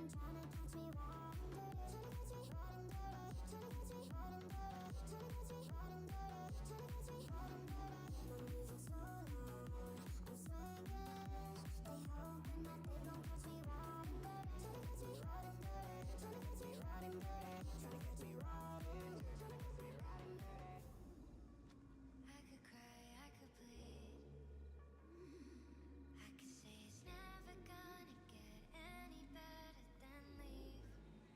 I could say it's never gonna get any better than leave.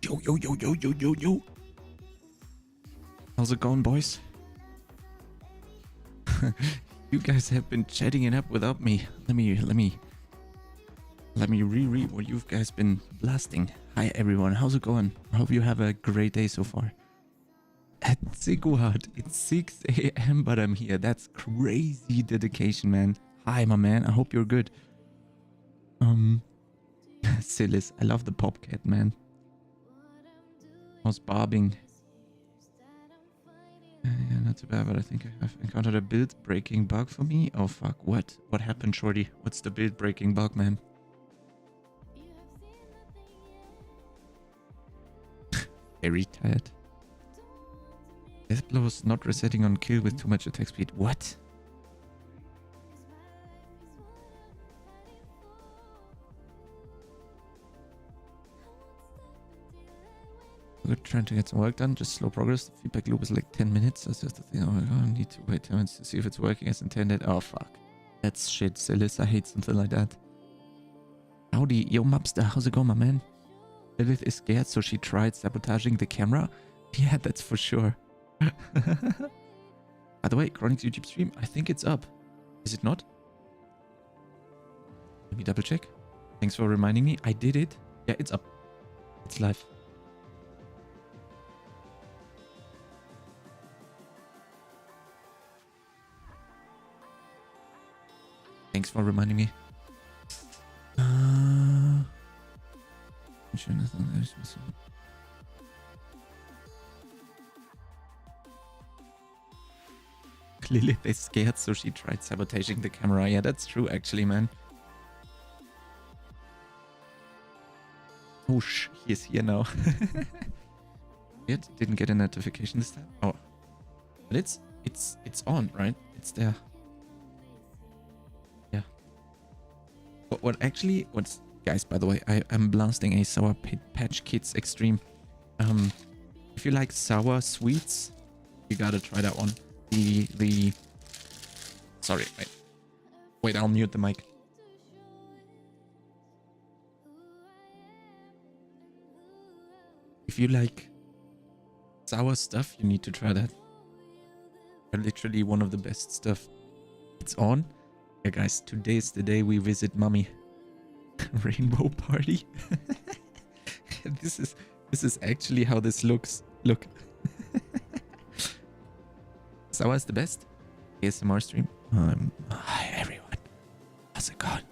Yo, yo, yo, yo, yo, yo, yo. How's it going, boys? You guys have been chatting it up without me. Let me reread what you guys been blasting. Hi everyone, how's it going? I hope you have a great day so far. At Sigward, it's 6 a.m. but I'm here. That's crazy dedication, man. Hi, my man. I hope you're good. Silas, I love the popcat, man. How's barbing? Yeah, not too bad, but I think I have encountered a build breaking bug for me. Oh fuck, what? What happened, shorty? What's the build breaking bug, man? Very tired. Deathblow's not resetting on kill with too much attack speed. What? We're trying to get some work done, just slow progress. The feedback loop is like 10 minutes. That's just the thing. Oh my god, I need to wait 10 minutes to see if it's working as intended. Oh fuck. That's shit, Silas. I hate something like that. Howdy, yo Mapster, how's it going, my man? Lilith is scared, so she tried sabotaging the camera. Yeah, that's for sure. By the way, Chronic's YouTube stream, I think it's up. Is it not? Let me double check. Thanks for reminding me. I did it. Yeah, it's up. It's live. Thanks for reminding me. Lilith is scared, so she tried sabotaging the camera. Yeah, that's true, actually, man. Oh, he is here now. Yet didn't get a notification this time. Oh, but it's on, right? It's there. Yeah. What's guys? By the way, I'm blasting a Sour Patch Kids Extreme. If you like sour sweets, you gotta try that one. Sorry, wait, I'll mute the mic. If you like sour stuff, you need to try that. They're literally one of the best stuff. It's on. Yeah, guys, today's the day we visit mommy. Rainbow party. This is actually how this looks. Look. Sour is the best. ASMR stream. Hi everyone. How's it going?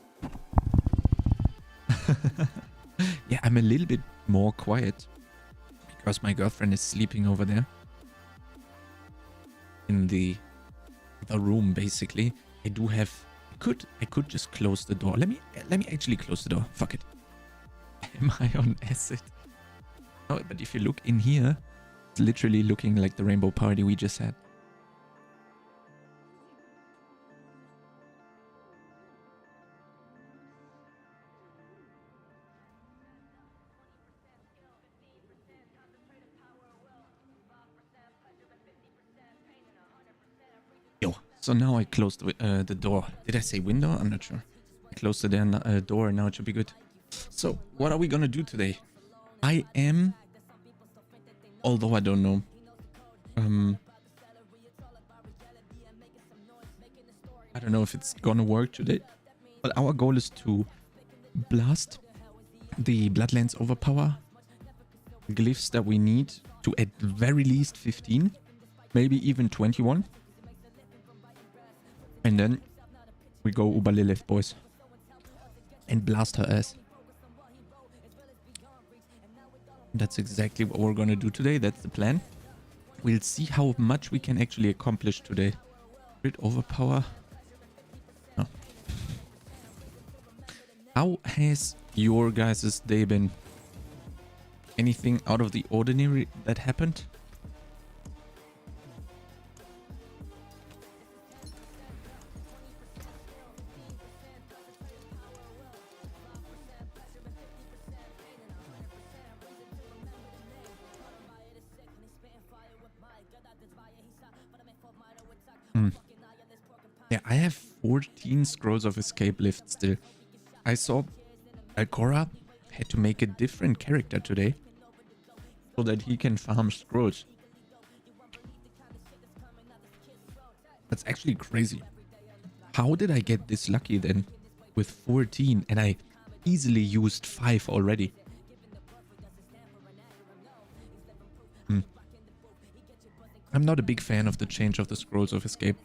Yeah, I'm a little bit more quiet because my girlfriend is sleeping over there in the room. Basically, I could just close the door. Let me actually close the door. Fuck it. Am I on acid? No, but if you look in here, it's literally looking like the rainbow party we just had. So now I closed the door. Did I say window? I'm not sure. I closed the door and now it should be good. So what are we gonna do today? Although I don't know. I don't know if it's gonna work today. But our goal is to blast the Bloodlands overpower glyphs that we need to at very least 15. Maybe even 21. And then we go Uber Lilith, boys. And blast her ass. That's exactly what we're gonna do today. That's the plan. We'll see how much we can actually accomplish today. Grid overpower. Oh. How has your guys' day been? Anything out of the ordinary that happened? Yeah, I have 14 scrolls of escape left still. I saw Alcora had to make a different character today. so that he can farm scrolls. That's actually crazy. How did I get this lucky then with 14 and I easily used 5 already? I'm not a big fan of the change of the Scrolls of Escape.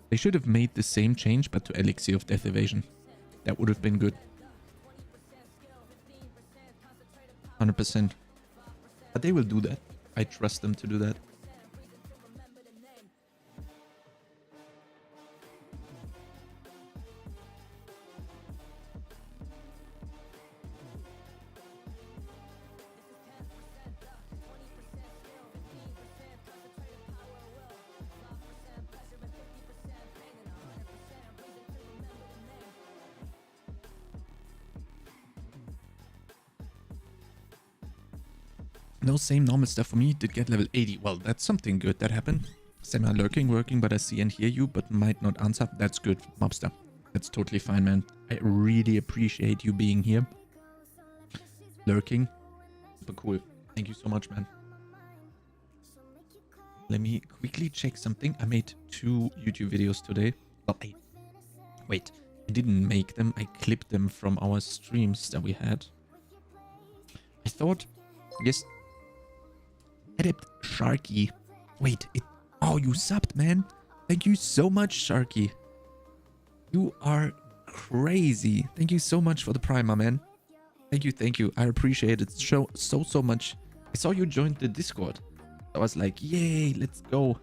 They should have made the same change but to Elixir of Death Evasion. That would have been good. 100%. But they will do that. I trust them to do that. No, same normal stuff for me. Did get level 80. Well, that's something good that happened. Semi-lurking, working, but I see and hear you, but might not answer. That's good, Mobster. That's totally fine, man. I really appreciate you being here. Lurking. Super cool. Thank you so much, man. Let me quickly check something. I made 2 YouTube videos today. Well, wait. I didn't make them. I clipped them from our streams that we had. I thought... Yes... Adept Sharky. Wait, oh, you subbed, man. Thank you so much, Sharky. You are crazy. Thank you so much for the primer, man. Thank you, thank you. I appreciate it so much. I saw you joined the Discord. I was like, yay, let's go.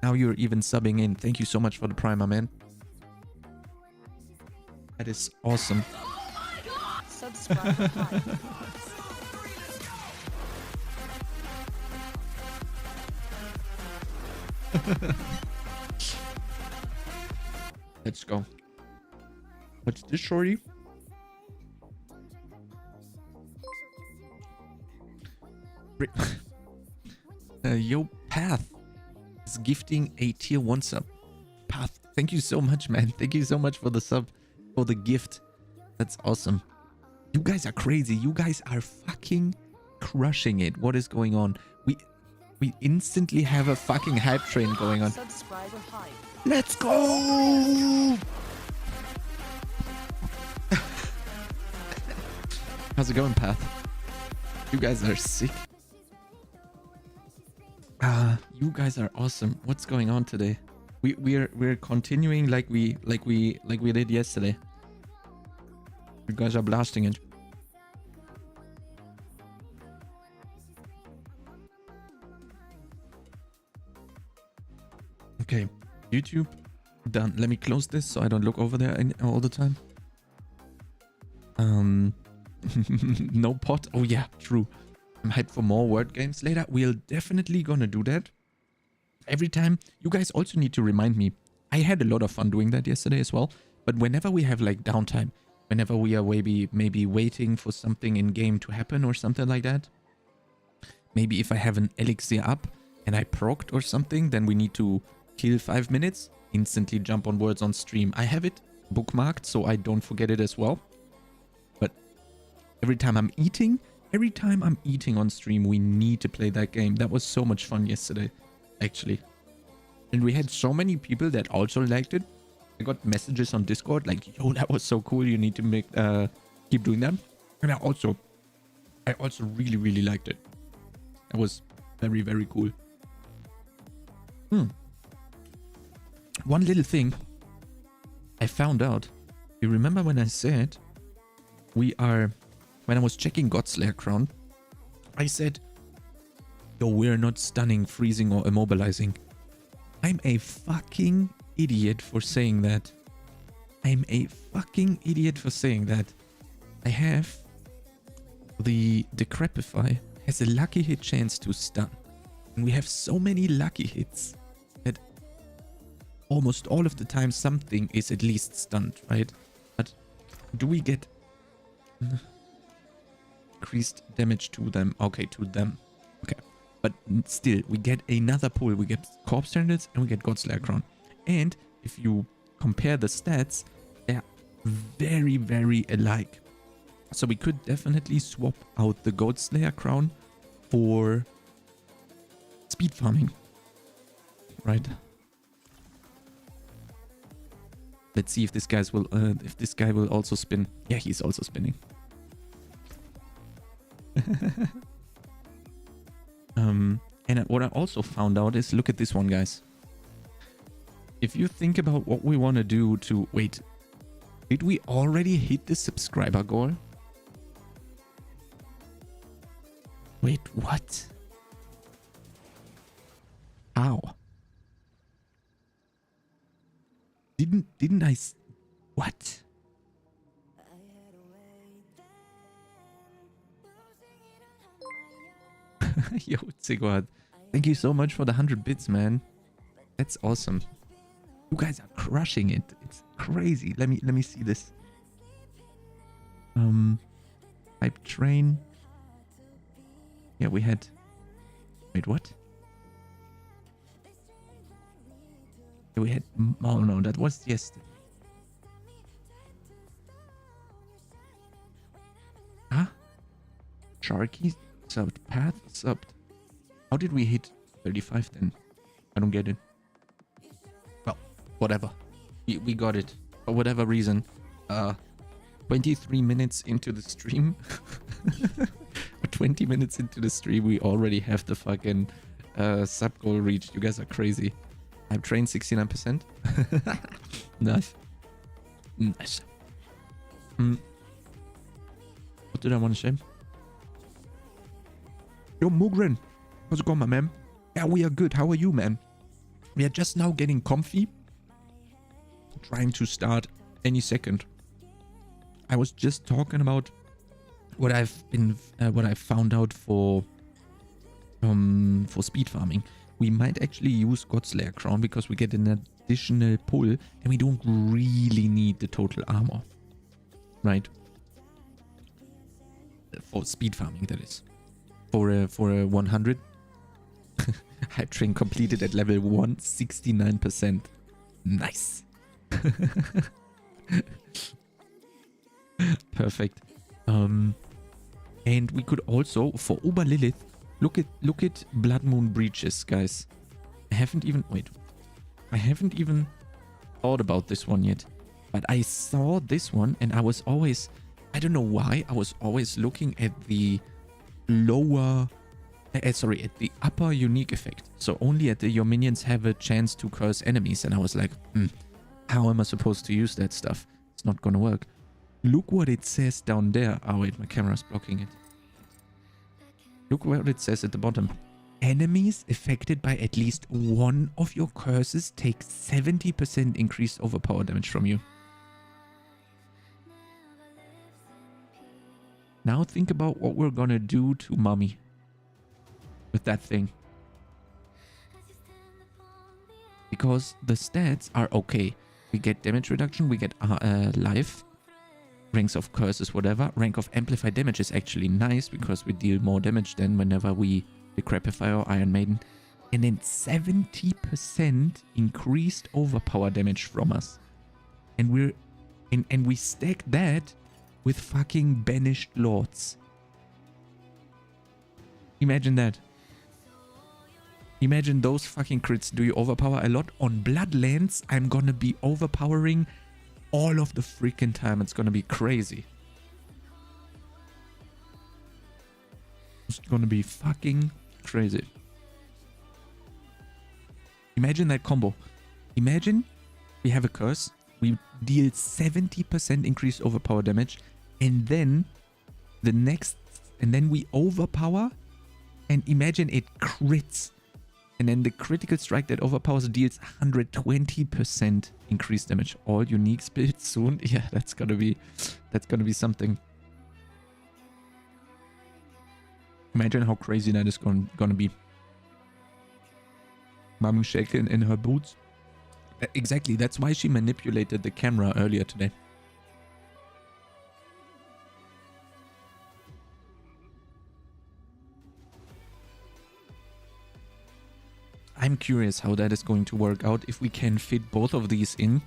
Now you're even subbing in. Thank you so much for the primer, man. That is awesome. Subscribe. Let's go. What's this, shorty? Yo, Path is gifting a tier 1 sub. Path, thank you so much, man. Thank you so much for the sub, for the gift. That's awesome. You guys are crazy. You guys are fucking crushing it. What is going on? We instantly have a fucking hype train going on. Let's go! How's it going, Path? You guys are sick. You guys are awesome. What's going on today? We're continuing like we did yesterday. You guys are blasting it. Okay, YouTube done. Let me close this so I don't look over there all the time. No pot. Oh yeah, true. I'm hyped for more word games later. We're definitely gonna do that. Every time. You guys also need to remind me. I had a lot of fun doing that yesterday as well. But whenever we have like downtime, whenever we are maybe waiting for something in game to happen or something like that. Maybe if I have an elixir up and I procced or something, then we need to kill 5 minutes, instantly jump on words on stream. I have it bookmarked so I don't forget it as well. But every time I'm eating on stream, we need to play that game. That was so much fun yesterday, actually. And we had so many people that also liked it. I got messages on Discord like, yo, that was so cool. You need to keep doing that. And I also really liked it. That was very, very cool. One little thing I found out. You remember when I said when I was checking Godslayer Crown, I said, yo, we're not stunning, freezing or immobilizing. I'm a fucking idiot for saying that. I'm a fucking idiot for saying that. I have the Decrepify has a lucky hit chance to stun. And we have so many lucky hits that almost all of the time something is at least stunned, right? But do we get increased damage to them? Okay, to them. Okay. But still, we get another pull. We get Corpse Standards and we get Godslayer Crown. And if you compare the stats, they're very, very alike. So we could definitely swap out the Godslayer Crown for speed farming, right? Let's see if this guy will also spin. Yeah, he's also spinning. And what I also found out is, look at this one, guys. If you think about what we want to do to... Wait, did we already hit the subscriber goal? Wait, what? How? Didn't I... What? Yo, Sigurd, thank you so much for the 100 bits, man. That's awesome. You guys are crushing it. It's crazy. Let me see this. Hype train. Yeah, we had... Wait, what? Yeah, we had... Oh no, that was yesterday. Huh? Sharky subbed. Path subbed. How did we hit 35 then? I don't get it. Well, whatever. We got it. For whatever reason. 23 minutes into the stream. 20 minutes into the stream, we already have the fucking sub goal reached. You guys are crazy. I've trained 69%. Nice. Nice. What did I want to say? Yo, Mugren. How's it going, my man? Yeah, we are good. How are you, man? We are just now getting comfy. Trying to start any second. I was just talking about what I've found out for speed farming. We might actually use Godslayer Crown because we get an additional pull and we don't really need the total armor, right? For speed farming, that is. For a 100, hype train completed at level 1, 69%. Nice. Perfect. And we could also, for Ober Lilith, look at Blood Moon Breaches, guys. I haven't even thought about this one yet. But I saw this one and I was always, I don't know why, I was always looking at the lower, at the upper unique effect. So only at your minions have a chance to curse enemies. And I was like, how am I supposed to use that stuff? It's not gonna work. Look what it says down there. Oh wait, my camera's blocking it. Look what it says at the bottom. Enemies affected by at least one of your curses take 70% increased overpower damage from you. Now think about what we're gonna do to Mommy with that thing. Because the stats are okay. We get damage reduction, we get life, ranks of curses, whatever. Rank of amplified damage is actually nice because we deal more damage than whenever we decrepify our Iron Maiden. And then 70% increased overpower damage from us. And we stack that with fucking banished lords. Imagine that. Imagine those fucking crits. Do you overpower a lot? On Bloodlands, I'm gonna be overpowering all of the freaking time. It's gonna be crazy. It's gonna be fucking crazy. Imagine that combo. Imagine we have a curse. We deal 70% increased overpower damage. And then we overpower. And imagine it crits. And then the critical strike that overpowers deals 120% increased damage. All unique spirits soon. Yeah, that's gonna be something. Imagine how crazy that is gonna be. Mommy shaking in her boots. Exactly, that's why she manipulated the camera earlier today. I'm curious how that is going to work out if we can fit both of these in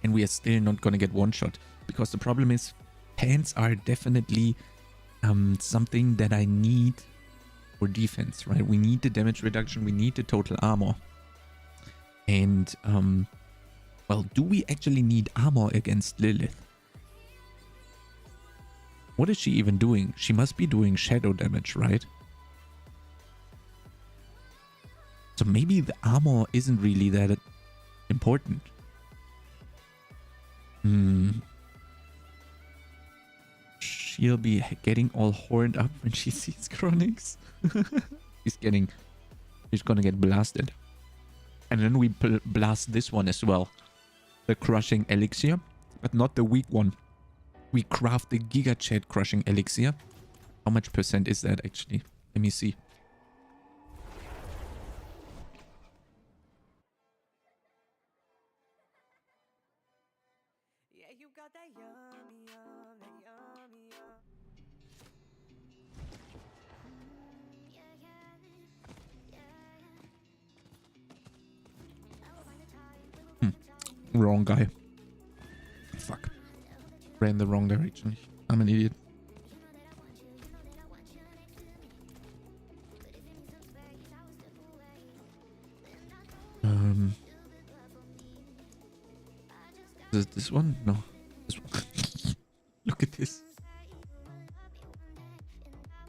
and we are still not going to get one shot. Because the problem is pants are definitely something that I need for defense, right? We need the damage reduction. We need the total armor. And, well, do we actually need armor against Lilith? What is she even doing? She must be doing shadow damage, right? So maybe the armor isn't really that important. She'll be getting all horned up when she sees Chronics. She's gonna get blasted. And then we blast this one as well. The crushing elixir, but not the weak one. We craft the Giga Chat crushing elixir. How much percent is that actually? Let me see. Yeah, you got that yummy, yum, that yummy, yum. Wrong guy. Fuck. Ran the wrong direction. I'm an idiot. Is it this one? No. This one. Look at this.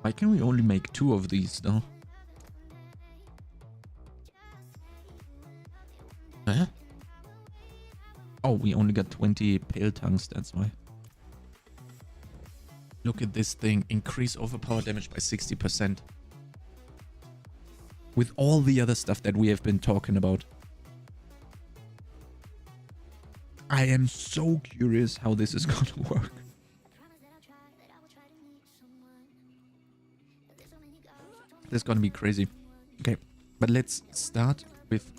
Why can we only make 2 of these though? Huh? Oh, we only got 20 pale tongues, that's why. Look at this thing. Increase overpower damage by 60%. With all the other stuff that we have been talking about. I am so curious how this is going to work. This is going to be crazy. Okay, but let's start with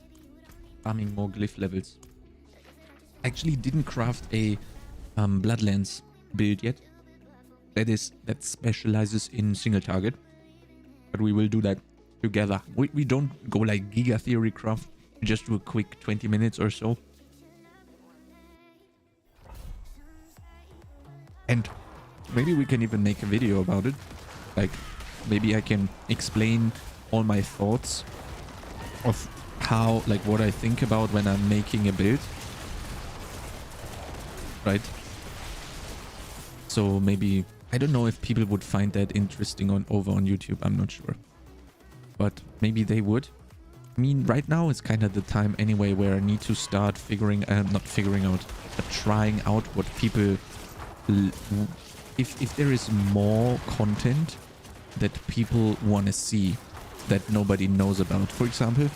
farming more glyph levels. Actually didn't craft a Bloodlands build yet. That specializes in single target. But we will do that together. We don't go like Giga Theory craft. We just do a quick 20 minutes or so. And maybe we can even make a video about it. Like, maybe I can explain all my thoughts of how, like, what I think about when I'm making a build. Right? So maybe, I don't know if people would find that interesting over on YouTube. I'm not sure. But maybe they would. I mean, right now it's kind of the time anyway where I need to start not figuring out, but trying out what people... If there is more content that people want to see that nobody knows about. For example,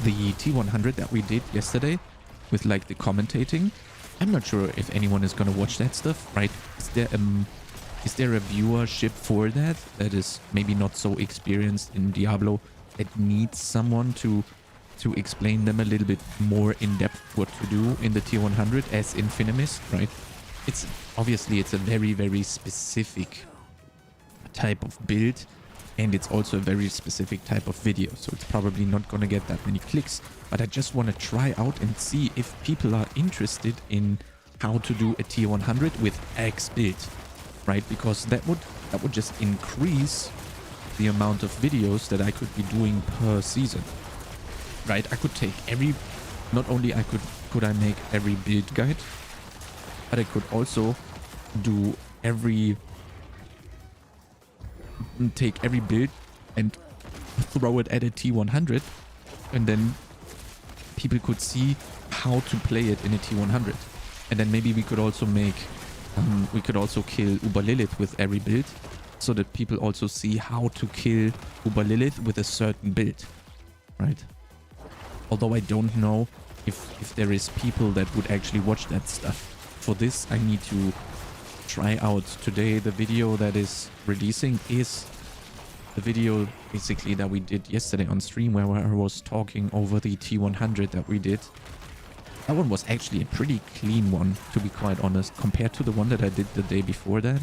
the T100 that we did yesterday with like the commentating. I'm not sure if anyone is going to watch that stuff, right? Is there a viewership for that is maybe not so experienced in Diablo that needs someone to explain them a little bit more in depth what to do in the T100 as INFINIMIST, right? It's obviously it's a very, very specific type of build, and it's also a very specific type of video, so it's probably not gonna get that many clicks. But I just want to try out and see if people are interested in how to do a T100 with X build, right? Because that would just increase the amount of videos that I could be doing per season, right? I could take not only could I make every build guide, but I could also do take every build and throw it at a T100, and then people could see how to play it in a T100. And then maybe we could also make we could also kill Uber Lilith with every build, so that people also see how to kill Uber Lilith with a certain build, right? Although I don't know if there is people that would actually watch that stuff. For this, I need to try out. Today, the video that is releasing is the video basically that we did yesterday on stream, where I was talking over the T100 that we did. That one was actually a pretty clean one, to be quite honest, compared to the one that I did the day before that.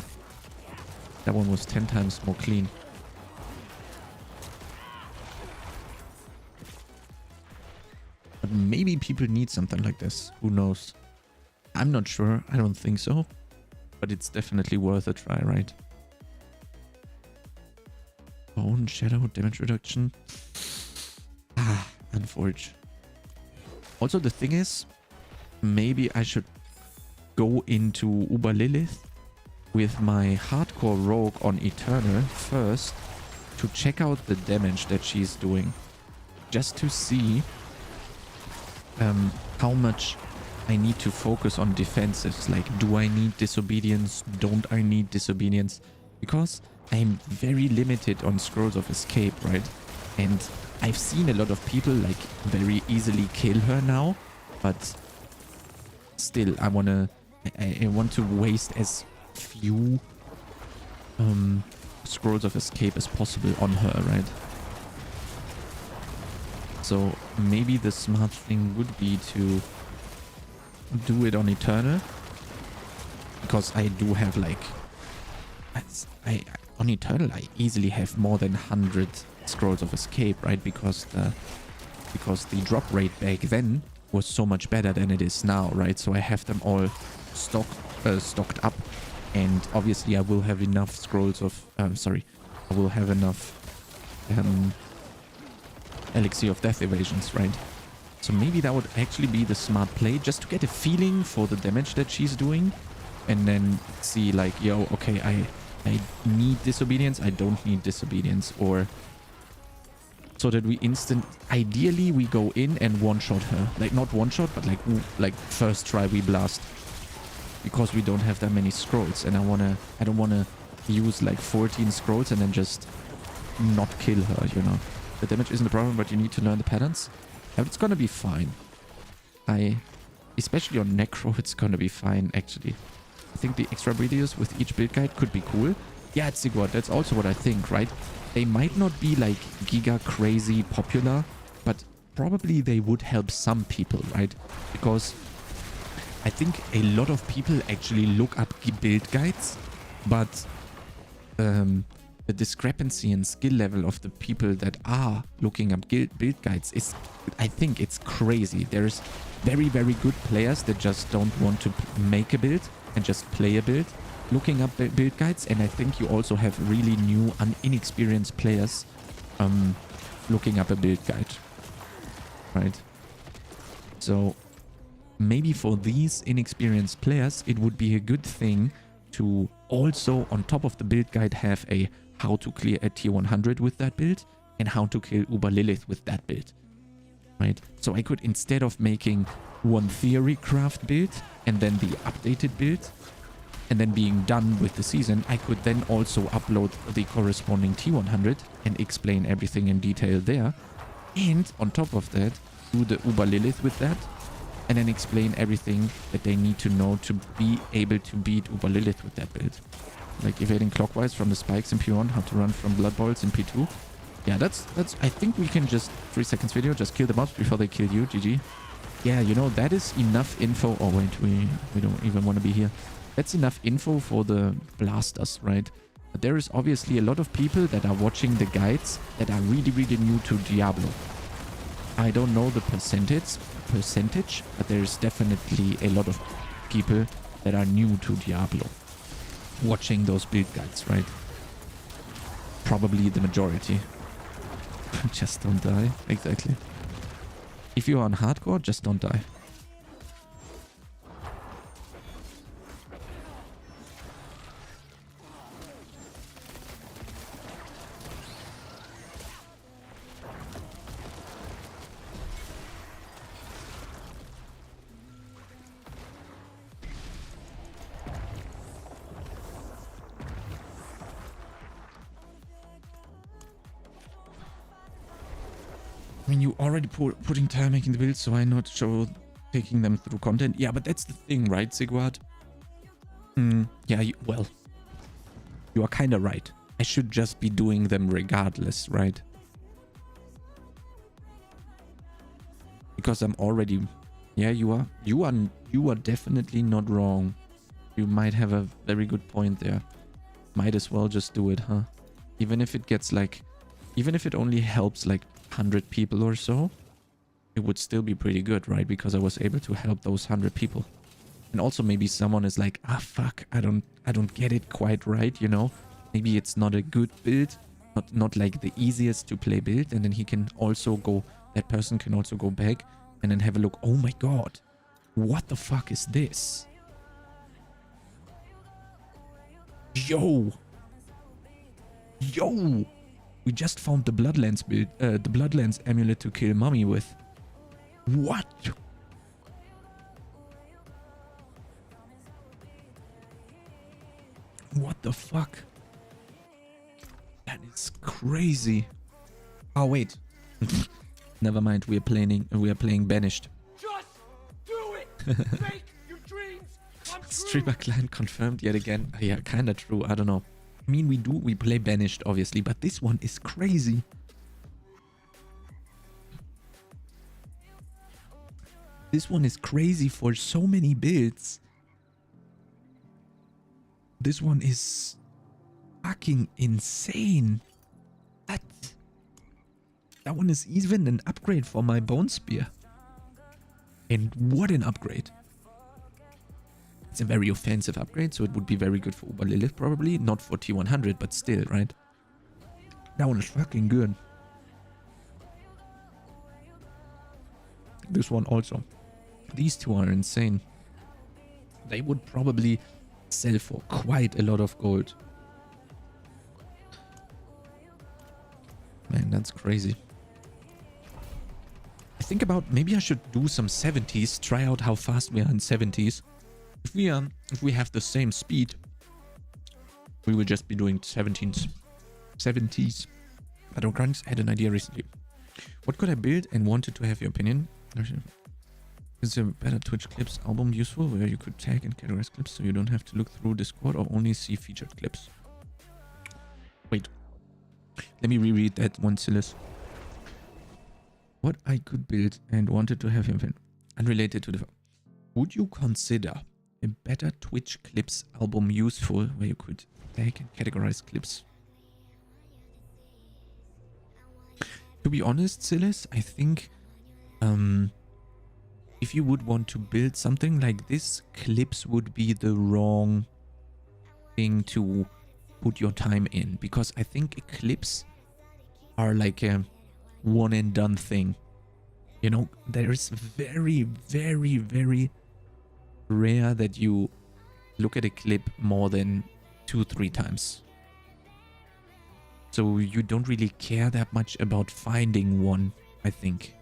That one was 10 times more clean. But maybe people need something like this. Who knows? I'm not sure. I don't think so. But it's definitely worth a try, right? Bone shadow damage reduction. Ah, unfortunate. Also, the thing is, maybe I should go into Uber Lilith with my hardcore rogue on Eternal first to check out the damage that she's doing. Just to see how much I need to focus on defensives. Like, do I need disobedience? Don't I need disobedience? Because I'm very limited on scrolls of escape, right? And I've seen a lot of people like very easily kill her now, but still I want to waste as few scrolls of escape as possible on her, right? So maybe the smart thing would be to do it on Eternal, because I do have like on Eternal I easily have more than 100 scrolls of escape, right? Because the drop rate back then was so much better than it is now, right? So I have them all stocked up, and obviously I will have enough scrolls of I will have enough elixir of death evasions, right? So maybe that would actually be the smart play, just to get a feeling for the damage that she's doing, and then see like, yo, okay, I need disobedience, I don't need disobedience, or so that we ideally we go in and one-shot her. Like, not one-shot, but like first try we blast, because we don't have that many scrolls, and I don't wanna use like 14 scrolls and then just not kill her, you know. The damage isn't a problem, but you need to learn the patterns. But it's gonna be fine. Especially on NECRO, it's gonna be fine, actually. I think the extra videos with each build guide could be cool. Yeah, it's Sigurd, that's also what I think, right? They might not be like giga crazy popular, but probably they would help some people, right? Because I think a lot of people actually look up build guides, but the discrepancy in skill level of the people that are looking up build guides is, I think it's crazy. There's very, very good players that just don't want to make a build and just play a build looking up build guides, and I think you also have really new inexperienced players looking up a build guide, right? So maybe for these inexperienced players it would be a good thing to also, on top of the build guide, have a how to clear a tier 100 with that build and how to kill Uber Lilith with that build, right? So I could, instead of making one theory craft build and then the updated build and then being done with the season, I could then also upload the corresponding T100 and explain everything in detail there, and on top of that do the Uber Lilith with that, and then explain everything that they need to know to be able to beat Uber Lilith with that build. Like evading clockwise from the spikes in P1, how to run from blood boils in P2. Yeah, that's I think we can just 3 seconds video, just kill the mobs before they kill you. GG. Yeah, you know, that is enough info. Oh wait, we don't even want to be here. That's enough info for the blasters, right? But there is obviously a lot of people that are watching the guides that are really, really new to Diablo. I don't know the percentage, but there is definitely a lot of people that are new to Diablo watching those build guides, right? Probably the majority. Just don't die. Exactly. If you're on hardcore, just don't die. I mean, you already putting time making the build, so why not show taking them through content? Yeah, but that's the thing, right, Sigurd? Yeah, well, you are kind of right. I should just be doing them regardless, right? Because I'm already... Yeah, you are definitely not wrong. You might have a very good point there. Might as well just do it, huh? Even if it gets like... Even if it only helps like 100 people or so, it would still be pretty good, right? Because I was able to help those 100 people. And also maybe someone is like, ah, fuck, I don't get it quite right, you know? Maybe it's not a good build, not like the easiest to play build, and then he can also go, that person can also go back and then have a look. Oh my god, what the fuck is this? Yo, we just found the Bloodlands build, the Bloodlands amulet to kill Mummy with. What? What the fuck? That is crazy. Oh wait. Never mind, we are playing Banished. Just do it. Make your dreams come true. Streamer clan confirmed yet again. Yeah, kinda true. I don't know. I mean, we play Banished, obviously, but this one is crazy. This one is crazy for so many builds. This one is fucking insane. That one is even an upgrade for my bonespear. And what an upgrade. It's a very offensive upgrade, so it would be very good for Uber Lilith probably. Not for T100, but still, right? That one is fucking good. This one also. These two are insane. They would probably sell for quite a lot of gold. Man, that's crazy. I think about maybe I should do some 70s, try out how fast we are in 70s. If we have the same speed, we will just be doing 17s. 70s. But O'Grunts had an idea recently. What could I build and wanted to have your opinion? Is a better Twitch clips album useful where you could tag and categorize clips so you don't have to look through Discord or only see featured clips? Wait. Let me reread that one, Silas. What I could build and wanted to have your opinion. Unrelated to the... Would you consider a better Twitch clips album useful where you could tag and categorize clips? To be honest, Silas, I think if you would want to build something like this, clips would be the wrong thing to put your time in, because I think clips are like a one and done thing. You know, there is very, very, very rare that you look at a clip more than 2-3 times. So you don't really care that much about finding one, I think.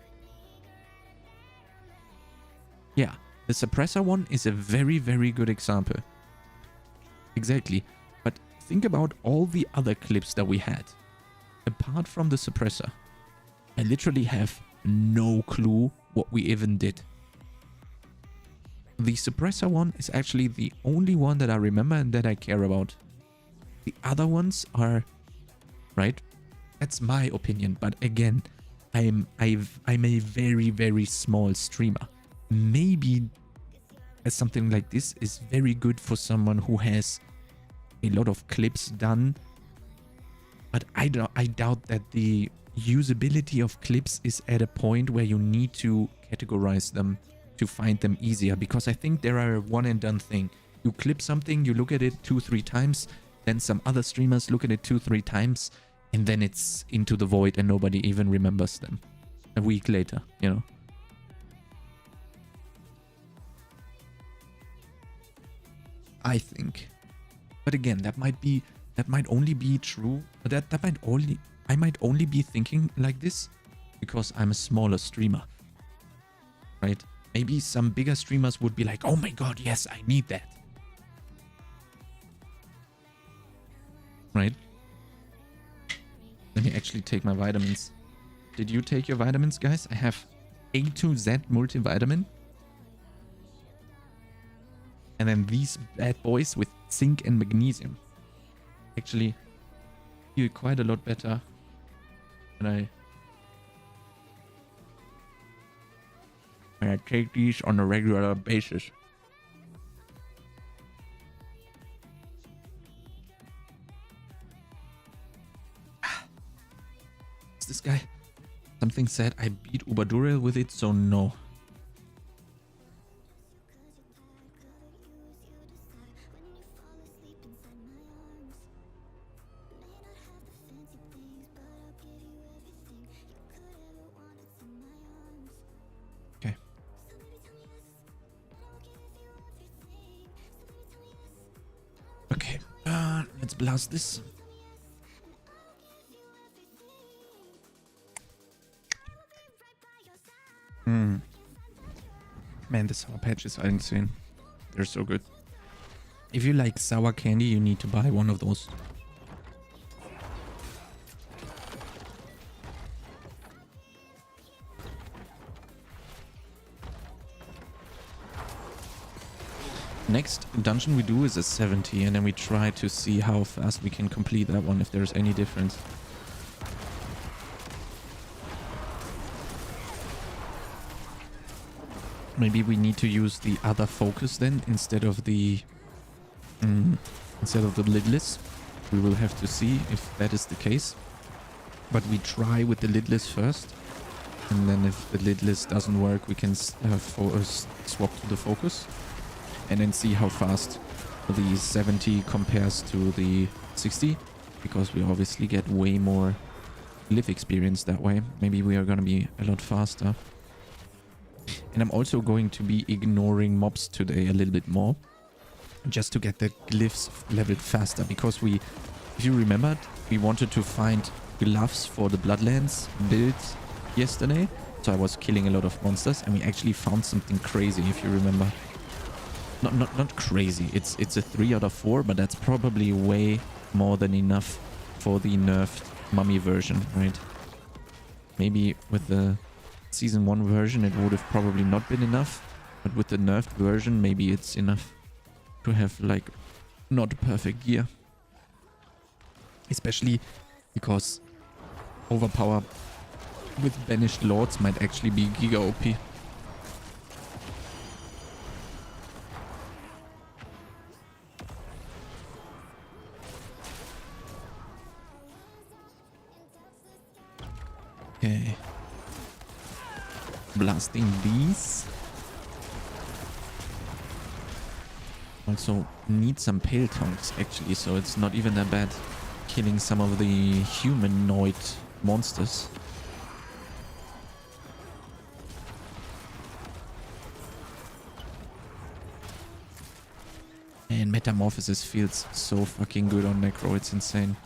Yeah, the suppressor one is a very, very good example. Exactly. But think about all the other clips that we had. Apart from the suppressor, I literally have no clue what we even did. The suppressor one is actually the only one that I remember and that I care about. The other ones are... Right? That's my opinion. But again, I'm a very, very small streamer. Maybe something like this is very good for someone who has a lot of clips done. But I doubt that the usability of clips is at a point where you need to categorize them to find them easier. Because I think there are a one and done thing. You clip something, you look at it 2-3 times, then some other streamers look at it 2-3 times, and then it's into the void and nobody even remembers them a week later, you know. I think. But again, that might only be true. I might only be thinking like this because I'm a smaller streamer. Right? Maybe some bigger streamers would be like, oh my god, yes, I need that. Right? Let me actually take my vitamins. Did you take your vitamins, guys? I have A to Z multivitamin. And then these bad boys with zinc and magnesium. Actually feel quite a lot better when I take these on a regular basis. What's this guy? Something said I beat Ubadurel with it, so no. Let's blast this. Man, the sour patches are insane. They're so good. If you like sour candy, you need to buy one of those. Next dungeon we do is a 70, and then we try to see how fast we can complete that one, if there's any difference. Maybe we need to use the other focus then instead of the lidless. We will have to see if that is the case. But we try with the lidless first, and then if the lidless doesn't work, we can swap to the focus, and then see how fast the 70 compares to the 60, because we obviously get way more live experience that way. Maybe we are going to be a lot faster. And I'm also going to be ignoring mobs today a little bit more, just to get the glyphs leveled faster, because if you remembered, we wanted to find gloves for the Bloodlands build yesterday, so I was killing a lot of monsters, and we actually found something crazy, if you remember. Not crazy, it's a 3 out of 4, but that's probably way more than enough for the nerfed mummy version, right? Maybe with the Season 1 version it would have probably not been enough, but with the nerfed version maybe it's enough to have like not perfect gear. Especially because overpower with banished lords might actually be giga OP. Okay. Blasting these. Also need some pale tongues actually, so it's not even that bad killing some of the humanoid monsters. And metamorphosis feels so fucking good on Necro, it's insane.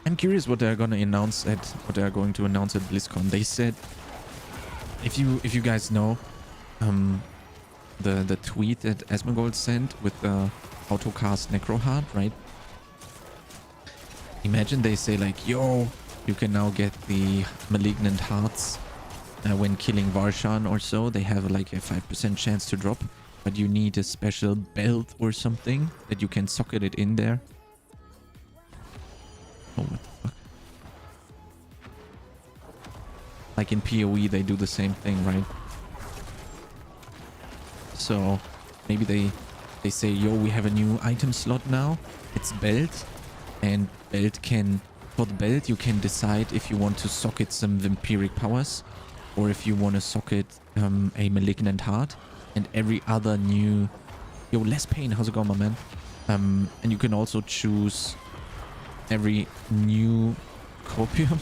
I'm curious what they're going to announce at BlizzCon. They said, if you guys know, the tweet that Asmongold sent with the autocast Necro heart, right? Imagine they say like, yo, you can now get the malignant hearts when killing Varshan or so. They have like a 5% chance to drop, but you need a special belt or something that you can socket it in there. Oh, what the fuck? Like in PoE, they do the same thing, right? So maybe they say, yo, we have a new item slot now. It's belt, and belt can, for the belt you can decide if you want to socket some vampiric powers or if you want to socket a malignant heart, and every other new... Yo, less pain, how's it going, my man? And you can also choose every new copium.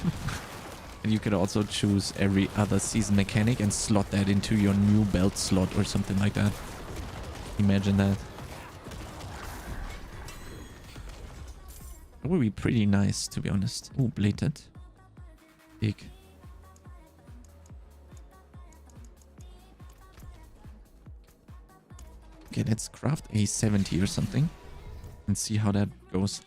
And you can also choose every other season mechanic and slot that into your new belt slot or something like that. Imagine that. That would be pretty nice, to be honest. Oh, blatant. Big. Okay, let's craft a 70 or something and see how that goes.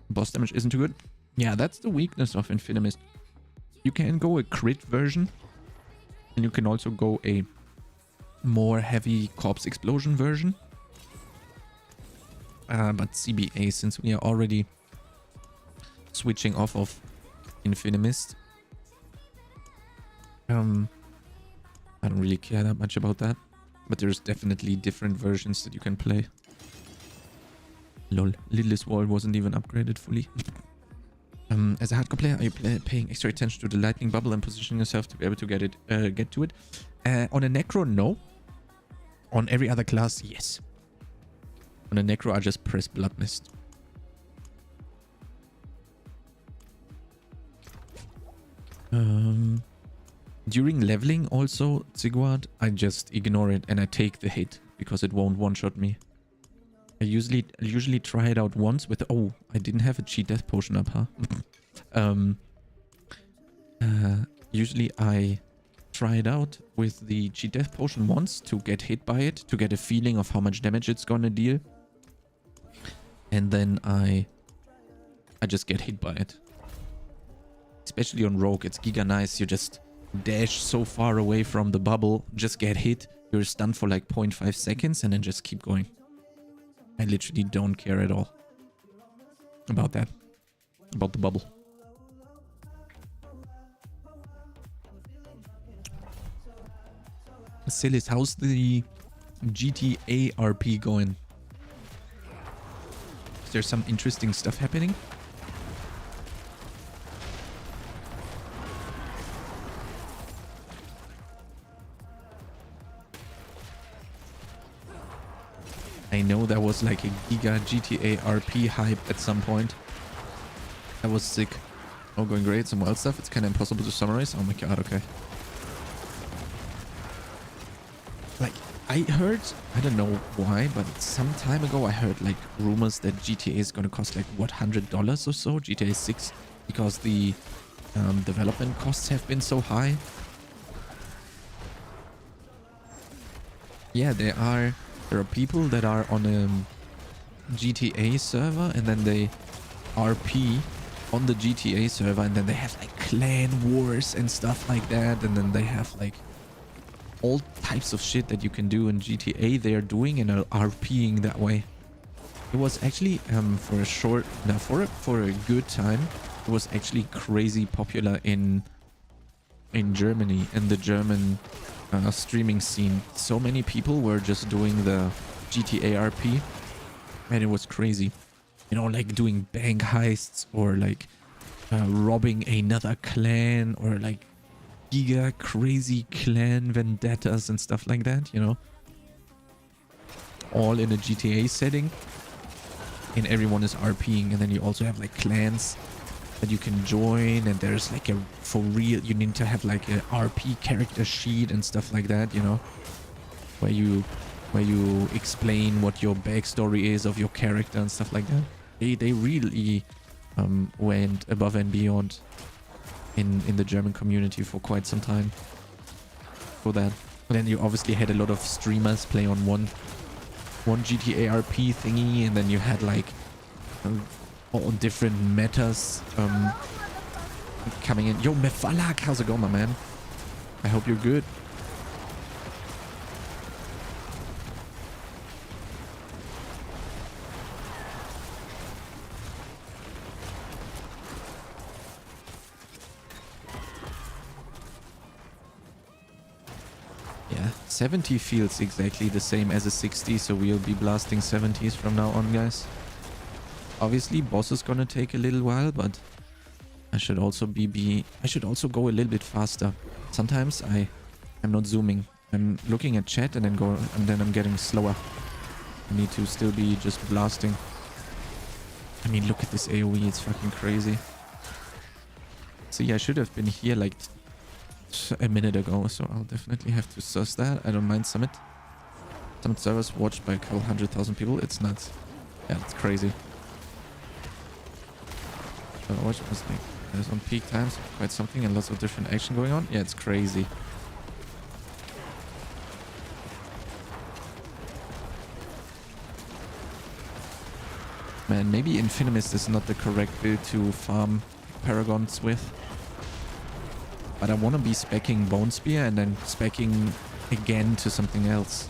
Boss damage isn't too good. Yeah, that's the weakness of INFINIMIST. You can go a crit version, and you can also go a more heavy corpse explosion version. But CBA, since we are already switching off of INFINIMIST, I don't really care that much about that. But there's definitely different versions that you can play. Lol, Lidless Wall wasn't even upgraded fully. As a hardcore player, are you paying extra attention to the lightning bubble and positioning yourself to be able to get to it? On a Necro, no. On every other class, yes. On a Necro, I just press Blood Mist. During leveling also, Sigward, I just ignore it and I take the hit because it won't one-shot me. I usually try it out once with... Oh, I didn't have a cheat death potion up, huh? Usually I try it out with the cheat death potion once to get hit by it, to get a feeling of how much damage it's gonna deal. And then I just get hit by it. Especially on Rogue, it's giga nice. You just dash so far away from the bubble, just get hit, you're stunned for like 0.5 seconds and then just keep going. I literally don't care at all about that, about the bubble. Silis, how's the GTA RP going? Is there some interesting stuff happening? I know there was like a giga GTA RP hype at some point. That was sick. Oh, going great. Some wild stuff. It's kind of impossible to summarize. Oh my god, okay. Like, I heard, I don't know why, but some time ago I heard like rumors that GTA is gonna cost like, what, $100 or so? GTA 6, because the development costs have been so high. Yeah, there are people that are on a GTA server and then they RP on the GTA server and then they have like clan wars and stuff like that, and then they have like all types of shit that you can do in GTA they are doing and are RPing that way. It was actually for a short, no, for a good time, it was actually crazy popular in Germany, in the German streaming scene. So many people were just doing the GTA RP and it was crazy. You know, like doing bank heists or like robbing another clan or like giga crazy clan vendettas and stuff like that, you know. All in a GTA setting and everyone is RPing, and then you also have like clans that you can join, and there's like a, for real, you need to have like a RP character sheet and stuff like that, you know, where you explain what your backstory is of your character and stuff like that. They really went above and beyond in the German community for quite some time for that. And then you obviously had a lot of streamers play on one GTA RP thingy, and then you had like all different metas coming in. Yo, Mefalak, how's it going, my man? I hope you're good. Yeah, 70 feels exactly the same as a 60, so we'll be blasting 70s from now on, guys. Obviously, boss is gonna take a little while, but I should also I should also go a little bit faster. Sometimes I'm not zooming. I'm looking at chat and then I'm getting slower. I need to still be just blasting. I mean, look at this AoE, it's fucking crazy. See, I should have been here like a minute ago, so I'll definitely have to suss that. I don't mind Summit. Summit servers watched by a couple 100,000 people. It's nuts. Yeah, it's crazy. Watch was like, there's on peak times, quite something, and lots of different action going on. Yeah, it's crazy. Man, maybe Infinimist is not the correct build to farm Paragons with. But I want to be speccing bonespear and then speccing again to something else.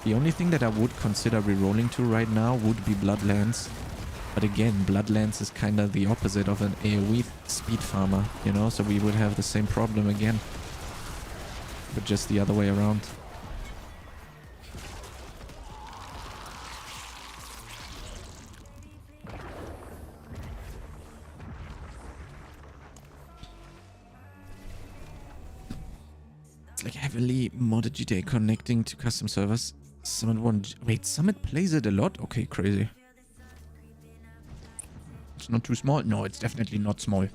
The only thing that I would consider rerolling to right now would be Bloodlands. But again, Bloodlands is kind of the opposite of an AoE speed farmer, you know? So we would have the same problem again. But just the other way around. It's like heavily modded GTA connecting to custom servers. Wait, Summit plays it a lot? Okay, crazy. It's not too small? No, it's definitely not small.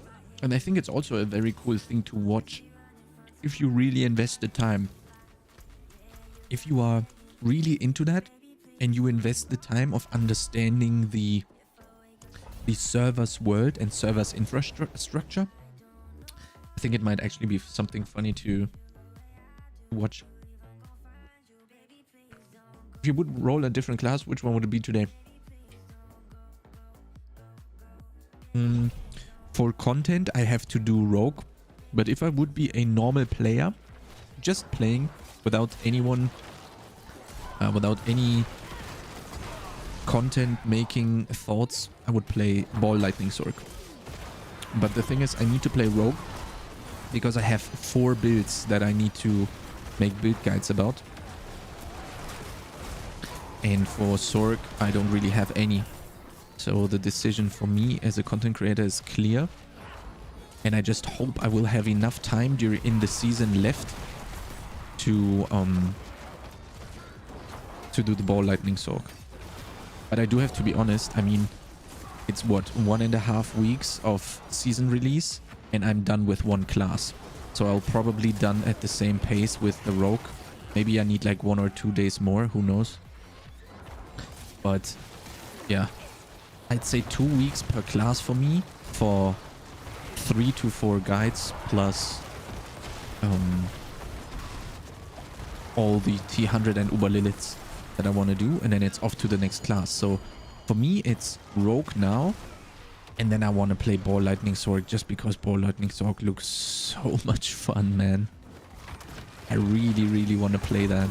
And I think it's also a very cool thing to watch if you really invest the time. If you are really into that and you invest the time of understanding the server's world and server's infrastructure, I think it might actually be something funny to watch. If you would roll a different class, which one would it be today? For content, I have to do rogue. But if I would be a normal player, just playing without anyone, without any content making thoughts, I would play ball lightning sork. But the thing is, I need to play rogue because I have 4 builds that I need to make build guides about. And for sork, I don't really have any. So the decision for me as a content creator is clear. And I just hope I will have enough time in the season left to do the ball lightning sork. But I do have to be honest, I mean, it's what, 1.5 weeks of season release and I'm done with 1 class. So I'll probably done at the same pace with the rogue. Maybe I need like 1 or 2 days more, who knows. But yeah, I'd say 2 weeks per class for me for 3 to 4 guides plus all the T100 and Uber Liliths that I want to do, and then it's off to the next class. So for me it's rogue now, and then I want to play ball lightning sork just because ball lightning sork looks so much fun, man. I really want to play that.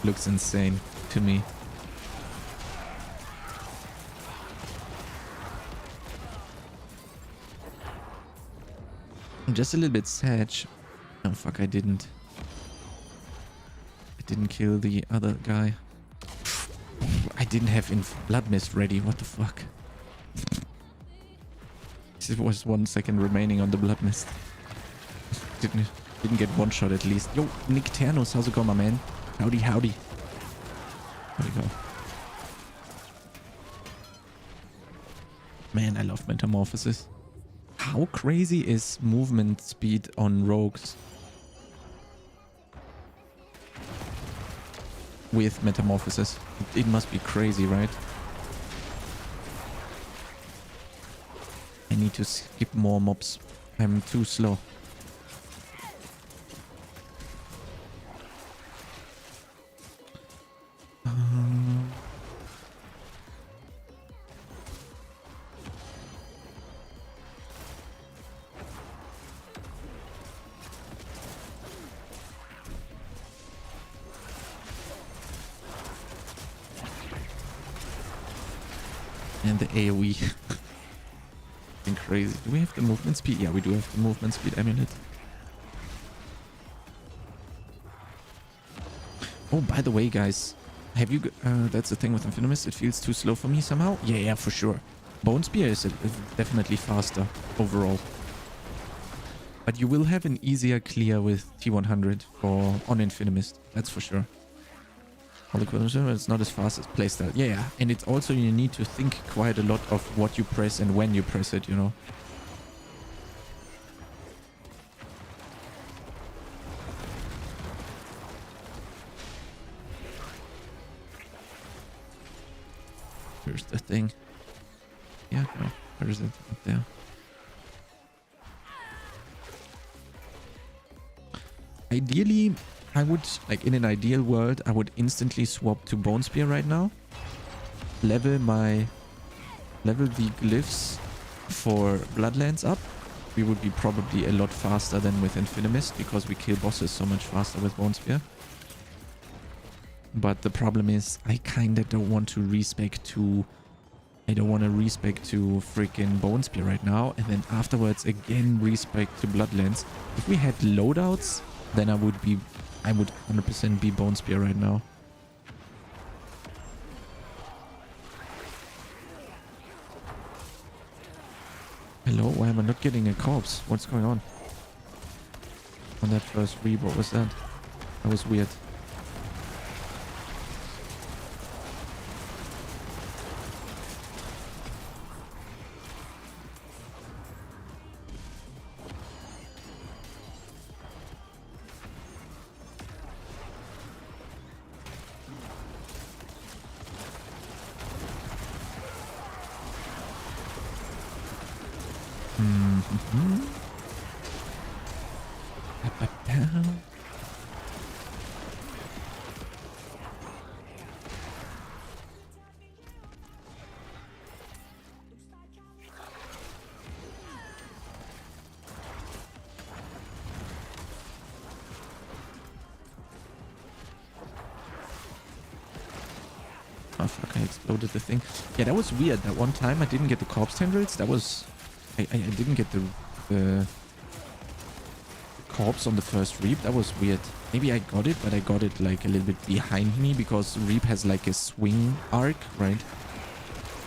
Looks insane to me. I'm just a little bit sad. Oh fuck, I didn't kill the other guy. I didn't have blood mist ready. What the fuck? There was 1 second remaining on the blood mist. Didn't get 1 shot at least. Yo, Nick Ternos, how's it going, my man? Howdy. There we go. Man, I love metamorphosis. How crazy is movement speed on rogues with metamorphosis? It must be crazy, right? I need to skip more mobs. I'm too slow. And the AoE. Been crazy. Do we have the movement speed? Yeah, we do have the movement speed amulet. Oh, by the way, guys, have you... that's the thing with INFINIMIST. It feels too slow for me somehow. Yeah, for sure. Bonespear is definitely faster overall. But you will have an easier clear with T100 on INFINIMIST. That's for sure. All the equipment, it's not as fast as playstyle. Yeah, and it's also, you need to think quite a lot of what you press and when you press it, you know. Here's the thing. Yeah, no, where is it? Up there. Ideally, I would, like in an ideal world, I would instantly swap to bonespear right now. Level the glyphs for Bloodlands up. We would be probably a lot faster than with INFINIMIST because we kill bosses so much faster with bonespear. But the problem is, I kinda don't want to respec to... I don't want to respec to freaking bonespear right now, and then afterwards again respec to Bloodlands. If we had loadouts, then I would 100% be bonespear right now. Hello, why am I not getting a corpse? What's going on? On that first reap, what was that? That was weird. Mm-hmm. Up, up, down. Oh fuck, I exploded the thing. Yeah, that was weird. That one time I didn't get the corpse tendrils. That was... I didn't get the corpse on the first Reap. That was weird. Maybe I got it, but I got it like a little bit behind me because Reap has like a swing arc, right?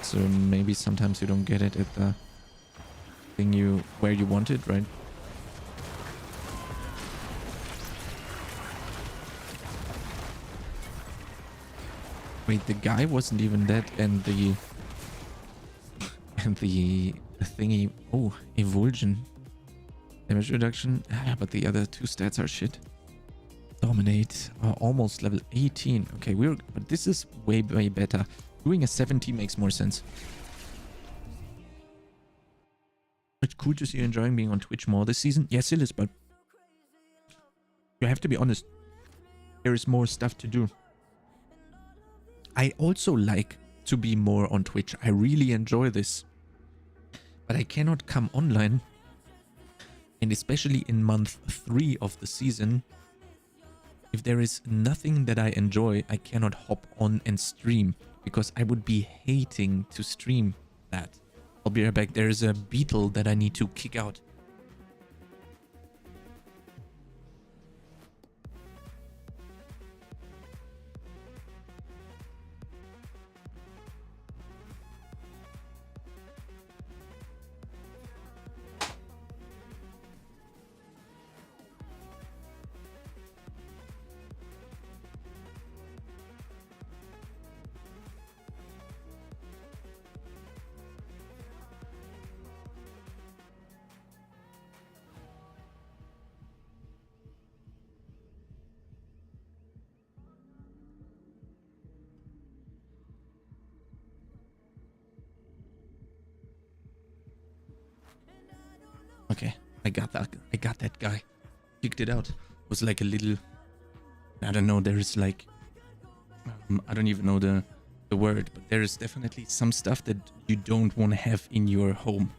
So maybe sometimes you don't get it at the thing where you want it, right? Wait, the guy wasn't even dead, and the thingy. Oh, evulsion, damage reduction. Ah, but the other two stats are shit. Dominate, almost level 18. Okay, but this is way better. Doing a 70 makes more sense. It's cool to see you enjoying being on Twitch more this season. Yes, it is, but you have to be honest. There is more stuff to do. I also like to be more on Twitch. I really enjoy this. But I cannot come online. And especially in month 3 of the season, if there is nothing that I enjoy, I cannot hop on and stream. Because I would be hating to stream that. I'll be right back. There is a beetle that I need to kick out. Okay, I got that guy. Kicked it out. It was like a little... I don't know, there is like... I don't even know the word, but there is definitely some stuff that you don't want to have in your home.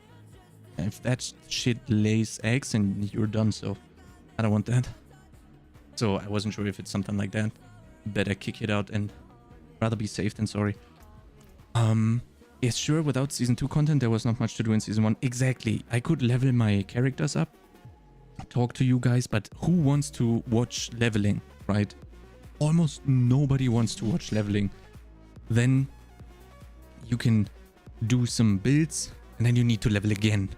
And if that shit lays eggs, and you're done, so I don't want that. So I wasn't sure if it's something like that. Better kick it out and rather be safe than sorry. Yes, sure, without Season 2 content, there was not much to do in Season 1. Exactly. I could level my characters up, talk to you guys, but who wants to watch leveling, right? Almost nobody wants to watch leveling. Then you can do some builds, and then you need to level again,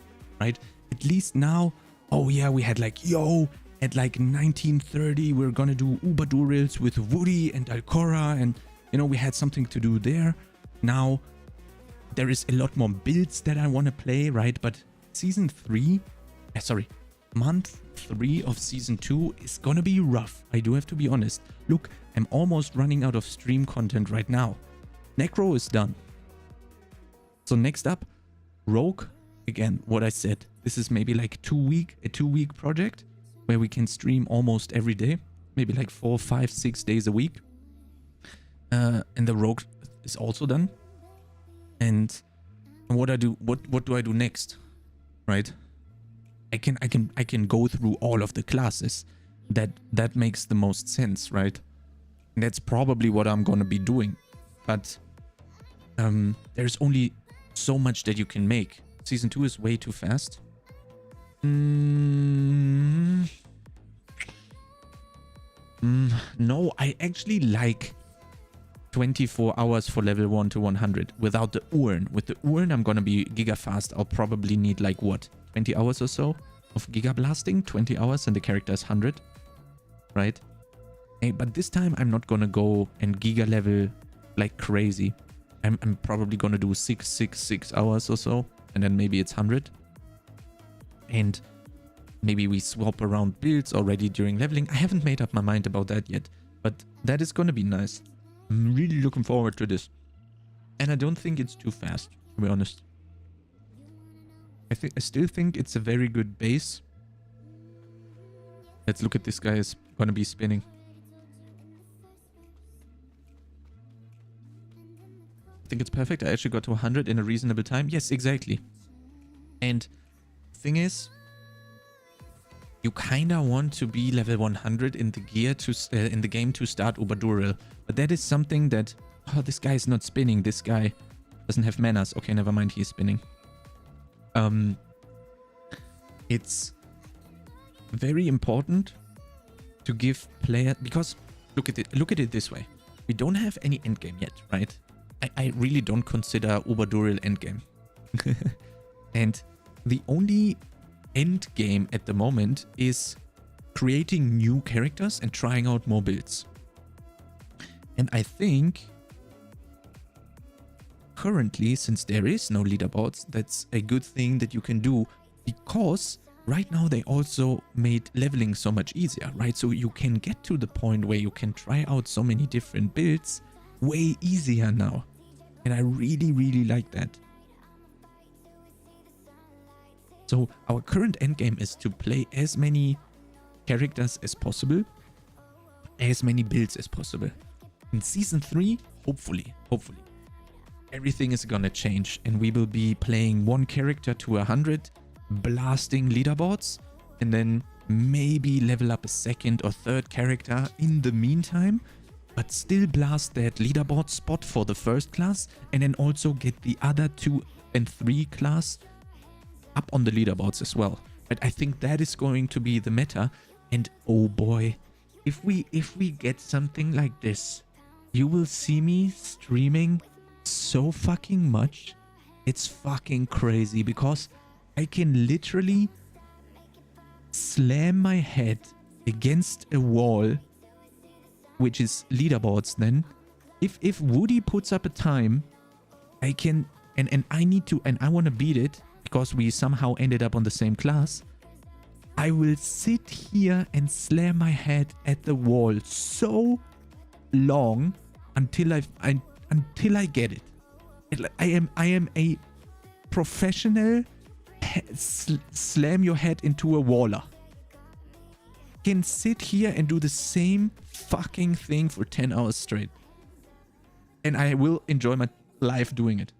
right? At least now, oh yeah, we had like, yo, at like 1930, we're gonna do Ubadurils with Woody and Alcora, and, you know, we had something to do there. Now... there is a lot more builds that I want to play, right? But Season 3, month 3 of Season 2 is gonna be rough. I do have to be honest. Look, I'm almost running out of stream content right now. NECRO is done. So next up, Rogue. Again, what I said. This is maybe like a 2-week project where we can stream almost every day. Maybe like 4, 5, 6 days a week. And the Rogue is also done. And what do I do next, right? I can go through all of the classes. That makes the most sense, right? And that's probably what I'm gonna be doing. But there's only so much that you can make. Season 2 is way too fast. No, I actually like 24 hours for level 1 to 100 without the urn. With the urn, I'm gonna be giga fast. I'll probably need like what, 20 hours or so of giga blasting. 20 hours and the character is 100, right? Hey, but this time I'm not gonna go and giga level like crazy. I'm probably gonna do 6 hours or so, and then maybe it's 100. And maybe we swap around builds already during leveling. I haven't made up my mind about that yet, but that is gonna be nice. I'm really looking forward to this. And I don't think it's too fast, to be honest. I still think it's a very good base. Let's look at this guy is gonna be spinning. I think it's perfect. I actually got to 100 in a reasonable time. Yes, exactly. And thing is, you kinda want to be level 100 in the gear to in the game to start Uberdural. But that is something that, oh, this guy is not spinning. This guy doesn't have manas. Okay, never mind. He's spinning. It's very important to give player, because look at it this way. We don't have any endgame yet, right? I really don't consider Uberdural endgame. And the only end game at the moment is creating new characters and trying out more builds. And I think currently, since there is no leaderboards, that's a good thing that you can do, because right now they also made leveling so much easier, right? So you can get to the point where you can try out so many different builds way easier now. And I really, really like that. So our current endgame is to play as many characters as possible, as many builds as possible. In Season 3, hopefully, everything is gonna change and we will be playing one character to 100, blasting leaderboards, and then maybe level up a second or third character in the meantime, but still blast that leaderboard spot for the first class, and then also get the other 2 and 3 class up on the leaderboards as well. But I think that is going to be the meta. And oh boy, if we get something like this, you will see me streaming so fucking much. It's fucking crazy, because I can literally slam my head against a wall, which is leaderboards then. If Woody puts up a time, I can, and I need to, and I want to beat it, because we somehow ended up on the same class, I will sit here and slam my head at the wall so long until until I get it. I am a professional slam your head into a waller. Can sit here and do the same fucking thing for 10 hours straight, and I will enjoy my life doing it.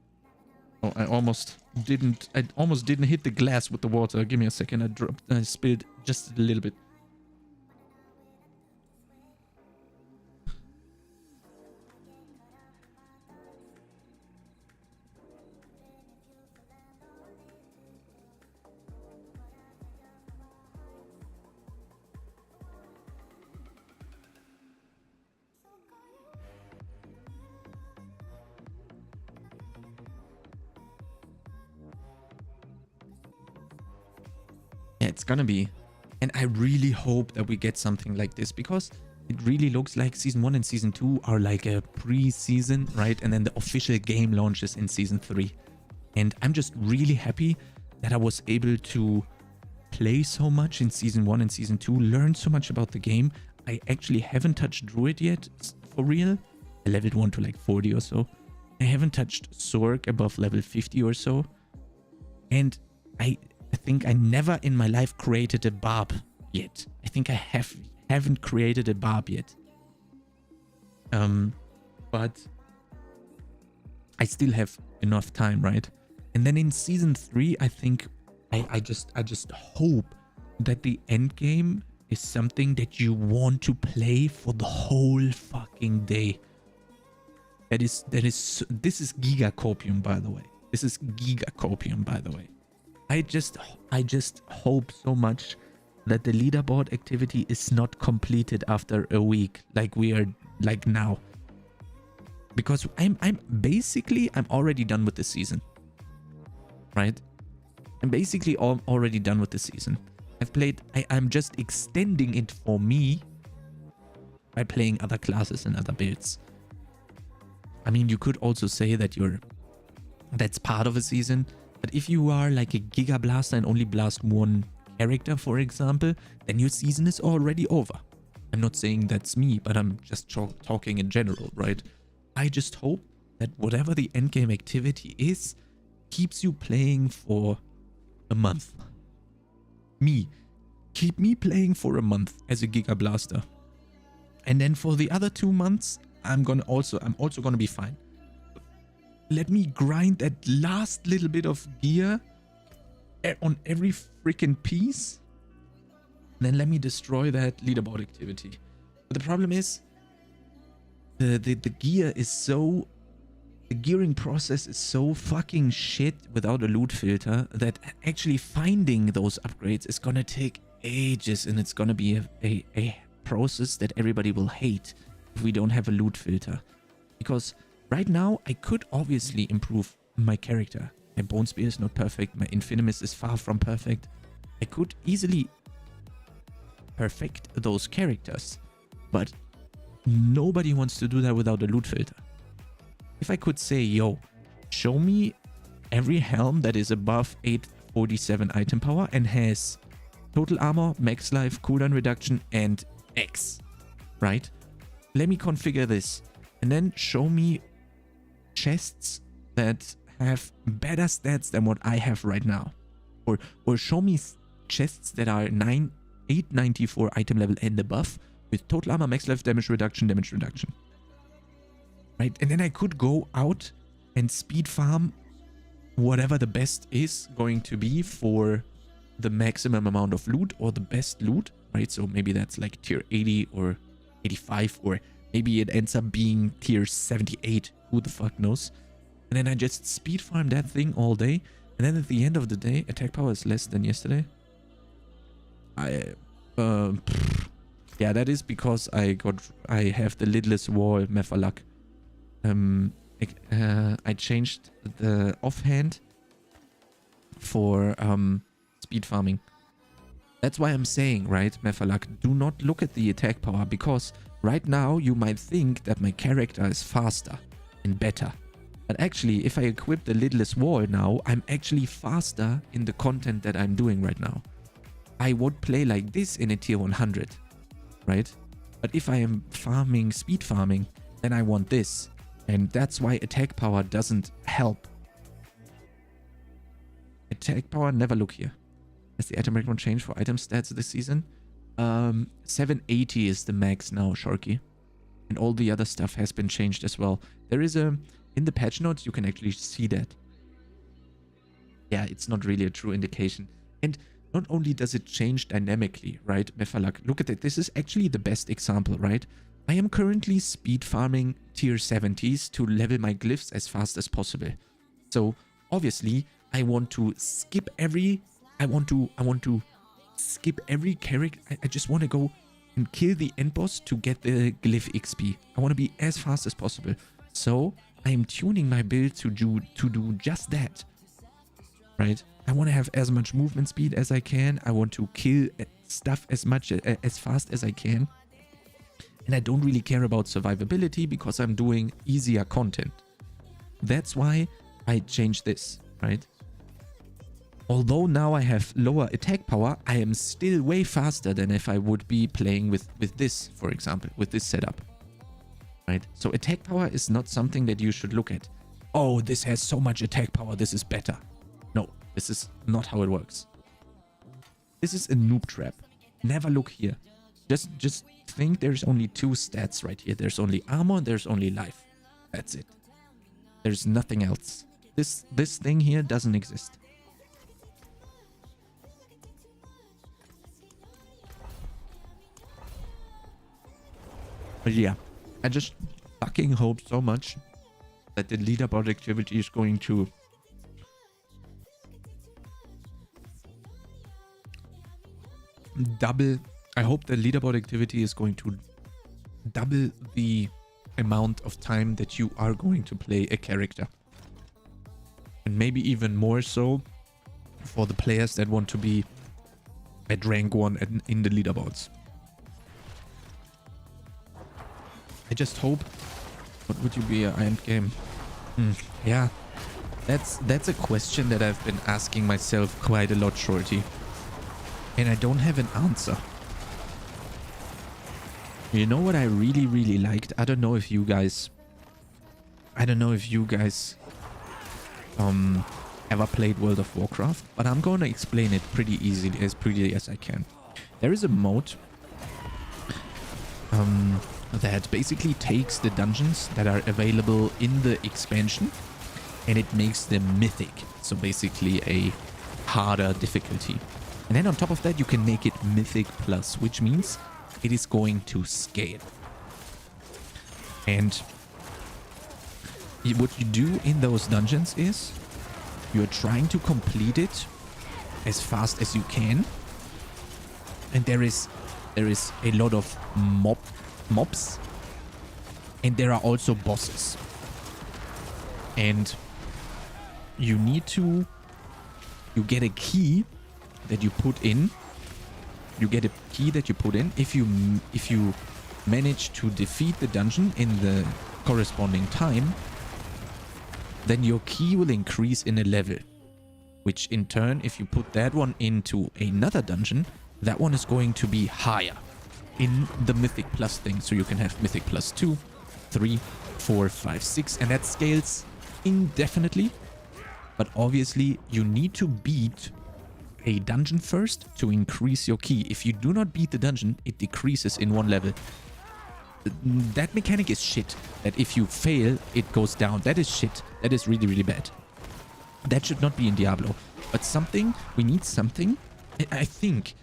Oh, I almost didn't hit the glass with the water. Give me a second. I spilled just a little bit. Yeah, it's gonna be. And I really hope that we get something like this, because it really looks like Season 1 and Season 2 are like a pre-season, right? And then the official game launches in Season 3. And I'm just really happy that I was able to play so much in Season 1 and Season 2, learn so much about the game. I actually haven't touched Druid yet, for real. I leveled 1 to like 40 or so. I haven't touched Sorg above level 50 or so. And I think I never in my life created a barb yet. I think I haven't created a barb yet. But I still have enough time, right? And then in Season 3, I think I just hope that the end game is something that you want to play for the whole fucking day. This is Giga Copium, by the way. This is Giga Copium, by the way. I just hope so much that the leaderboard activity is not completed after a week, like we are like now. Because I'm already done with the season. Right? I'm basically already done with the season. I'm just extending it for me by playing other classes and other builds. I mean, you could also say that that's part of a season. But if you are like a Giga Blaster and only blast one character, for example, then your season is already over. I'm not saying that's me, but I'm just talking in general, right? I just hope that whatever the endgame activity is, keeps you playing for A month. Me. Keep me playing for a month as a Giga Blaster. And then for the other 2 months, I'm also gonna be fine. Let me grind that last little bit of gear on every freaking piece. And then let me destroy that leaderboard activity. But the problem is, the gear is so... The gearing process is so fucking shit without a loot filter that actually finding those upgrades is gonna take ages, and it's gonna be a process that everybody will hate if we don't have a loot filter. Because right now I could obviously improve my character. My bonespear is not perfect, my INFINIMIST is far from perfect. I could easily perfect those characters, but nobody wants to do that without a loot filter. If I could say, yo, show me every helm that is above 847 item power and has total armor, max life, cooldown reduction, and X, right? Let me configure this, and then show me chests that have better stats than what I have right now. Or show me chests that are 894 item level and above with total armor, max life, damage reduction. Right? And then I could go out and speed farm whatever the best is going to be for the maximum amount of loot or the best loot, right? So maybe that's like tier 80 or 85, or maybe it ends up being tier 78. Who the fuck knows? And then I just speed farm that thing all day. And then at the end of the day, attack power is less than yesterday. Yeah, that is because I have the lidless wall, Mephalak. I changed the offhand for speed farming. That's why I'm saying, right, Mephalak, do not look at the attack power, because right now you might think that my character is faster and better. But actually, if I equip the lidless wall now, I'm actually faster in the content that I'm doing right now. I would play like this in a tier 100, right? But if I am farming, speed farming, then I want this. And that's why attack power doesn't help. Attack power, never look here. Has the item background changed for item stats this season? 780 is the max now, Sharky. And all the other stuff has been changed as well. There is a... In the patch notes, you can actually see that. Yeah, it's not really a true indication. And not only does it change dynamically, right, Mephalak? Look at it. This is actually the best example, right? I am currently speed farming tier 70s to level my glyphs as fast as possible. So obviously I want to skip every... I want to skip every character. I just want to go and kill the end boss to get the glyph XP. I want to be as fast as possible. So I am tuning my build to do just that. Right? I want to have as much movement speed as I can. I want to kill stuff as fast as I can. And I don't really care about survivability because I'm doing easier content. That's why I changed this, right? Although now I have lower attack power, I am still way faster than if I would be playing with this, for example, with this setup. Right? So attack power is not something that you should look at. Oh, this has so much attack power, this is better. No, this is not how it works. This is a noob trap. Never look here. Just think there's only two stats right here. There's only armor, there's only life. That's it. There's nothing else. This thing here doesn't exist. But yeah, I just fucking hope so much that the leaderboard activity is going to double. I hope the leaderboard activity is going to double the amount of time that you are going to play a character. And maybe even more so for the players that want to be at rank 1 in the leaderboards. I just hope. What would you be an end game? Yeah, that's a question that I've been asking myself quite a lot, Shorty. And I don't have an answer. You know what I really, really liked? I don't know if you guys ever played World of Warcraft, but I'm going to explain it pretty easily, as pretty as I can. There is a mode that basically takes the dungeons that are available in the expansion and it makes them mythic. So basically a harder difficulty. And then on top of that, you can make it mythic plus, which means it is going to scale. And what you do in those dungeons is you're trying to complete it as fast as you can. And there is a lot of mobs. And there are also bosses. And you get a key that you put in. You get a key that you put in. If you manage to defeat the dungeon in the corresponding time, then your key will increase in a level. Which in turn, if you put that one into another dungeon, that one is going to be higher in the Mythic Plus thing. So you can have Mythic Plus 2, 3, 4, 5, 6, and that scales indefinitely. But obviously, you need to beat a dungeon first to increase your key. If you do not beat the dungeon, it decreases in one level. That mechanic is shit. That if you fail, it goes down. That is shit. That is really, really bad. That should not be in Diablo. But we need something. I think,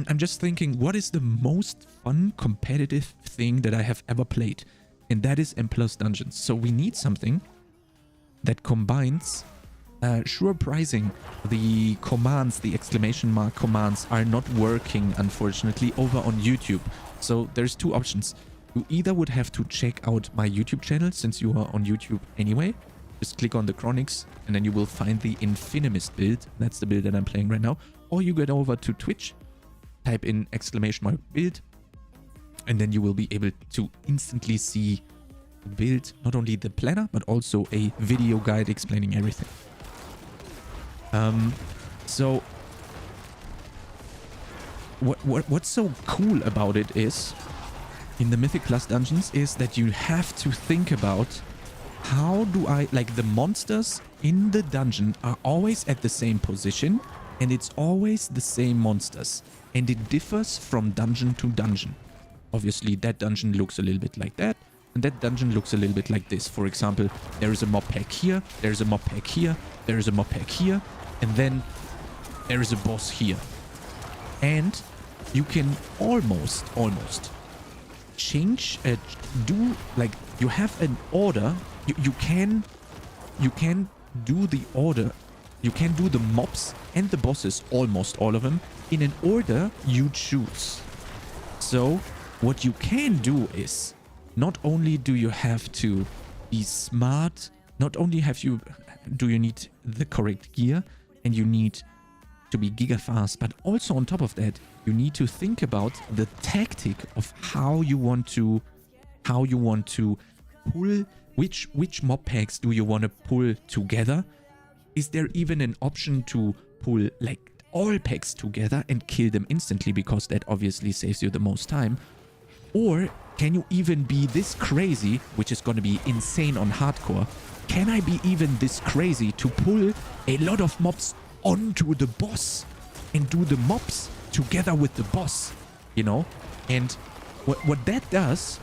I'm just thinking, what is the most fun competitive thing that I have ever played? And that is M+ Dungeons. So we need something that combines... sure, pricing. The commands, the exclamation mark commands are not working, unfortunately, over on YouTube. So there's two options. You either would have to check out my YouTube channel, since you are on YouTube anyway. Just click on the Chronics, and then you will find the INFINIMIST build. That's the build that I'm playing right now. Or you get over to Twitch, type in exclamation mark build, and then you will be able to instantly see the build, not only the planner, but also a video guide explaining everything. So what's so cool about it is, in the Mythic Plus dungeons, is that you have to think about how do I, like, the monsters in the dungeon are always at the same position and it's always the same monsters and it differs from dungeon to dungeon. Obviously that dungeon looks a little bit like that and that dungeon looks a little bit like this. For example, there is a mob pack here, there is a mob pack here, there is a mob pack here, and then there is a boss here. And you can almost change, do, like, you have an order. You can do the order. You can do the mobs and the bosses, almost all of them, in an order you choose. So what you can do is, not only do you have to be smart, not only do you need the correct gear, and you need to be giga fast, but also on top of that, you need to think about the tactic of how you want to pull, which mob packs do you want to pull together. Is there even an option to pull, like, all packs together and kill them instantly, because that obviously saves you the most time? Or can you even be this crazy, which is going to be insane on hardcore? Can I be even this crazy to pull a lot of mobs onto the boss and do the mobs together with the boss, you know? And what that does,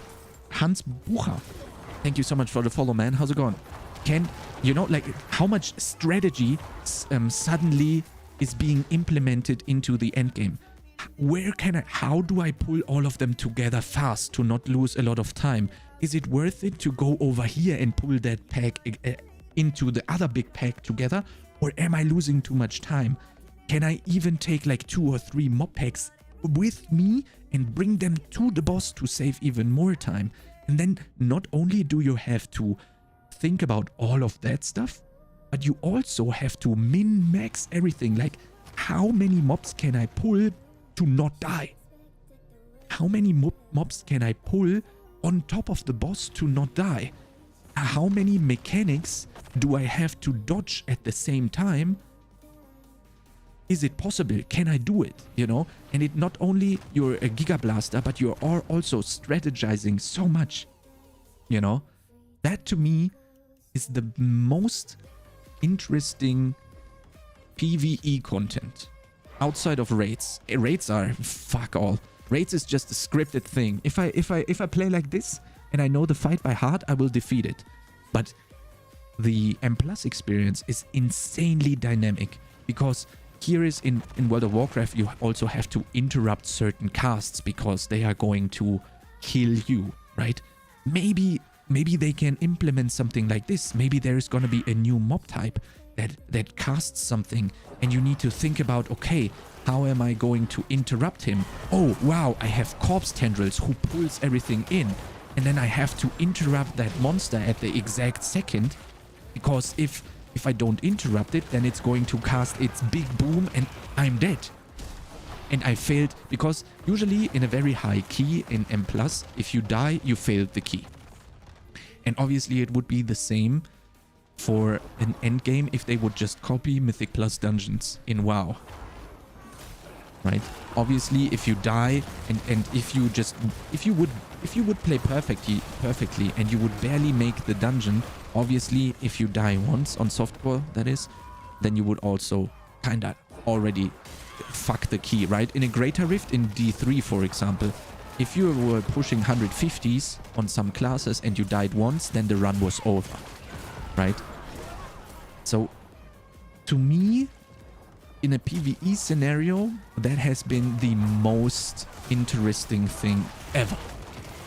Hans Bucher, thank you so much for the follow, man. How's it going? Can, you know, like, how much strategy suddenly is being implemented into the endgame? How do I pull all of them together fast to not lose a lot of time? Is it worth it to go over here and pull that pack into the other big pack together? Or am I losing too much time? Can I even take like 2 or 3 mob packs with me and bring them to the boss to save even more time? And then not only do you have to think about all of that stuff, but you also have to min-max everything. Like, how many mobs can I pull to not die? How many mobs can I pull on top of the boss to not die? How many mechanics do I have to dodge at the same time? Is it possible? Can I do it? You know? And it not only you're a Giga Blaster, but you are also strategizing so much. You know? That to me is the most interesting PvE content outside of raids. Raids are fuck all. Raids is just a scripted thing. If I play like this and I know the fight by heart, I will defeat it. But the M+ experience is insanely dynamic, because here is in World of Warcraft you also have to interrupt certain casts because they are going to kill you, right? Maybe they can implement something like this. Maybe there is going to be a new mob type that casts something, and you need to think about, okay, how am I going to interrupt him? Oh wow, I have corpse tendrils who pulls everything in, and then I have to interrupt that monster at the exact second, because if I don't interrupt it, then it's going to cast its big boom and I'm dead. And I failed, because usually in a very high key in M+, if you die, you failed the key. And obviously it would be the same for an endgame if they would just copy Mythic Plus dungeons in WoW. Right? Obviously if you die and if you would play perfectly and you would barely make the dungeon, obviously if you die once on softcore, that is, then you would also kinda already fuck the key, right? In a Greater Rift in D3, for example, if you were pushing 150s on some classes and you died once, then the run was over, right? So, to me, in a PvE scenario, that has been the most interesting thing ever.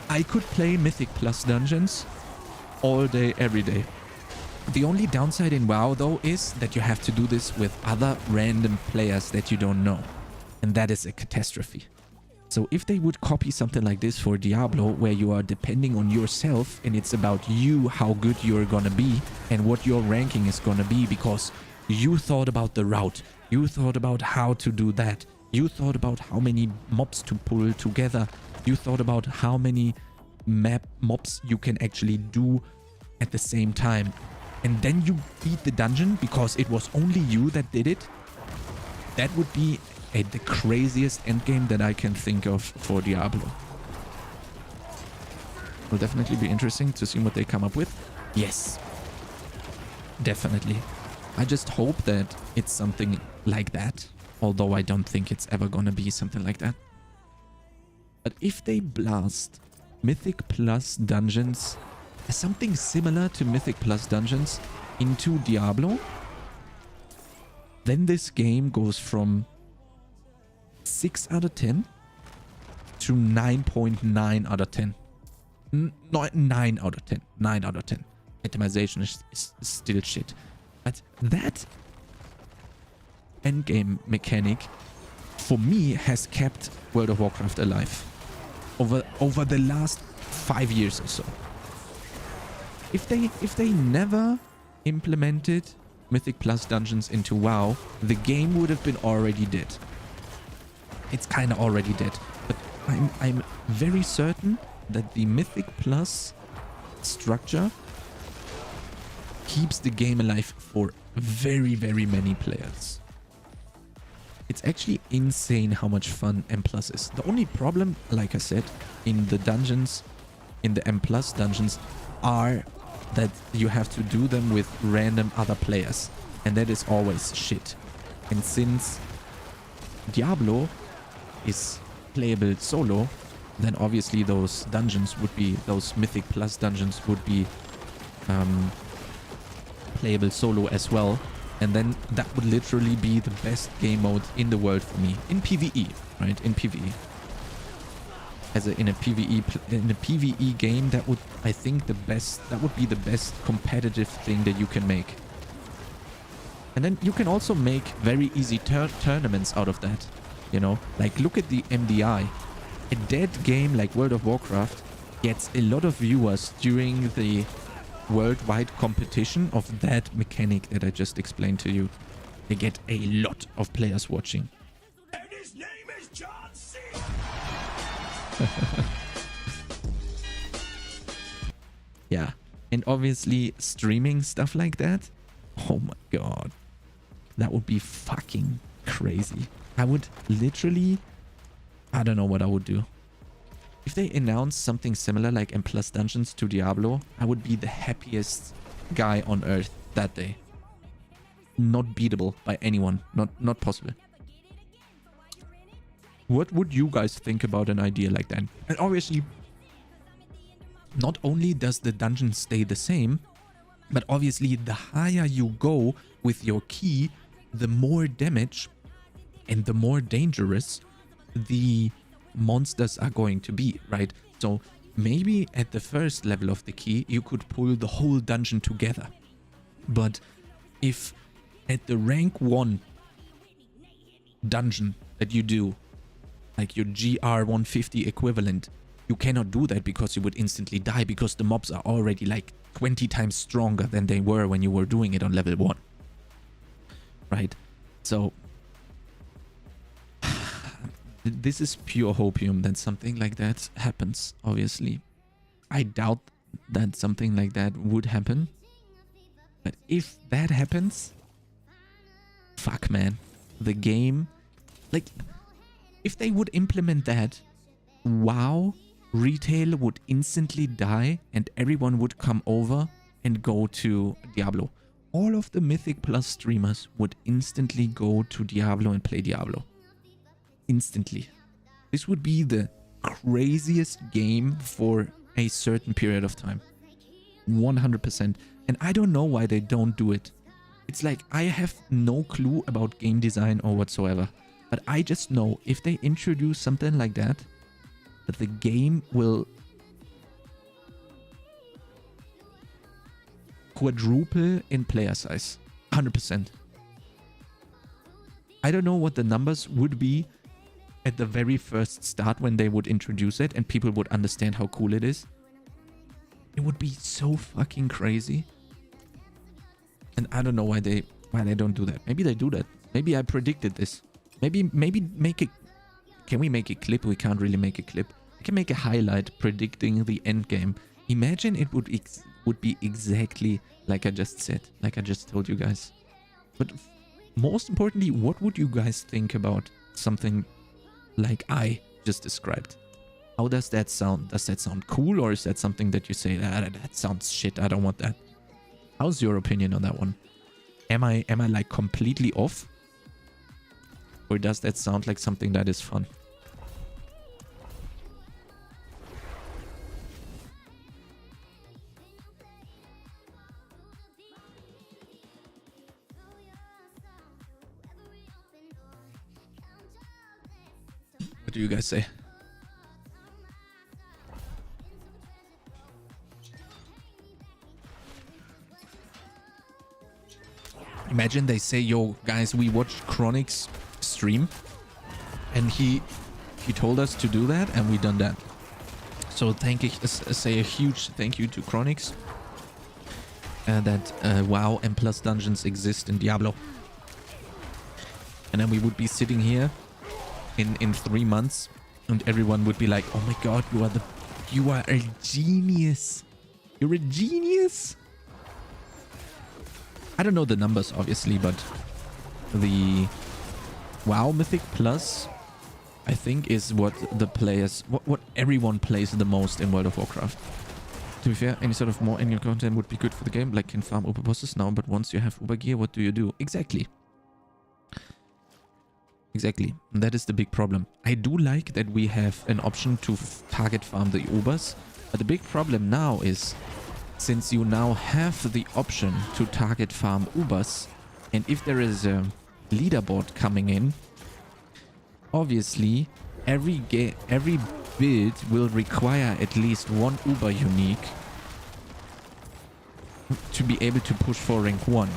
I could play Mythic Plus dungeons all day, every day. The only downside in WoW, though, is that you have to do this with other random players that you don't know. And that is a catastrophe. So if they would copy something like this for Diablo, where you are depending on yourself and it's about you, how good you're gonna be and what your ranking is gonna be, because you thought about the route, you thought about how to do that, you thought about how many mobs to pull together, you thought about how many mobs you can actually do at the same time, and then you beat the dungeon because it was only you that did it. That would be the craziest endgame that I can think of for Diablo. Will definitely be interesting to see what they come up with. Yes, definitely. I just hope that it's something like that, although I don't think it's ever gonna be something like that. But if they blast Mythic Plus dungeons, something similar to Mythic Plus dungeons, into Diablo, then this game goes from 6 out of 10 to 9.9 out of 10. Not 9 out of 10. 9 out of 10. Itemization is still shit. But that endgame mechanic, for me, has kept World of Warcraft alive over the last 5 years or so. If they never implemented Mythic Plus dungeons into WoW, the game would have been already dead. It's kind of already dead, but I'm very certain that the Mythic Plus structure keeps the game alive for very, very many players. It's actually insane how much fun M+ is. The only problem, like I said, in the dungeons, in the M+ dungeons, are that you have to do them with random other players, and that is always shit. And since Diablo is playable solo, then obviously those dungeons would be, those Mythic Plus dungeons would be playable solo as well, and then that would literally be the best game mode in the world for me in PvE, right? In PvE, in a PvE game, that would, I think, that would be the best competitive thing that you can make. And then you can also make very easy tournaments out of that. You know, like look at the MDI. A dead game like World of Warcraft gets a lot of viewers during the worldwide competition of that mechanic that I just explained to you. They get a lot of players watching. And his name is John C. Yeah, and obviously streaming stuff like that, oh my god, that would be fucking crazy. I would literally, I don't know what I would do. If they announce something similar like M+ dungeons to Diablo, I would be the happiest guy on earth that day. not beatable by anyone. Not possible. What would you guys think about an idea like that? And obviously, not only does the dungeon stay the same, but obviously the higher you go with your key, the more damage and the more dangerous the monsters are going to be, right? So maybe at the first level of the key, you could pull the whole dungeon together. But if at the rank 1 dungeon that you do, like your GR 150 equivalent, you cannot do that because you would instantly die, because the mobs are already like 20 times stronger than they were when you were doing it on level 1. Right? So this is pure hopium that something like that happens, obviously. I doubt that something like that would happen. But if that happens, fuck, man. The game, like, if they would implement that, WoW retail would instantly die and everyone would come over and go to Diablo. All of the Mythic Plus streamers would instantly go to Diablo and play Diablo. Instantly. This would be the craziest game for a certain period of time. 100%. And I don't know why they don't do it. It's like, I have no clue about game design or whatsoever. But I just know if they introduce something like that, that the game will quadruple in player size. 100%. I don't know what the numbers would be at the very first start when they would introduce it and people would understand how cool it is. It would be so fucking crazy. And I don't know why they don't do that. Maybe they do that. Maybe I predicted this. Maybe make it. Can we make a clip? We can't really make a clip. I can make a highlight predicting the end game. Imagine it would be exactly like I just said, like I just told you guys. But most importantly, what would you guys think about something like I just described? How does that sound? Does that sound cool, or is that something that you say, that sounds shit, I don't want that? How's your opinion on that one? Am I like completely off? Or does that sound like something that is fun? What do you guys say? Imagine they say, yo, guys, we watched Chronic's stream and he told us to do that and we done that. So say a huge thank you to Chronic's that WoW and Plus Dungeons exist in Diablo. And then we would be sitting here in 3 months and everyone would be like, oh my god, you are a genius. You're a genius. I don't know the numbers, obviously, but the WoW Mythic Plus, I think, is what the players, what everyone plays the most in World of Warcraft. To be fair, any sort of more annual content would be good for the game, like can farm Uber bosses now, but once you have Uber gear, what do you do? Exactly. Exactly. And that is the big problem. I do like that we have an option to target farm the Ubers, but the big problem now is, since you now have the option to target farm Ubers, and if there is a leaderboard coming in, obviously every build will require at least one Uber unique to be able to push for rank 1.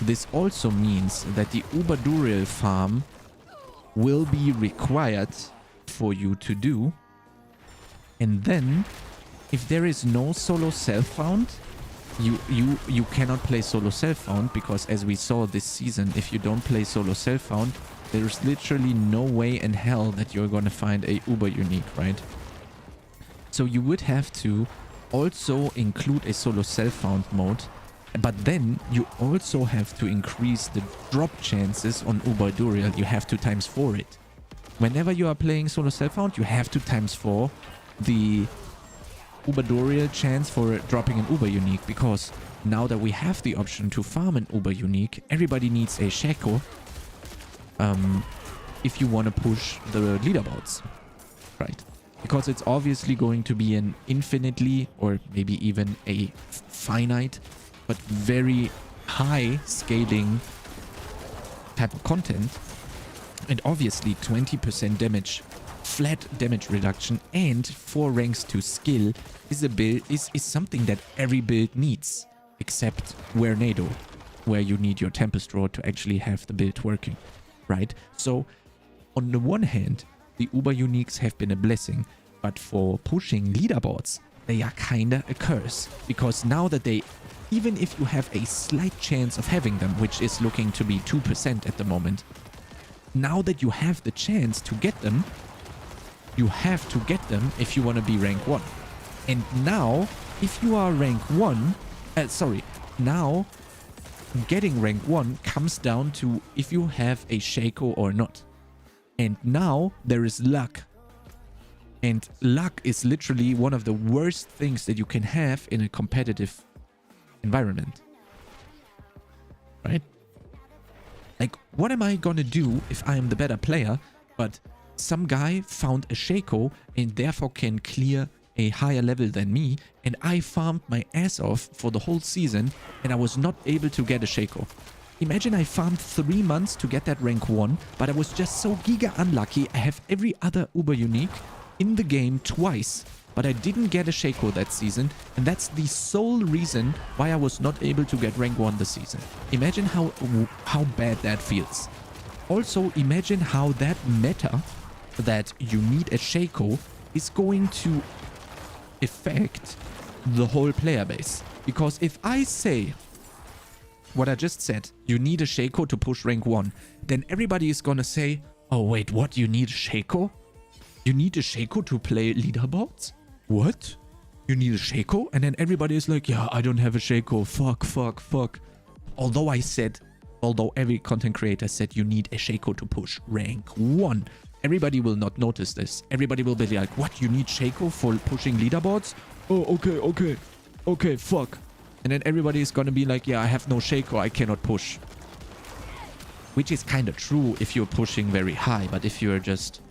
This also means that the Uber Duriel farm will be required for you to do, and then if there is no solo self-found, you cannot play solo self-found, because as we saw this season, if you don't play solo self-found, there's literally no way in hell that you're gonna find a Uber unique, right? So you would have to also include a solo self-found mode, but then you also have to increase the drop chances on Uber Duriel. You have to ×4 it. Whenever you are playing solo self-found, you have to ×4 the Uber Duriel chance for dropping an Uber unique, because now that we have the option to farm an Uber Unique, everybody needs a Shaco if you want to push the leaderboards, right? Because it's obviously going to be an infinitely or maybe even a finite but very high scaling type of content. And obviously 20% damage, flat damage reduction and 4 ranks to skill is a build is something that every build needs, except Wernado, where you need your Tempest Roar to actually have the build working, right? So on the one hand, the Uber Uniques have been a blessing, but for pushing leaderboards, they are kinda a curse. Because now that they, even if you have a slight chance of having them, which is looking to be 2% at the moment, now that you have the chance to get them, you have to get them if you want to be rank 1. And now, if you are rank 1, now getting rank 1 comes down to if you have a Shaco or not. And now there is luck. And luck is literally one of the worst things that you can have in a competitive environment. Right? Like, what am I gonna do if I am the better player, but some guy found a Shaco and therefore can clear a higher level than me, and I farmed my ass off for the whole season and I was not able to get a Shaco? Imagine I farmed 3 months to get that rank 1, but I was just so giga unlucky. I have every other Uber Unique in the game twice, but I didn't get a Shaco that season, and that's the sole reason why I was not able to get rank 1 this season. Imagine how bad that feels. Also, imagine how that meta that you need a Shaco is going to affect the whole player base. Because if I say what I just said, you need a Shaco to push rank 1, then everybody is gonna say, oh wait, what, you need a Shaco? You need a Shaco to play leaderboards? What? You need a Shaco? And then everybody is like, yeah, I don't have a Shaco. Fuck. Although every content creator said you need a Shaco to push rank 1. Everybody will not notice this. Everybody will be like, what, you need Shaco for pushing leaderboards? Oh, okay, fuck. And then everybody is gonna be like, yeah, I have no Shaco, I cannot push. Which is kind of true if you're pushing very high, but if you're just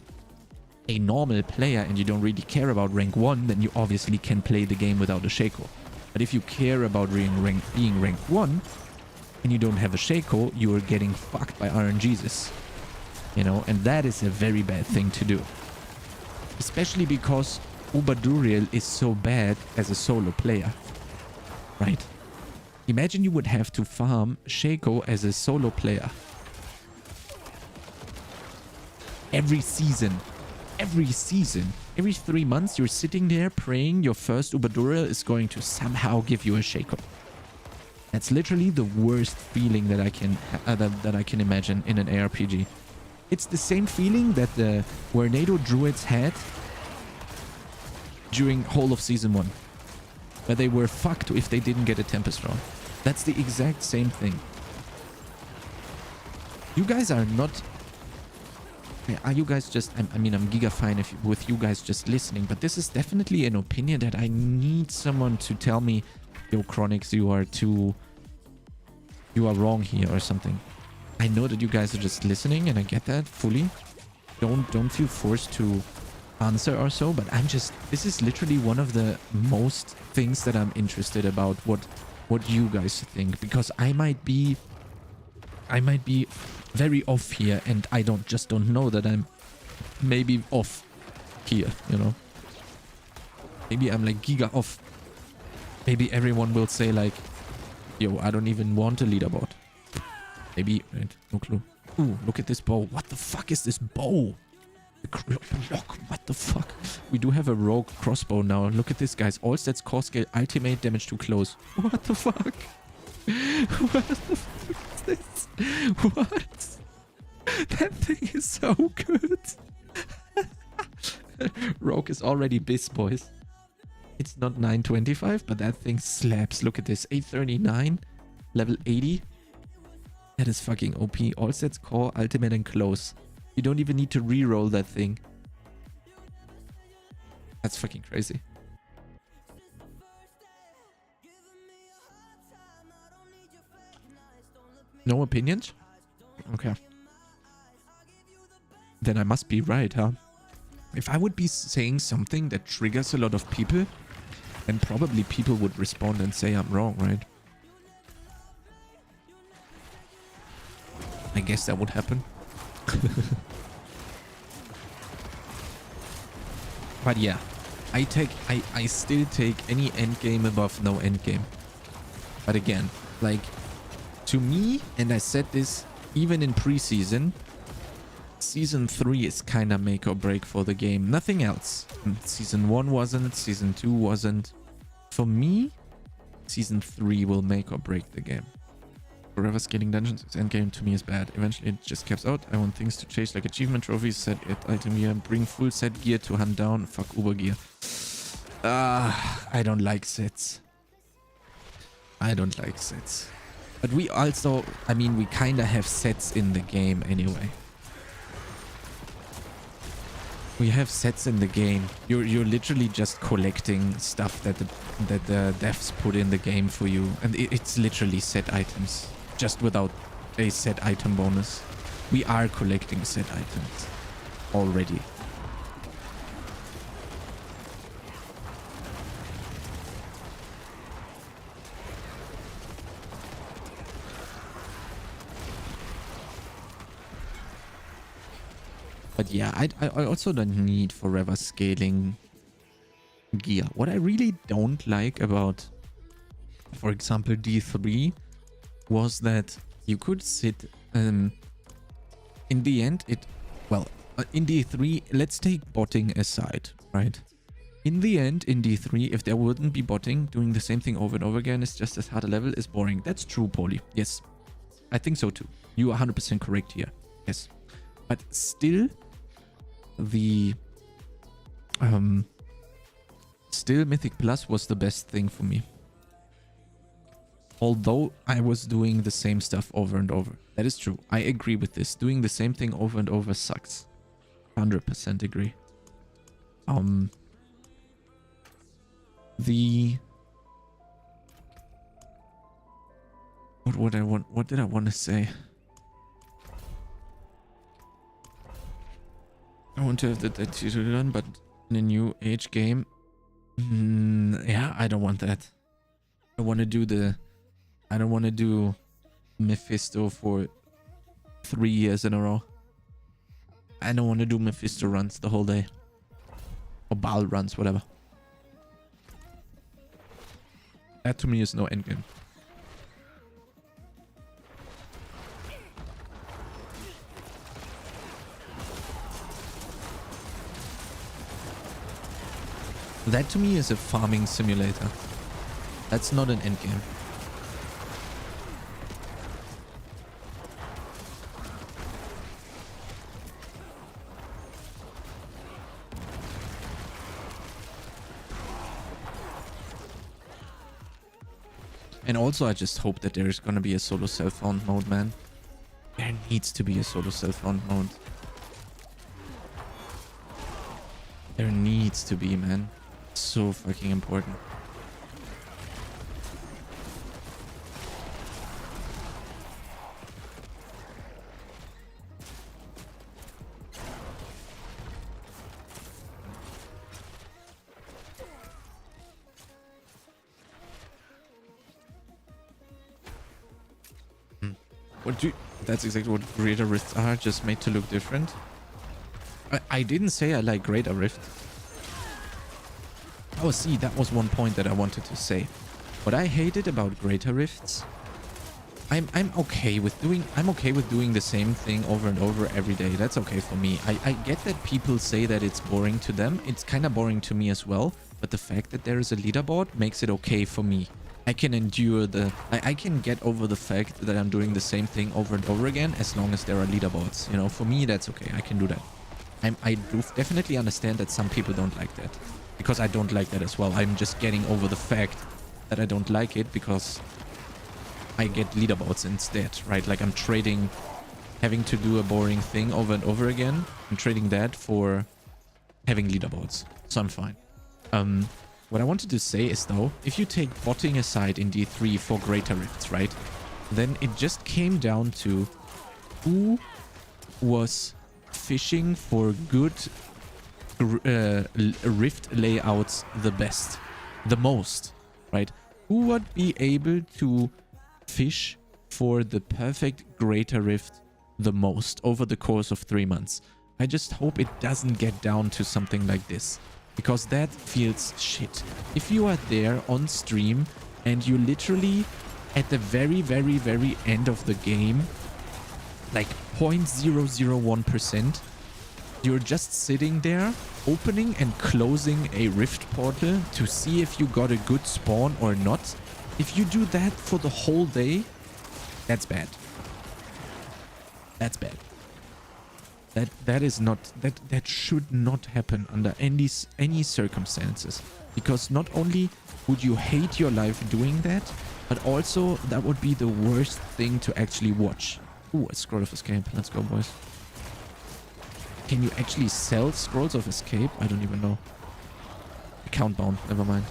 a normal player and you don't really care about rank 1, then you obviously can play the game without a Shaco. But if you care about being rank 1 and you don't have a Shaco, you are getting fucked by RNGesus. You know, and that is a very bad thing to do. Especially because Ubaduriel is so bad as a solo player. Right? Imagine you would have to farm Shaco as a solo player. Every season. Every 3 months you're sitting there praying your first Ubaduriel is going to somehow give you a Shaco. That's literally the worst feeling that I can imagine in an ARPG. It's the same feeling that the Wernado Druids had during whole of Season 1. Where they were fucked if they didn't get a Tempest Roar. That's the exact same thing. You guys are not... Are you guys just... I mean, I'm giga fine with you guys just listening, but this is definitely an opinion that I need someone to tell me, yo, Chronix, you are wrong here or something. I know that you guys are just listening and I get that fully. Don't feel forced to answer or so, but I'm just... This is literally one of the most things that I'm interested about, what you guys think, because I might be very off here and I don't know that I'm maybe off here, you know. Maybe I'm like giga off. Maybe everyone will say like, yo, I don't even want a leaderboard. Maybe, right, no clue. Ooh, look at this bow. What the fuck is this bow? Block, what the fuck? We do have a rogue crossbow now. Look at this, guys. All stats, core scale, ultimate, damage to close. What the fuck? What the fuck is this? What? That thing is so good. Rogue is already biz, boys. It's not 925, but that thing slaps. Look at this. 839, level 80. That is fucking OP. All stats, core, ultimate, and close. You don't even need to re-roll that thing. That's fucking crazy. No opinions? Okay. Then I must be right, huh? If I would be saying something that triggers a lot of people, then probably people would respond and say I'm wrong, right? I guess that would happen. But yeah, I still take any endgame above no endgame. But again, like, to me, and I said this even in preseason, Season 3 is kinda make or break for the game. Nothing else. Season 1 wasn't, Season 2 wasn't. For me, Season 3 will make or break the game. Forever scaling dungeons is endgame to me is bad. Eventually it just caps out. I want things to chase like achievement trophies, set it item gear, bring full set gear to hunt down. Fuck Uber gear. I don't like sets. I don't like sets. But we also, I mean, we kinda have sets in the game anyway. We have sets in the game. You're literally just collecting stuff that the devs put in the game for you, and it's literally set items, just without a set item bonus. We are collecting set items already. But yeah, I also don't need forever scaling gear. What I really don't like about, for example, D3 was that you could sit, in the end, in D3, let's take botting aside, right? In the end, in D3, if there wouldn't be botting, doing the same thing over and over again is just as hard a level is boring. That's true, Paulie. Yes, I think so too. You are 100% correct here. Yes. But still, still Mythic Plus was the best thing for me. Although I was doing the same stuff over and over. That is true. I agree with this. Doing the same thing over and over sucks. 100% agree. What did I want to say? I want to have that tutorial done, but in a new age game, yeah, I don't want that. I want to do I don't want to do Mephisto for 3 years in a row. I don't want to do Mephisto runs the whole day. Or Baal runs, whatever. That to me is no endgame. That to me is a farming simulator. That's not an endgame. And also I just hope that there is gonna be a solo self-found mode, man. There needs to be a solo self-found mode. There needs to be, man. So fucking important. That's exactly what Greater Rifts are, just made to look different. I didn't say I like Greater Rift. Oh, see, that was one point that I wanted to say. What I hated about Greater Rifts, I'm okay with doing the same thing over and over every day. That's okay for me. I get that people say that it's boring to them. It's kind of boring to me as well. But the fact that there is a leaderboard makes it okay for me. I can endure I can get over the fact that I'm doing the same thing over and over again as long as there are leaderboards. You know, for me, that's okay. I can do that. I do definitely understand that some people don't like that. Because I don't like that as well. I'm just getting over the fact that I don't like it because I get leaderboards instead, right? Like I'm trading having to do a boring thing over and over again. I'm trading that for having leaderboards. So I'm fine. What I wanted to say is though, if you take botting aside in D3 for Greater Rifts, right? then it just came down to who was fishing for good rift layouts the most, right? Who would be able to fish for the perfect greater rift the most over the course of 3 months? I just hope it doesn't get down to something like this, because that feels shit. If you are there on stream and you literally at the very, very, very end of the game, like 0.001%, you're just sitting there opening and closing a rift portal to see if you got a good spawn or not. If you do that for the whole day, that's bad. That's bad. That should not happen under any circumstances, because not only would you hate your life doing that, but also that would be the worst thing to actually watch. Ooh, a scroll of escape. Let's go, boys. Can you actually sell scrolls of escape? I don't even know. Account bound. Never mind.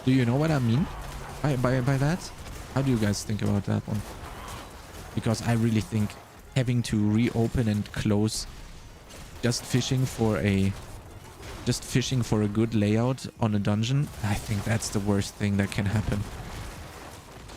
Do you know what I mean by that? How do you guys think about that one? Because I really think having to reopen and close just fishing for a good layout on a dungeon, I think that's the worst thing that can happen.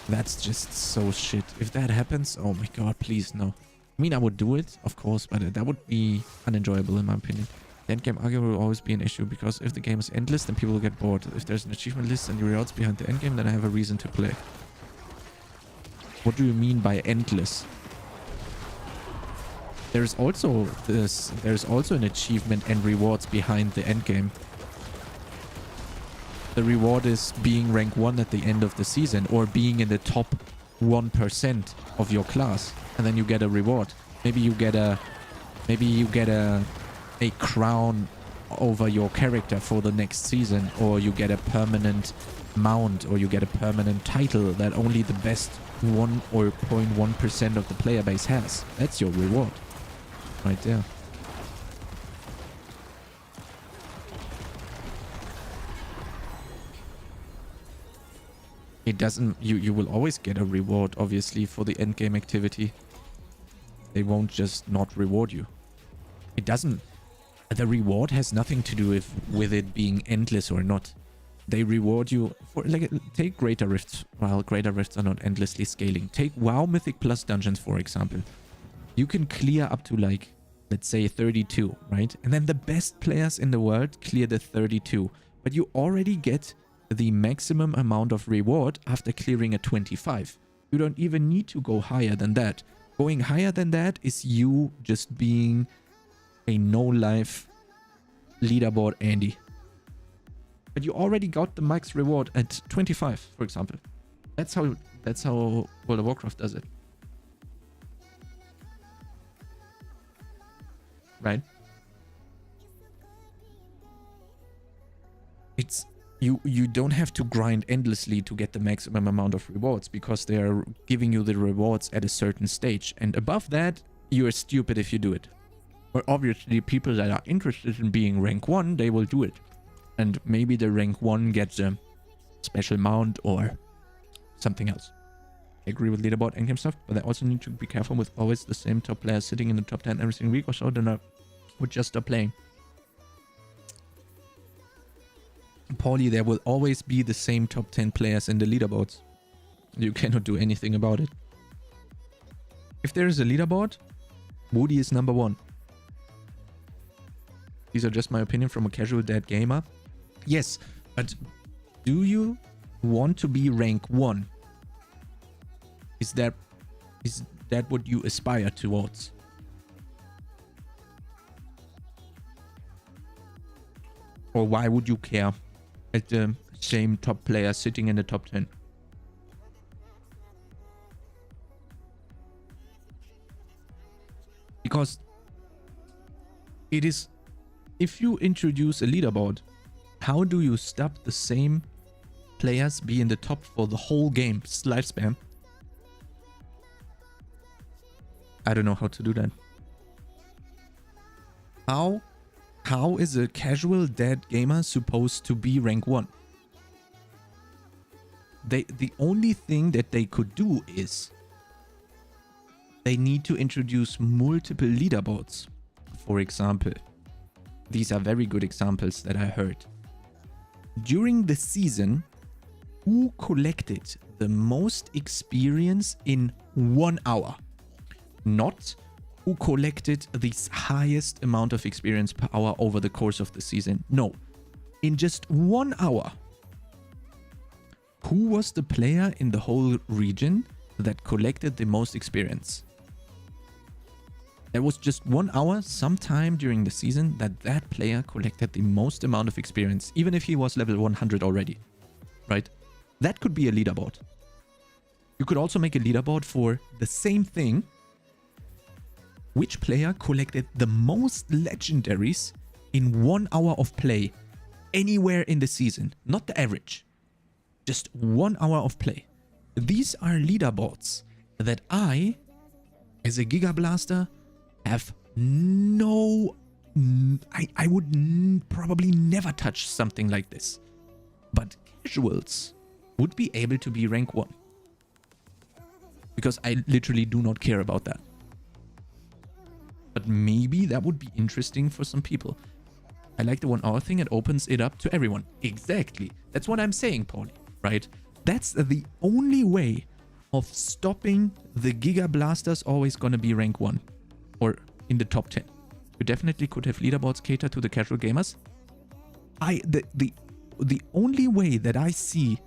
That's just so shit. If that happens, oh my god, please no. I mean, I would do it, of course, but that would be unenjoyable in my opinion. The endgame argument will always be an issue, because if the game is endless, then people will get bored. If there's an achievement list and rewards behind the endgame, then I have a reason to play. What do you mean by endless? There's also an achievement and rewards behind the endgame. The reward is being rank 1 at the end of the season, or being in the top 1% of your class, and then you get a reward. Maybe you get a crown over your character for the next season, or you get a permanent mount, or you get a permanent title that only the best 1 or 0.1% of the player base has. That's your reward right there. It doesn't, you will always get a reward, obviously, for the endgame activity. They won't just not reward you. It doesn't, the reward has nothing to do with it being endless or not. They reward you for, like, take Greater Rifts. Well, Greater Rifts are not endlessly scaling. Take WoW Mythic Plus dungeons, for example. You can clear up to, like, let's say 32, right? And then the best players in the world clear the 32. But you already get the maximum amount of reward after clearing a 25. You don't even need to go higher than that. Going higher than that is you just being a no-life leaderboard Andy. But you already got the max reward at 25, for example. That's how World of Warcraft does it. Right? It's you don't have to grind endlessly to get the maximum amount of rewards, because they are giving you the rewards at a certain stage, and above that you are stupid if you do it. Or obviously people that are interested in being rank 1, they will do it. And maybe the rank 1 gets a special mount or something else. I agree with leaderboard endgame stuff, but I also need to be careful with always the same top players sitting in the top 10 every single week or so, then I would just stop playing. Paulie, there will always be the same top 10 players in the leaderboards. You cannot do anything about it. If there is a leaderboard, Woody is number 1. These are just my opinion from a casual dead gamer. Yes, but do you want to be rank 1? Is that what you aspire towards? Or why would you care at the same top player sitting in the top 10? Because it is, if you introduce a leaderboard, how do you stop the same players be in the top for the whole game's lifespan? I don't know how to do that. How is a casual dead gamer supposed to be rank 1? the only thing that they could do is they need to introduce multiple leaderboards. For example, these are very good examples that I heard. During the season, who collected the most experience in 1 hour? Not who collected the highest amount of experience per hour over the course of the season. No, in just 1 hour. Who was the player in the whole region that collected the most experience? There was just 1 hour sometime during the season that player collected the most amount of experience, even if he was level 100 already, right? That could be a leaderboard. You could also make a leaderboard for the same thing. Which player collected the most legendaries in 1 hour of play anywhere in the season? Not the average. Just 1 hour of play. These are leaderboards that I, as a Giga Blaster, have no... I would probably never touch something like this. But casuals would be able to be rank 1. Because I literally do not care about that. But maybe that would be interesting for some people. I like the 1 hour thing. It opens it up to everyone. Exactly. That's what I'm saying, Paulie. Right? That's the only way of stopping the Giga Blasters always gonna be rank 1. Or in the top 10. You definitely could have leaderboards cater to the casual gamers. The only way that I see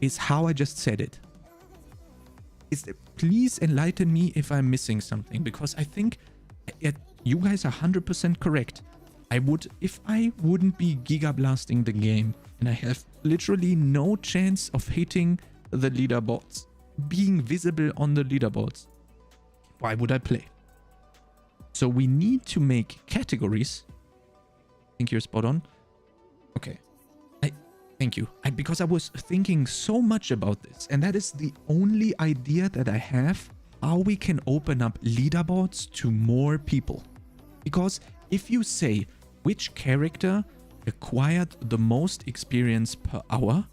is how I just said it. Please enlighten me if I'm missing something, because I think you guys are 100% correct. If I wouldn't be Giga Blasting the game and I have literally no chance of hitting the leaderboards, being visible on the leaderboards, why would I play? So we need to make categories. I think you're spot on. Okay. Thank you. Because I was thinking so much about this, and that is the only idea that I have how we can open up leaderboards to more people. Because if you say which character acquired the most experience per hour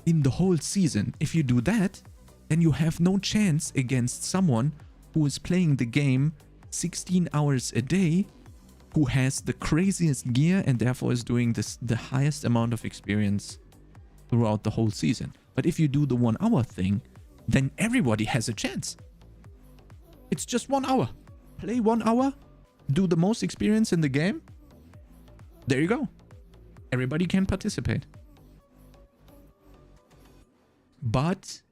in the whole season, if you do that, then you have no chance against someone who is playing the game 16 hours a day, who has the craziest gear and therefore is doing the highest amount of experience throughout the whole season. But if you do the 1 hour thing, then everybody has a chance. It's just 1 hour. Play 1 hour, do the most experience in the game. There you go. Everybody can participate. But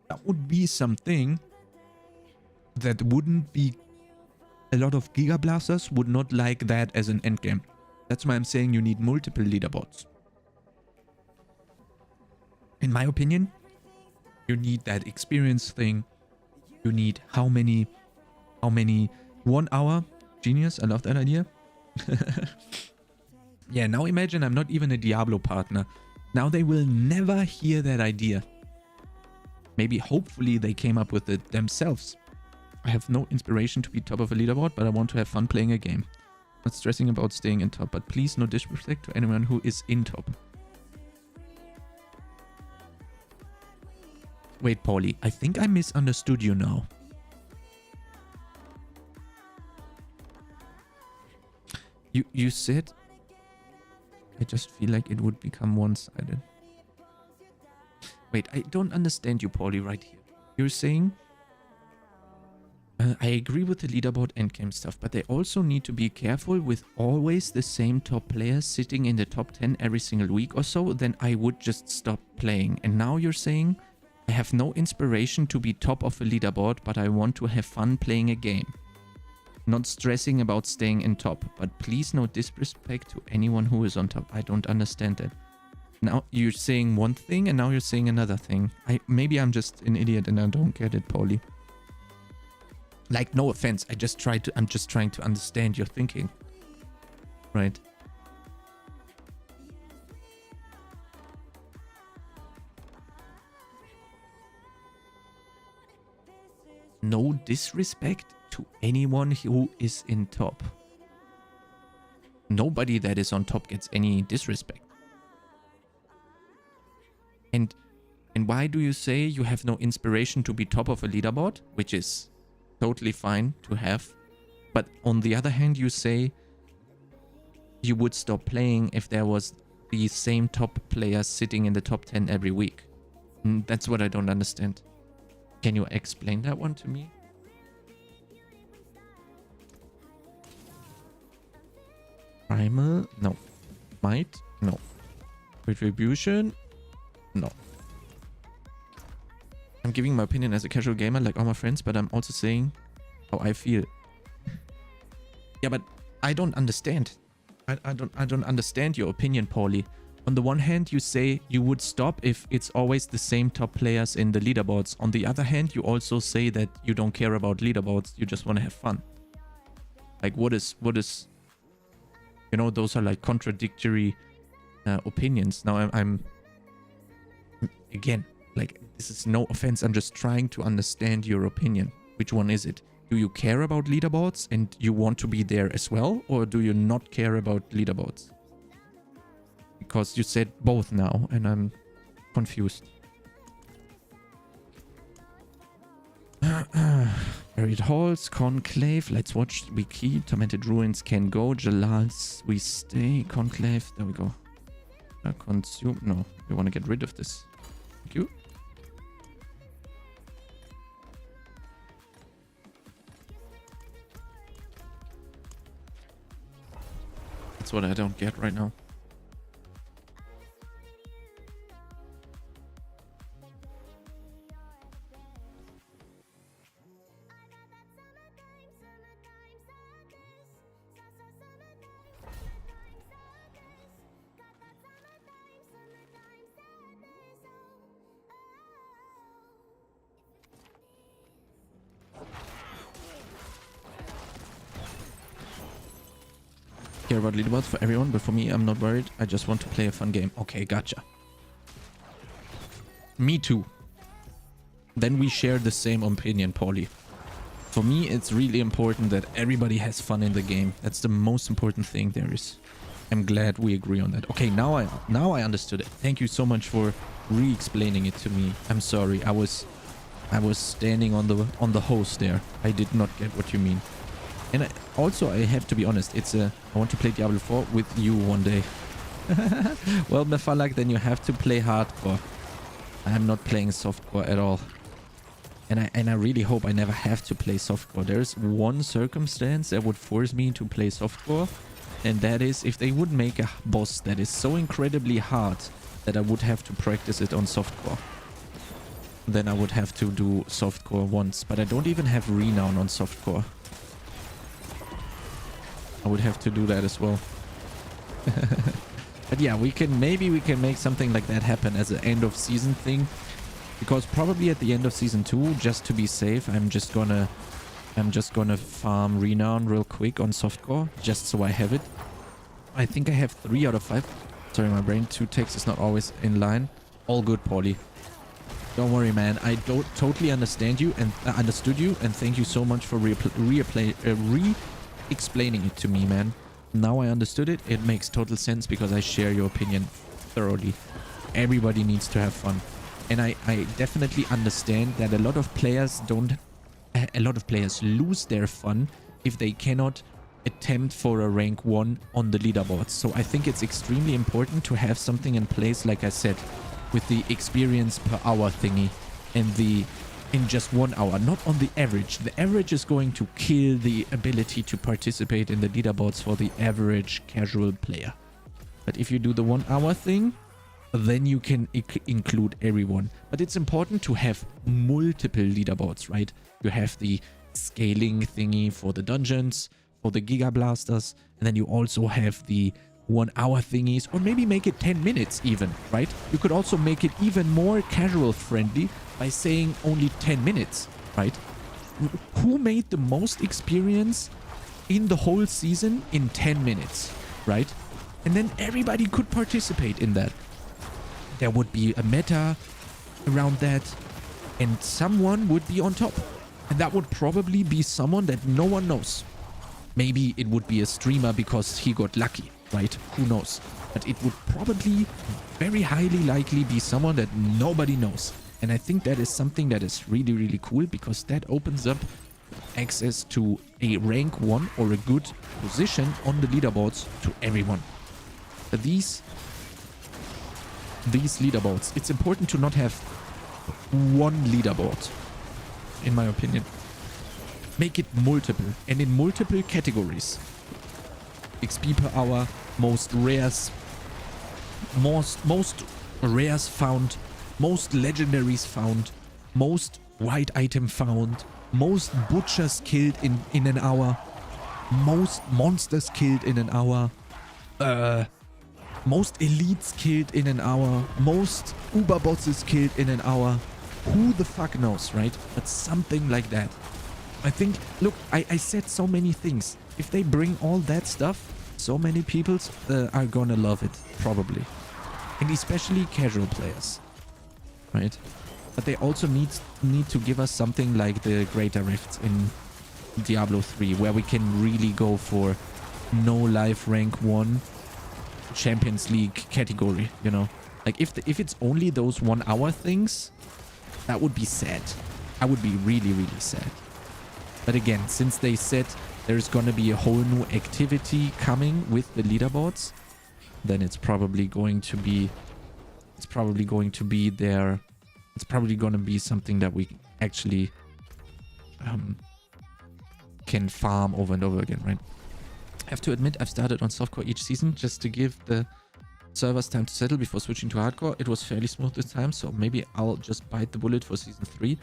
that would be something that wouldn't be... A lot of Giga Blasters would not like that as an endgame. That's why I'm saying you need multiple leaderboards. In my opinion, you need that experience thing. You need how many 1 hour? Genius, I love that idea. Yeah, now imagine I'm not even a Diablo partner. Now they will never hear that idea. Maybe, hopefully, they came up with it themselves. I have no inspiration to be top of a leaderboard, but I want to have fun playing a game. Not stressing about staying in top, but please no disrespect to anyone who is in top. Wait, Paulie, I think I misunderstood you now. You said... I just feel like it would become one-sided. Wait, I don't understand you, Paulie, right here. You're saying... I agree with the leaderboard endgame stuff, but they also need to be careful with always the same top players sitting in the top 10 every single week or so, then I would just stop playing. And now you're saying, I have no inspiration to be top of a leaderboard, but I want to have fun playing a game. Not stressing about staying in top, but please no disrespect to anyone who is on top. I don't understand that. Now you're saying one thing and now you're saying another thing. Maybe I'm just an idiot and I don't get it, Paulie. Like, no offense, I'm just trying to understand your thinking. Right. No disrespect to anyone who is in top. Nobody that is on top gets any disrespect. And why do you say you have no inspiration to be top of a leaderboard, which is totally fine to have, but on the other hand you say you would stop playing if there was the same top players sitting in the top 10 every week? That's what I don't understand. Can you explain that one to me? Primal? No. Might? No. Retribution? No. I'm giving my opinion as a casual gamer like all my friends, but I'm also saying how I feel. Yeah, but I don't understand. I don't understand your opinion, Paulie. On the one hand, you say you would stop if it's always the same top players in the leaderboards. On the other hand, you also say that you don't care about leaderboards, you just want to have fun. Like, what is... You know, those are like contradictory opinions. Now I'm again, like, this is no offense, I'm just trying to understand your opinion. Which one is it? Do you care about leaderboards and you want to be there as well? Or do you not care about leaderboards? Because you said both now and I'm confused. Buried Halls, Conclave, let's watch. We keep. Tormented Ruins can go. Jalals, we stay. Conclave, there we go. Consume. No, we want to get rid of this. Thank you. That's what I don't get right now. Care about leaderboards for everyone, but for me, I'm not worried. I just want to play a fun game. Okay, gotcha. Me too. Then we share the same opinion, Paulie. For me, it's really important that everybody has fun in the game. That's the most important thing there is. I'm glad we agree on that. Okay, now I understood it. Thank you so much for re-explaining it to me. I'm sorry. I was standing on the hose there. I did not get what you mean. And I have to be honest, I want to play Diablo 4 with you one day. Well, Mefalak, then you have to play hardcore. I'm not playing softcore at all. And I really hope I never have to play softcore. There's one circumstance that would force me to play softcore, and that is if they would make a boss that is so incredibly hard that I would have to practice it on softcore. Then I would have to do softcore once, but I don't even have renown on softcore. I would have to do that as well. But yeah, maybe we can make something like that happen as an end of season thing. Because probably at the end of season 2, just to be safe, I'm just gonna farm renown real quick on softcore, just so I have it. I think I have 3 out of 5. Sorry, my brain 2 text is not always in line. All good, Paulie. Don't worry, man. I don't totally understand you and understood you, and thank you so much for explaining it to me, man. Now I understood it. It makes total sense because I share your opinion thoroughly. Everybody needs to have fun. And I definitely understand that a lot of players lose their fun if they cannot attempt for a rank 1 on the leaderboards. So I think it's extremely important to have something in place, like I said, with the experience per hour thingy and in just 1 hour, not on the average. The average is going to kill the ability to participate in the leaderboards for the average casual player. But if you do the 1 hour thing, then you can include everyone. But it's important to have multiple leaderboards, right? You have the scaling thingy for the dungeons, for the Giga Blasters, and then you also have the 1 hour thingies, or maybe make it 10 minutes even, right? You could also make it even more casual friendly by saying only 10 minutes, right? Who made the most experience in the whole season in 10 minutes, right? And then everybody could participate in that. There would be a meta around that, and someone would be on top. And that would probably be someone that no one knows. Maybe it would be a streamer because he got lucky, right? Who knows? but it would probably very highly likely be someone that nobody knows. And I think that is something that is really, really cool, because that opens up access to a rank 1 or a good position on the leaderboards to everyone. These leaderboards, it's important to not have one leaderboard, in my opinion. Make it multiple, and in multiple categories. XP per hour, most rares found, most legendaries found, most white item found, most butchers killed in an hour, most monsters killed in an hour, most elites killed in an hour, most uber bosses killed in an hour. Who the fuck knows, right? But something like that. I think, look, I said so many things. If they bring all that stuff, so many people are gonna love it, probably. And especially casual players, right? But they also need to give us something like the Greater Rifts in Diablo 3, where we can really go for no life rank 1 Champions League category, you know? Like if it's only those 1 hour things, that would be sad. I would be really, really sad. But again, since they said there's gonna be a whole new activity coming with the leaderboards, then it's probably going to be there. It's probably gonna be something that we actually can farm over and over again, right? I have to admit, I've started on softcore each season just to give the servers time to settle before switching to hardcore. It was fairly smooth this time, so maybe I'll just bite the bullet for season 3.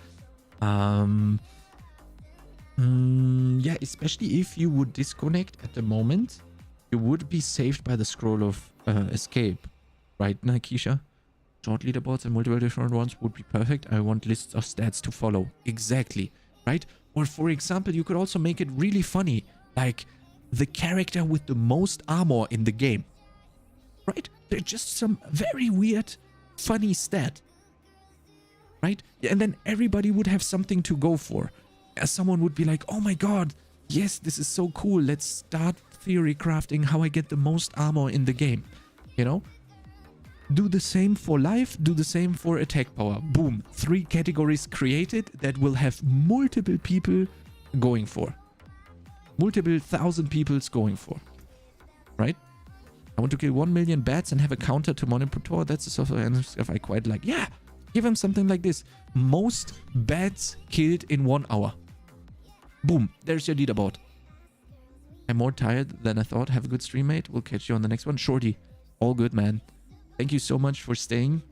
Yeah, especially if you would disconnect at the moment, you would be saved by the scroll of escape, right, Nikisha? Short leaderboards and multiple different ones would be perfect. I want lists of stats to follow. Exactly, right? Or for example, you could also make it really funny, like the character with the most armor in the game, right? They're just some very weird, funny stat, right? And then everybody would have something to go for. Someone would be like, oh my god, yes, this is so cool. Let's start theory crafting how I get the most armor in the game, you know? Do the same for life, do the same for attack power. Boom, 3 categories created that will have multiple people going for. Multiple 1,000 people's going for, right? I want to kill 1 million bats and have a counter to Monitor. That's the software and stuff I quite like. Yeah, give him something like this. Most bats killed in 1 hour. Boom, there's your leaderboard. I'm more tired than I thought. Have a good stream, mate. We'll catch you on the next one. Shorty, all good, man. Thank you so much for staying.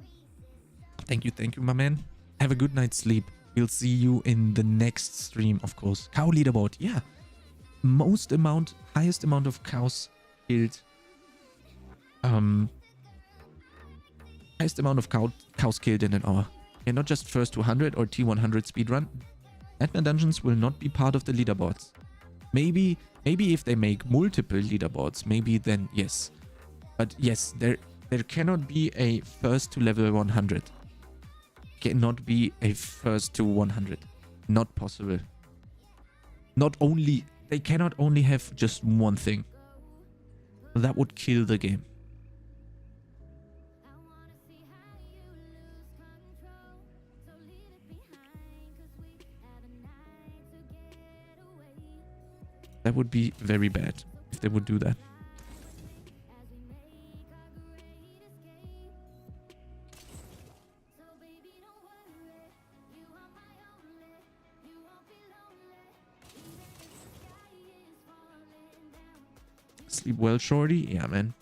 Thank you, my man. Have a good night's sleep. We'll see you in the next stream, of course. Cow leaderboard, yeah. Highest amount of cows killed. Highest amount of cows killed in an hour. And not just first 200 or T100 speedrun. Nightmare dungeons will not be part of the leaderboards. Maybe if they make multiple leaderboards, maybe then yes. But yes, there cannot be a first to level 100. Cannot be a first to 100. Not possible. They cannot only have just one thing. That would kill the game. That would be very bad if they would do that. Sleep well, shorty? Yeah, man.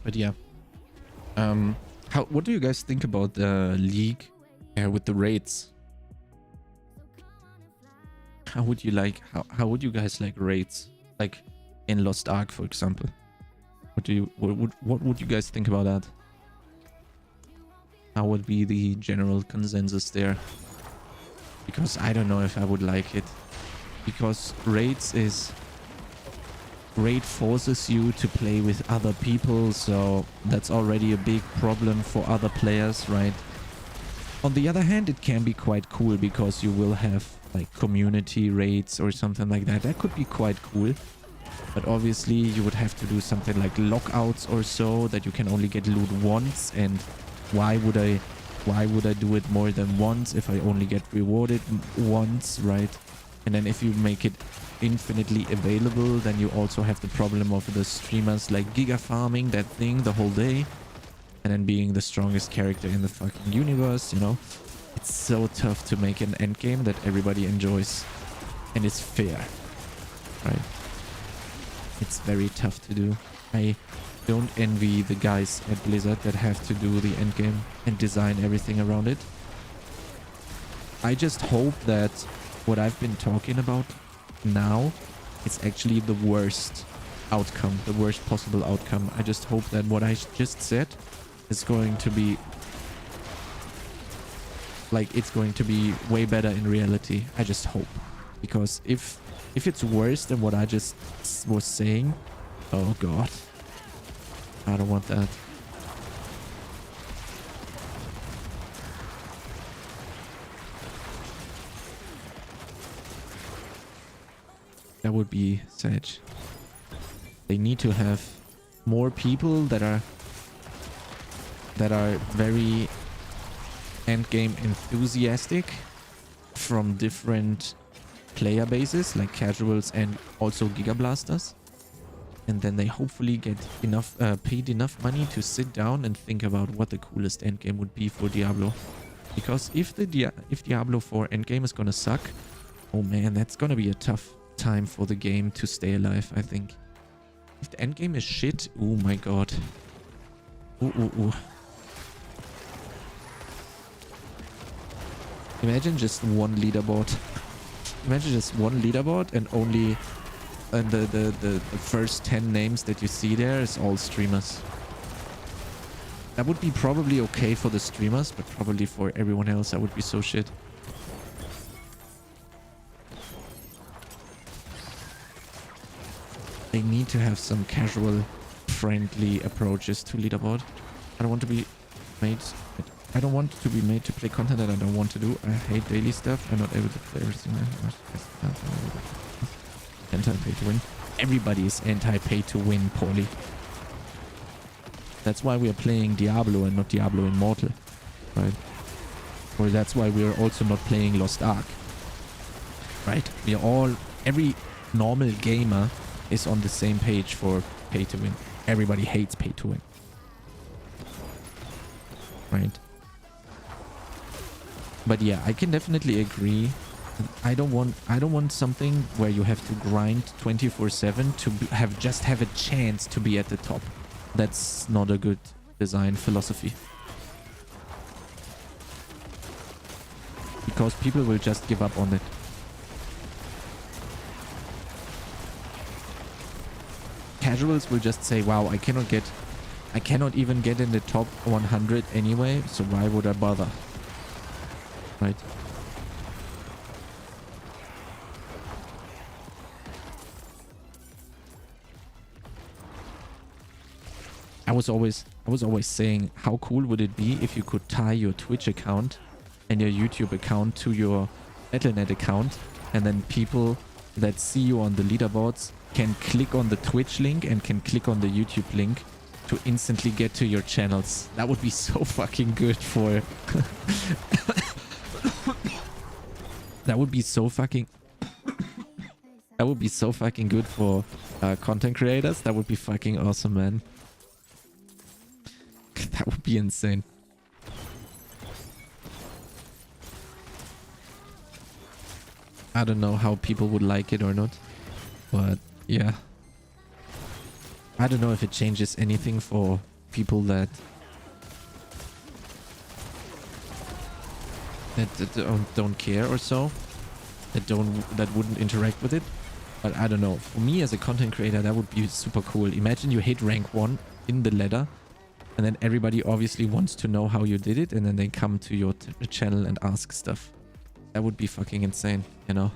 But yeah, what do you guys think about the league with the raids? How would you guys like raids, like in Lost Ark, for example? What would you guys think about that? How would be the general consensus there? Because I don't know if I would like it. Because raid forces you to play with other people, so that's already a big problem for other players, right? On the other hand, it can be quite cool because you will have like community raids or something like that. That could be quite cool. But obviously you would have to do something like lockouts or so, that you can only get loot once. And why would I do it more than once if I only get rewarded once, right? And then if you make it infinitely available, then you also have the problem of the streamers like giga farming that thing the whole day and then being the strongest character in the fucking universe, you know? It's so tough to make an endgame that everybody enjoys and is fair, right? It's very tough to do. I don't envy the guys at Blizzard that have to do the endgame and design everything around it. I just hope that what I've been talking about now is actually the worst outcome, the worst possible outcome. I just hope that what I just said is going to be like, it's going to be way better in reality. I just hope, because if it's worse than what I just was saying, oh god, I don't want that. That would be sad. They need to have more people that are very endgame enthusiastic from different player bases, like casuals and also giga blasters. And then they hopefully get enough paid enough money to sit down and think about what the coolest endgame would be for Diablo. Because if Diablo 4 endgame is gonna suck, oh man, that's gonna be a tough time for the game to stay alive, I think. If the endgame is shit, oh my god. Ooh. Imagine just one leaderboard. Imagine just one leaderboard and only the first 10 names that you see there is all streamers. That would be probably okay for the streamers, but probably for everyone else that would be so shit. They need to have some casual, friendly approaches to leaderboard. I don't want to be made to play content that I don't want to do. I hate daily stuff. I'm not able to play everything. Anti-pay to win. Everybody is anti-pay to win, Paulie. That's why we are playing Diablo and not Diablo Immortal, right? Or that's why we are also not playing Lost Ark, right? We are all, every normal gamer is on the same page for pay to win. Everybody hates pay to win, right? But yeah, I can definitely agree. I don't want something where you have to grind 24/7 to have a chance to be at the top. That's not a good design philosophy. Because people will just give up on it. Casuals will just say, wow, I cannot even get in the top 100 anyway, so why would I bother? Right? I was always saying, how cool would it be if you could tie your Twitch account and your YouTube account to your Battle.net account, and then people that see you on the leaderboards can click on the Twitch link and can click on the YouTube link to instantly get to your channels. That would be so fucking good for... That would be so fucking... That would be so fucking good for content creators. That would be fucking awesome, man. That would be insane. I don't know how people would like it or not, but yeah. I don't know if it changes anything for people that don't care or so, that wouldn't interact with it. But I don't know. For me as a content creator, that would be super cool. Imagine you hit rank 1 in the ladder, and then everybody obviously wants to know how you did it, and then they come to your channel and ask stuff. That would be fucking insane, you know?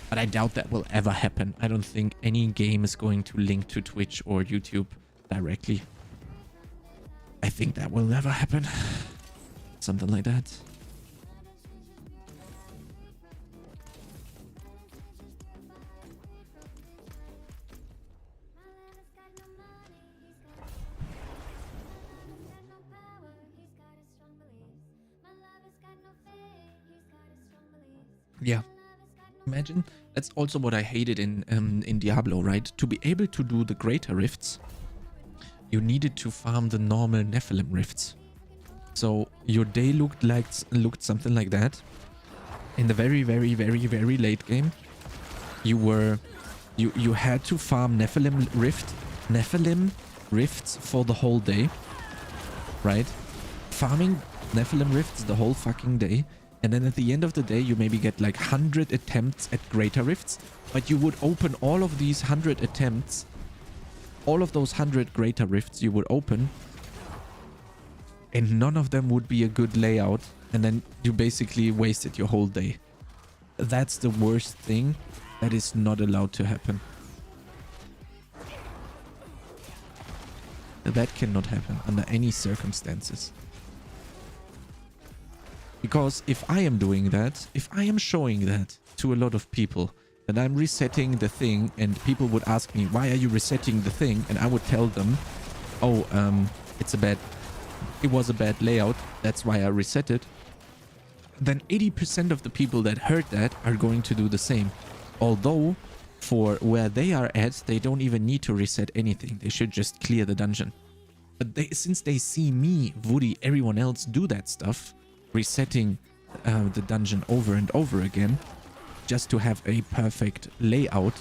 But I doubt that will ever happen. I don't think any game is going to link to Twitch or YouTube directly. I think that will never happen. Something like that. Yeah. Imagine, that's also what I hated in Diablo, right? To be able to do the greater rifts, you needed to farm the normal Nephilim rifts. So your day looked something like that. In the very, very, very, very late game, you had to farm Nephilim rifts for the whole day, right? Farming Nephilim rifts the whole fucking day. And then at the end of the day, you maybe get like 100 attempts at greater rifts, but you would open all of these 100 attempts, all of those 100 greater rifts you would open, and none of them would be a good layout, and then you basically wasted your whole day. That's the worst thing that is not allowed to happen. That cannot happen under any circumstances. Because if I am doing that, if I am showing that to a lot of people, that I'm resetting the thing, and people would ask me, why are you resetting the thing? And I would tell them, oh, it was a bad layout, that's why I reset it. Then 80% of the people that heard that are going to do the same. Although, for where they are at, they don't even need to reset anything. They should just clear the dungeon. But since they see me, Woody, everyone else do that stuff, resetting the dungeon over and over again just to have a perfect layout,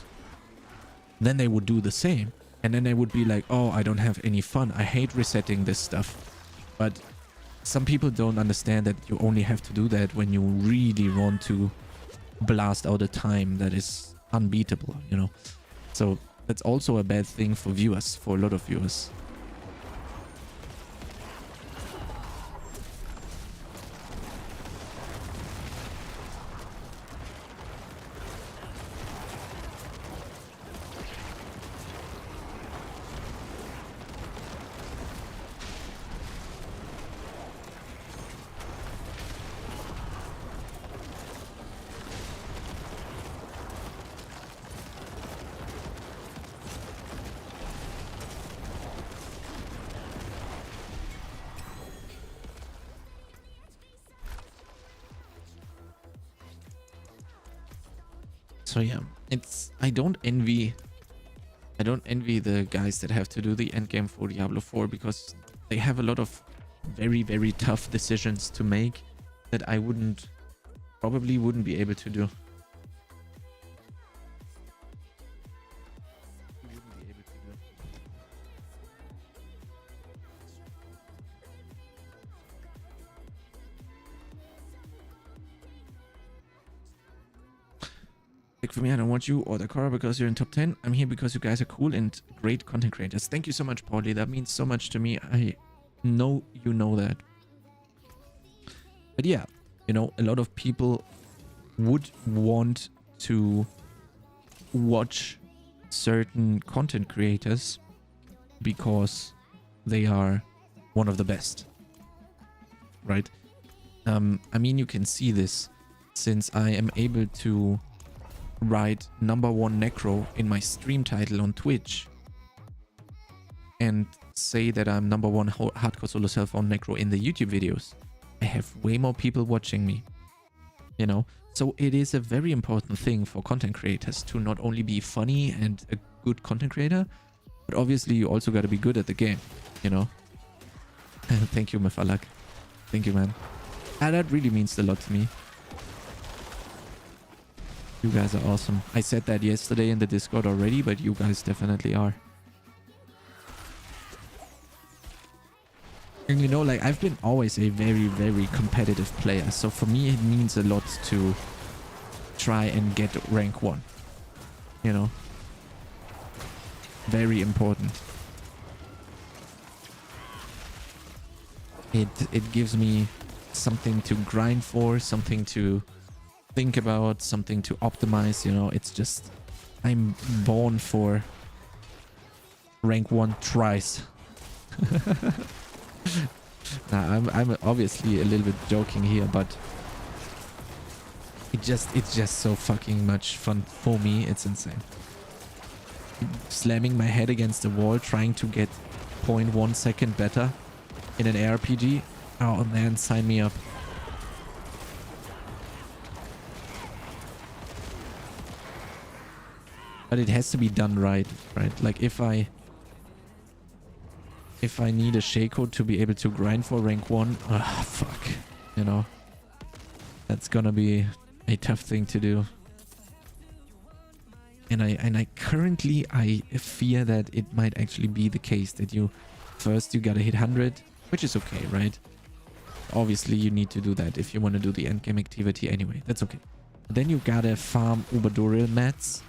then they would do the same, and then they would be like, oh, I don't have any fun, I hate resetting this stuff. But some people don't understand that you only have to do that when you really want to blast out a time that is unbeatable, you know. So that's also a bad thing for viewers, for a lot of viewers. So yeah, I don't envy the guys that have to do the endgame for Diablo 4, because they have a lot of very, very tough decisions to make that I probably wouldn't be able to do. Like for me, I don't want you or the Cora because you're in top 10. I'm here because you guys are cool and great content creators. Thank you so much, Paulie. That means so much to me. I know you know that. But yeah, you know, a lot of people would want to watch certain content creators because they are one of the best, right? I mean, you can see this since I am able to write #1 NECRO in my stream title on Twitch and say that I'm #1 hardcore solo self-owned NECRO in the YouTube videos. I have way more people watching me, you know. So it is a very important thing for content creators to not only be funny and a good content creator, but obviously you also got to be good at the game, you know. Thank you, Mefalak. Thank you, man. That really means a lot to me. You guys are awesome. I said that yesterday in the Discord already, but you guys definitely are. And you know, like, I've been always a very, very competitive player. So for me, it means a lot to try and get rank 1. You know? Very important. It gives me something to grind for, something to think about, something to optimize, you know. It's just, I'm born for rank 1 tries. Nah, I'm obviously a little bit joking here, but it's just so fucking much fun for me. It's insane. Slamming my head against the wall, trying to get 0.1 second better in an ARPG. Oh man, sign me up. But it has to be done right? Like if I need a Shaco to be able to grind for rank 1, fuck, you know, that's gonna be a tough thing to do. And I currently fear that it might actually be the case that you gotta hit 100, which is okay, right? Obviously you need to do that if you want to do the endgame activity anyway. That's okay. Then you gotta farm Uber Duril mats,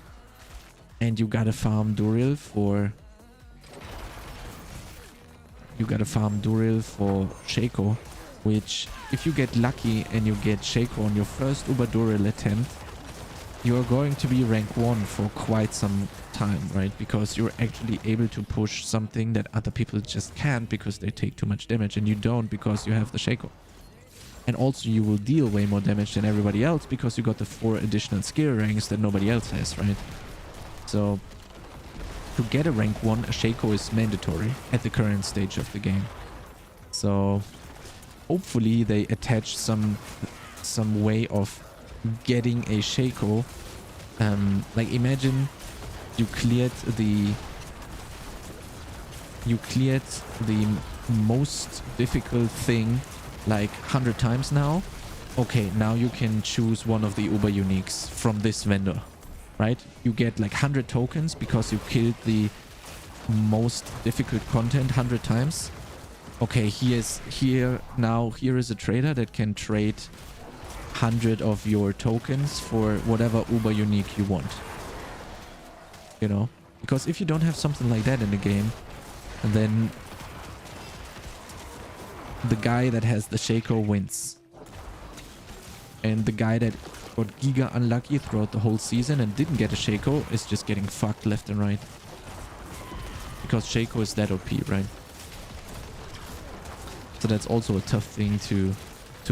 and you gotta farm Duril for Shaco, which if you get lucky and you get Shaco on your first Uber Duril attempt, you are going to be rank 1 for quite some time, right? Because you're actually able to push something that other people just can't because they take too much damage, and you don't because you have the Shaco. And also you will deal way more damage than everybody else because you got the 4 additional skill ranks that nobody else has, right? So to get a rank 1, a Shaco is mandatory at the current stage of the game. So hopefully they attach some way of getting a Shaco. Like imagine you cleared the most difficult thing like 100 times now. Okay, now you can choose one of the Uber uniques from this vendor, right? You get like 100 tokens because you killed the most difficult content 100 times. Okay, here is a trader that can trade 100 of your tokens for whatever Uber unique you want. You know? Because if you don't have something like that in the game, then the guy that has the Shaco wins. And the guy that got giga unlucky throughout the whole season and didn't get a Shaco is just getting fucked left and right. Because Shaco is that OP, right? So that's also a tough thing to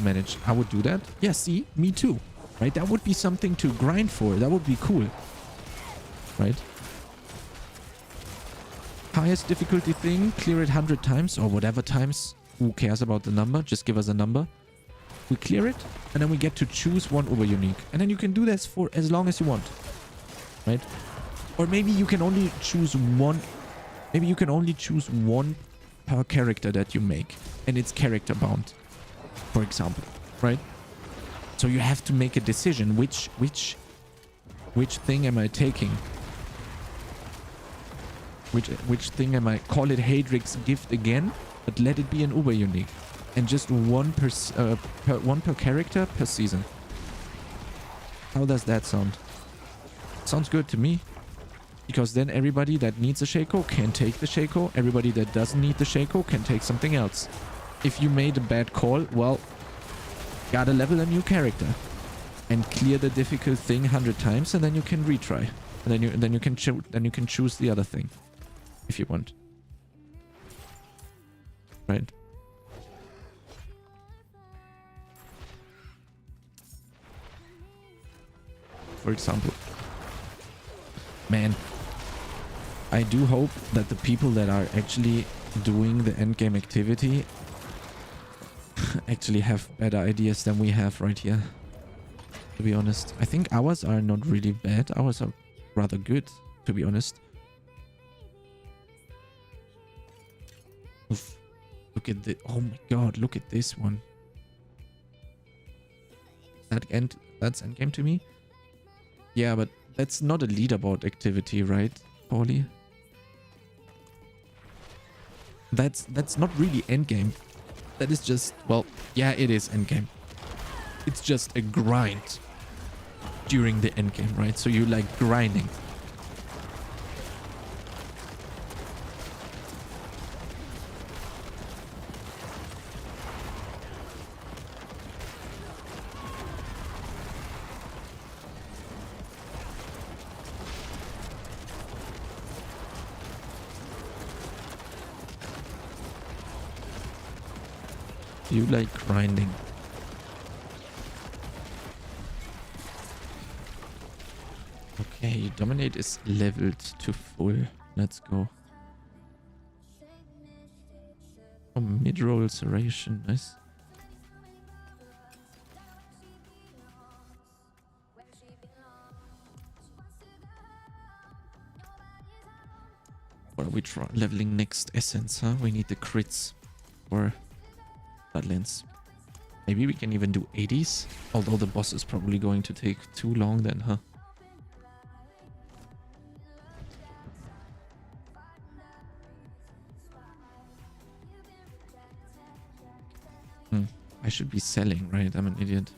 manage. I would do that. Yeah, see? Me too. Right? That would be something to grind for. That would be cool. Right? Highest difficulty thing, clear it 100 times or whatever times. Who cares about the number? Just give us a number. We clear it, and then we get to choose one Uber unique. And then you can do this for as long as you want. Right? Or maybe you can only choose one. Maybe you can only choose one per character that you make. And it's character bound, for example. Right? So you have to make a decision. Which thing am I taking? Which thing am I? Call it Hadric's gift again, but let it be an Uber unique. And just one per character per season. How does that sound? Sounds good to me. Because then everybody that needs a Shaco can take the Shaco. Everybody that doesn't need the Shaco can take something else. If you made a bad call, well, gotta level a new character. And clear the difficult thing 100 times, and then you can retry. And then you can choose the other thing. If you want. Right? For example. Man, I do hope that the people that are actually doing the endgame activity actually have better ideas than we have right here. To be honest. I think ours are not really bad. Ours are rather good, to be honest. Oof. Look at the... Oh my god, look at this one. That's endgame to me? Yeah, but that's not a leaderboard activity, right, Paulie? That's not really endgame. That is just... Well, yeah, it is endgame. It's just a grind during the endgame, right? So you like grinding. You like grinding. Okay, dominate is leveled to full. Let's go. Oh, mid-roll serration, nice. What are we leveling next? Essence, huh? We need the crits or Bloodlands. Maybe we can even do 80s, although the boss is probably going to take too long then, huh? I should be selling, right? I'm an idiot.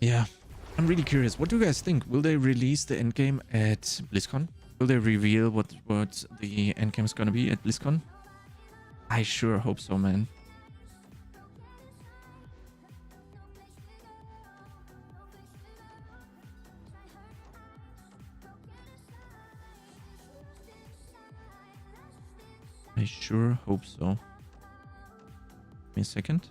Yeah, I'm really curious. What do you guys think? Will they release the endgame at BlizzCon? Will they reveal what the endgame is gonna be at BlizzCon? I sure hope so, man. I sure hope so. Give me a second.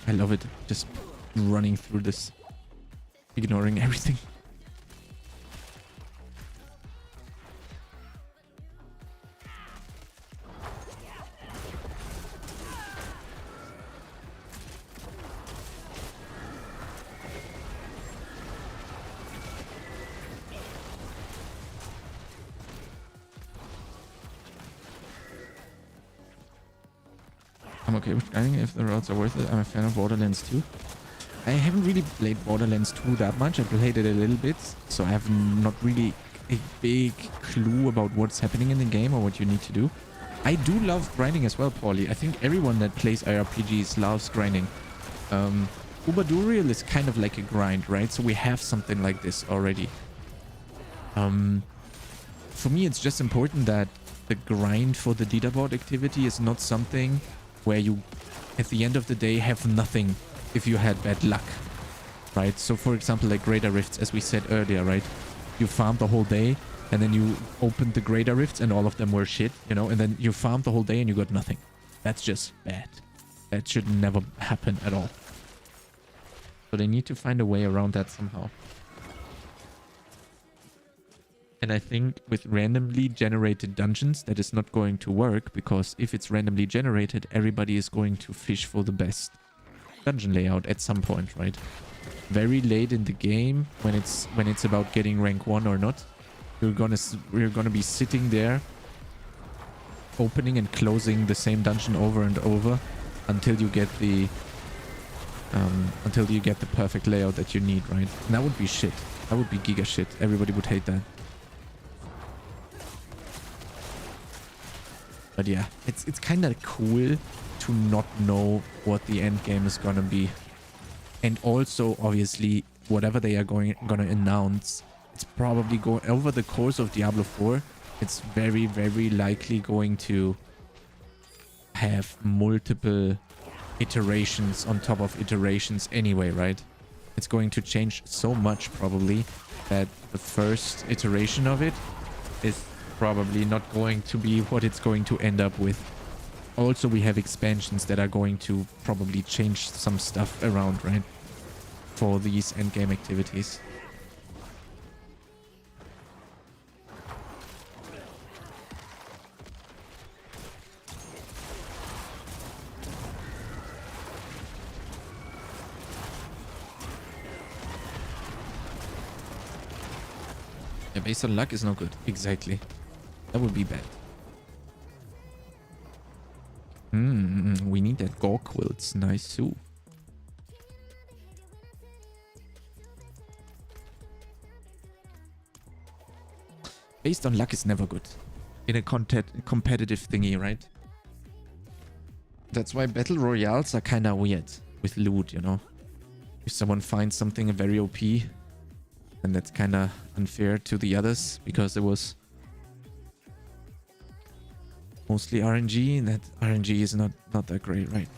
I love it. Just running through this, ignoring everything. I'm okay with grinding if the routes are worth it. I'm a fan of Borderlands 2. I haven't really played Borderlands 2 that much. I played it a little bit, so I have not really a big clue about what's happening in the game or what you need to do. I do love grinding as well, Paulie. I think everyone that plays IRPGs loves grinding. Ubaduriel is kind of like a grind, right? So we have something like this already. For me, it's just important that the grind for the leaderboard activity is not something where you, at the end of the day, have nothing if you had bad luck, right? So, for example, like Greater Rifts, as we said earlier, right? You farmed the whole day, and then you opened the Greater Rifts, and all of them were shit, you know? And then you farmed the whole day, and you got nothing. That's just bad. That should never happen at all. So they need to find a way around that somehow. And I think with randomly generated dungeons, that is not going to work, because if it's randomly generated, everybody is going to fish for the best dungeon layout at some point, right? Very late in the game, when it's about getting rank 1 or not, you're gonna be sitting there, opening and closing the same dungeon over and over until you get the perfect layout that you need, right? And that would be shit. That would be giga shit. Everybody would hate that. But yeah, it's kind of cool to not know what the end game is gonna be. And also, obviously, whatever they are gonna announce, it's probably going over the course of Diablo 4. It's very, very likely going to have multiple iterations on top of iterations anyway, right? It's going to change so much probably that the first iteration of it is probably not going to be what it's going to end up with. Also, we have expansions that are going to probably change some stuff around, right? For these endgame activities. Yeah, based on luck is no good. Exactly. That would be bad. We need that gore quilts. Nice too. Based on luck is never good. In a competitive thingy, right? That's why battle royales are kind of weird with loot, you know? If someone finds something very OP, then that's kind of unfair to the others because it was mostly RNG, and that RNG is not that great, right?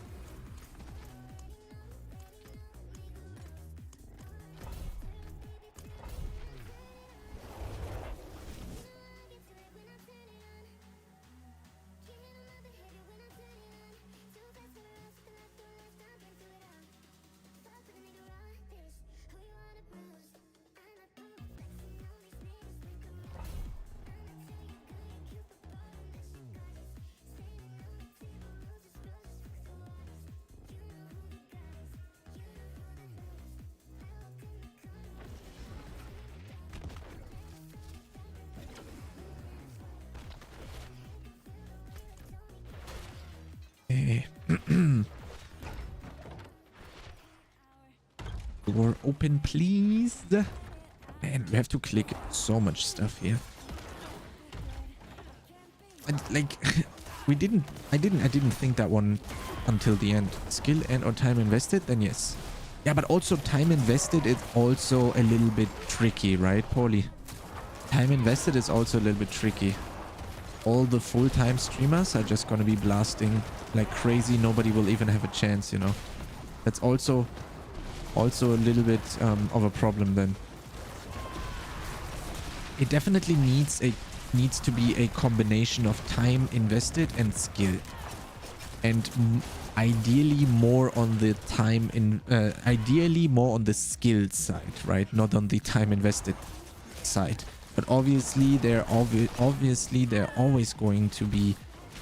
Door open, please. Man, we have to click so much stuff here. And like, I didn't think that one until the end. Skill and or time invested, then yes. Yeah, but also time invested is also a little bit tricky, right, Paulie? Time invested is also a little bit tricky. All the full-time streamers are just gonna be blasting like crazy. Nobody will even have a chance, you know. That's also a little bit of a problem then. It definitely needs to be a combination of time invested and skill, and ideally more on the skill side, right? Not on the time invested side. But obviously they're always going to be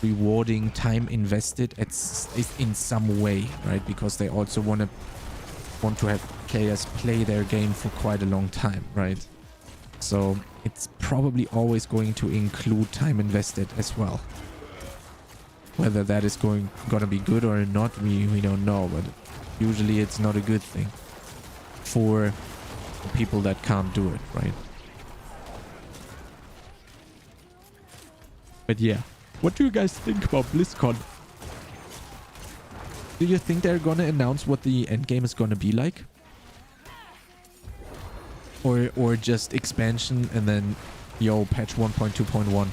rewarding time invested in some way, right? Because they also want to have players play their game for quite a long time, right? So it's probably always going to include time invested as well. Whether that is gonna be good or not, we don't know, but usually it's not a good thing for people that can't do it, right? But yeah, what do you guys think about BlizzCon? Do you think they're gonna announce what the endgame is gonna be like? Or just expansion and then, yo, patch 1.2.1?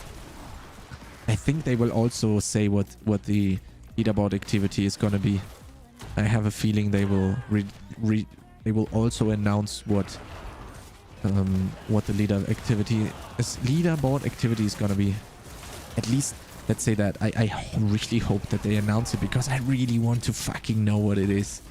I think they will also say what the leaderboard activity is gonna be. I have a feeling they will they will also announce what the leaderboard activity is gonna be. At least, let's say that. I really hope that they announce it because I really want to fucking know what it is.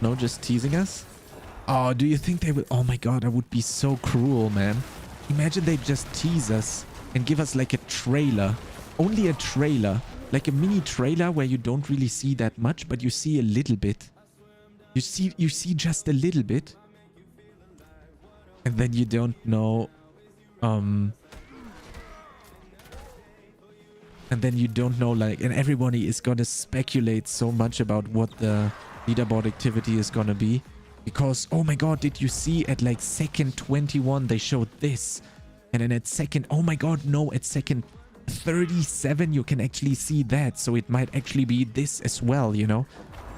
No, just teasing us? Oh, do you think they will? Oh my god, that would be so cruel, man. Imagine they just tease us and give us like a trailer. Only a trailer. Like a mini trailer where you don't really see that much, but you see a little bit. You see just a little bit. And then you don't know... And then you don't know, like... And everybody is gonna speculate so much about what the leaderboard activity is gonna be, because oh my god, did you see at like second 21 they showed this, and then at second, oh my god, no, at second 37, you can actually see that. So it might actually be this as well, you know?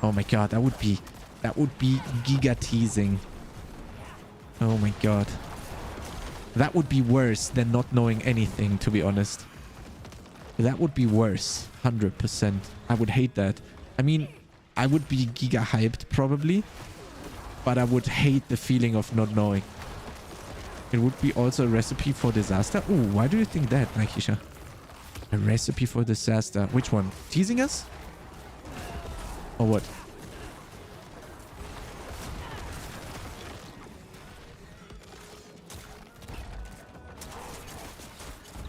Oh my god, that would be giga teasing. Oh my god. That would be worse than not knowing anything, to be honest. That would be worse. 100%. I would hate that. I mean, I would be giga hyped probably, but I would hate the feeling of not knowing. It would be also a recipe for disaster. Ooh, why do you think that, Nikisha? A recipe for disaster. Which one? Teasing us? Or what?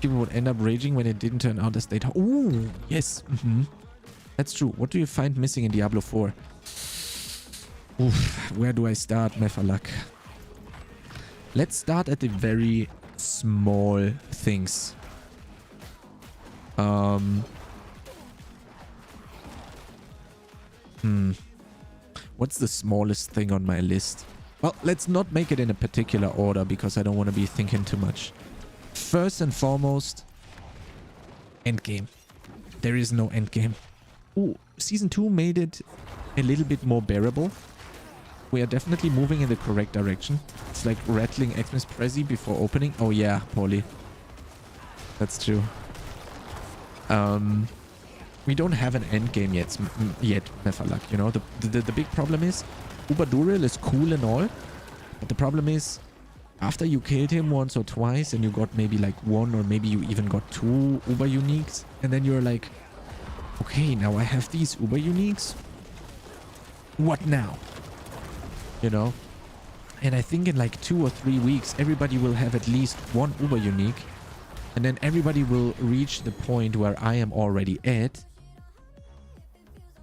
People would end up raging when it didn't turn out as they thought. Ooh, yes. That's true. What do you find missing in Diablo 4? Oof, where do I start, Mefalak? Let's start at the very small things. What's the smallest thing on my list? Well, let's not make it in a particular order because I don't want to be thinking too much. First and foremost, endgame. There is no endgame. Ooh, Season 2 made it a little bit more bearable. We are definitely moving in the correct direction. It's like rattling Xmas Prezi before opening. Oh yeah, Paulie. That's true. We don't have an endgame yet, Mefalak. You know, the big problem is Uber Duril is cool and all, but the problem is after you killed him once or twice and you got maybe like one or maybe you even got 2 Uber uniques, and then you're like, okay, now I have these Uber uniques. What now? You know? And I think in like 2 or 3 weeks, everybody will have at least 1 Uber unique. And then everybody will reach the point where I am already at.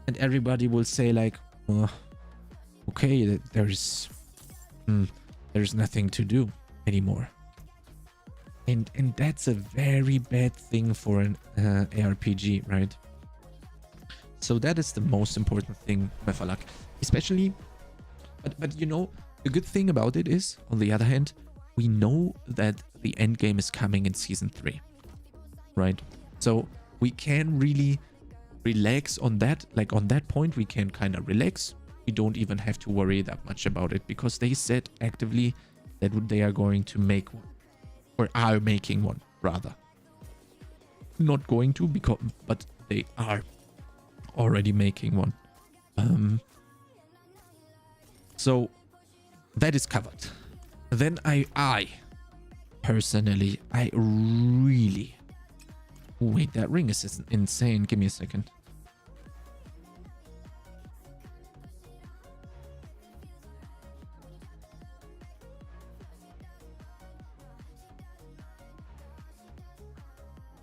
And everybody will say like, okay, there's nothing to do anymore. And that's a very bad thing for an ARPG, right? So that is the most important thing, Mefalak. Especially, but you know, the good thing about it is, on the other hand, we know that the end game is coming in Season 3, right? So we can really relax on that. Like on that point, we can kind of relax. We don't even have to worry that much about it because they said actively that they are going to make one, or are making one rather. Not going to, but they are already making one. So that is covered. Then I personally, I really... Wait, that ring is insane. Give me a second.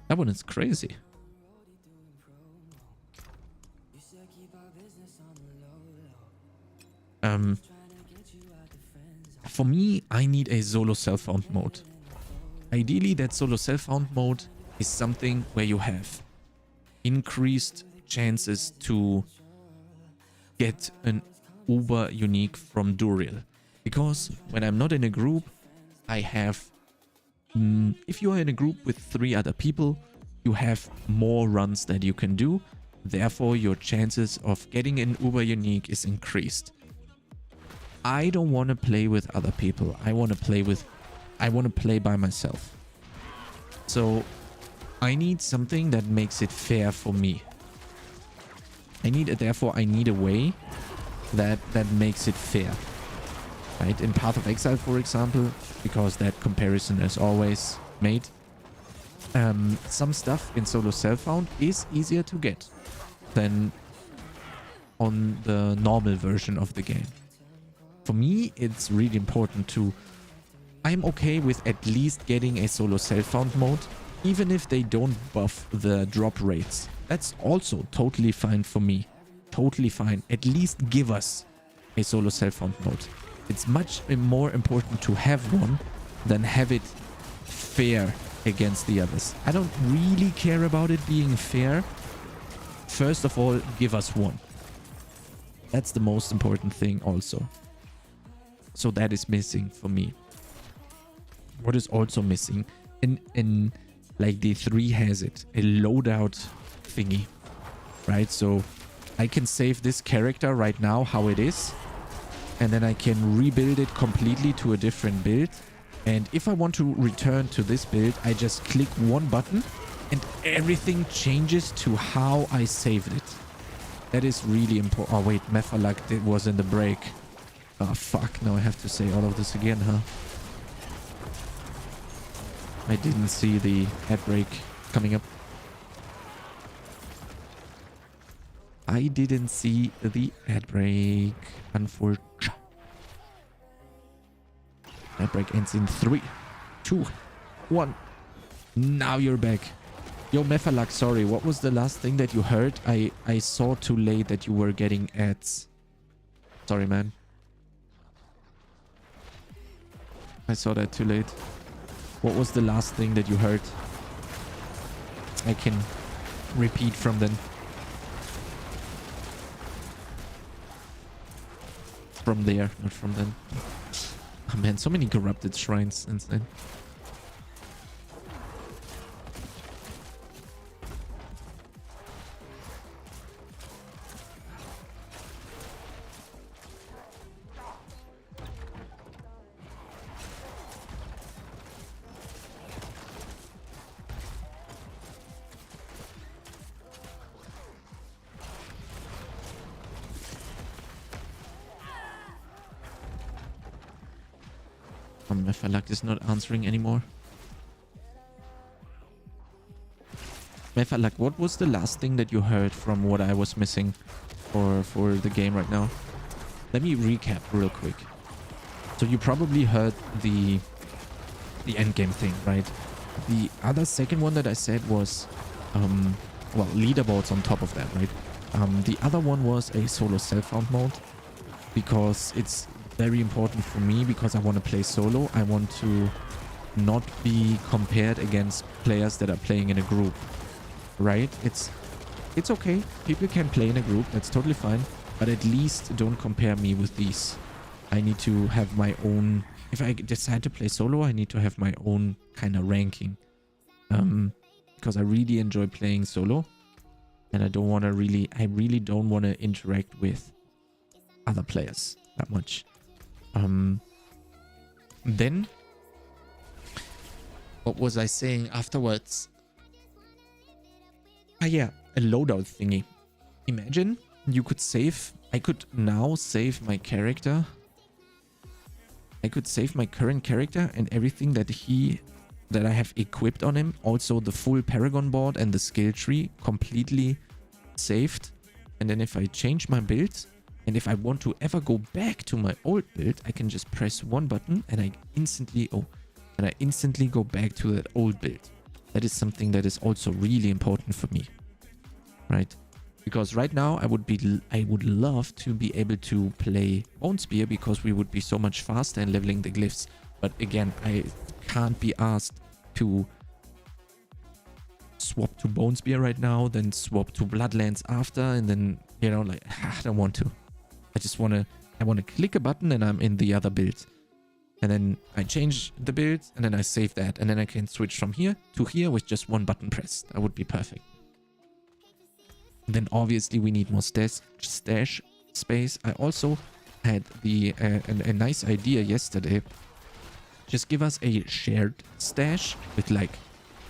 That one is crazy. For me, I need a solo self-found mode. Ideally, that solo self-found mode is something where you have increased chances to get an Uber unique from Duril. Because when I'm not in a group, I have... if you are in a group with 3 other people, you have more runs that you can do. Therefore, your chances of getting an Uber unique is increased. I don't want to play with other people. I want to play by myself. So I need something that makes it fair for me. Therefore I need a way that makes it fair. Right? In Path of Exile, for example, because that comparison is always made. Some stuff in solo self-found is easier to get than on the normal version of the game. For me, it's really important to... I'm okay with at least getting a solo self-found mode, even if they don't buff the drop rates. That's also totally fine for me. Totally fine. At least give us a solo self-found mode. It's much more important to have one than have it fair against the others. I don't really care about it being fair. First of all, give us one. That's the most important thing also. So that is missing for me. What is also missing? like D3 has it, a loadout thingy, right? So I can save this character right now how it is, and then I can rebuild it completely to a different build. And if I want to return to this build, I just click one button and everything changes to how I saved it. That is really important. Oh wait, Mephalak was in the break. Oh fuck, now I have to say all of this again, huh? I didn't see the ad break coming up. I didn't see the ad break, unfortunately. Ad break ends in 3, 2, 1. Now you're back. Yo, Mephalak, sorry, what was the last thing that you heard? I saw too late that you were getting ads. Sorry, man. I saw that too late. What was the last thing that you heard? I can repeat from then. From there, not from then. Oh man, so many corrupted shrines inside. Mephalak is not answering anymore. Mephalak, what was the last thing that you heard from what I was missing for the game right now? Let me recap real quick. So you probably heard the end game thing, right? The other second one that I said was well, leaderboards on top of that, right? The other one was a solo self-found mode, because it's very important for me, because I want to play solo. I want to not be compared against players that are playing in a group, right? It's okay. People can play in a group. That's totally fine. But at least don't compare me with these. I need to have my own... If I decide to play solo, I need to have my own kind of ranking. Because I really enjoy playing solo. And I really don't want to interact with other players that much. Then, what was I saying afterwards? Ah yeah, a loadout thingy. Imagine you could save... I could now save my character. I could save my current character and everything that I have equipped on him. Also the full Paragon board and the skill tree completely saved. And then if I change my build, and if I want to ever go back to my old build, I can just press one button and I instantly go back to that old build. That is something that is also really important for me, right? Because right now I would love to be able to play bonespear, because we would be so much faster in leveling the glyphs. But again, I can't be asked to swap to bonespear right now, then swap to bloodlands after, and then, you know, like, I don't want to. I want to click a button and I'm in the other build. And then I change the build and then I save that. And then I can switch from here to here with just one button press. That would be perfect. And then obviously we need more stash space. I also had a nice idea yesterday. Just give us a shared stash with like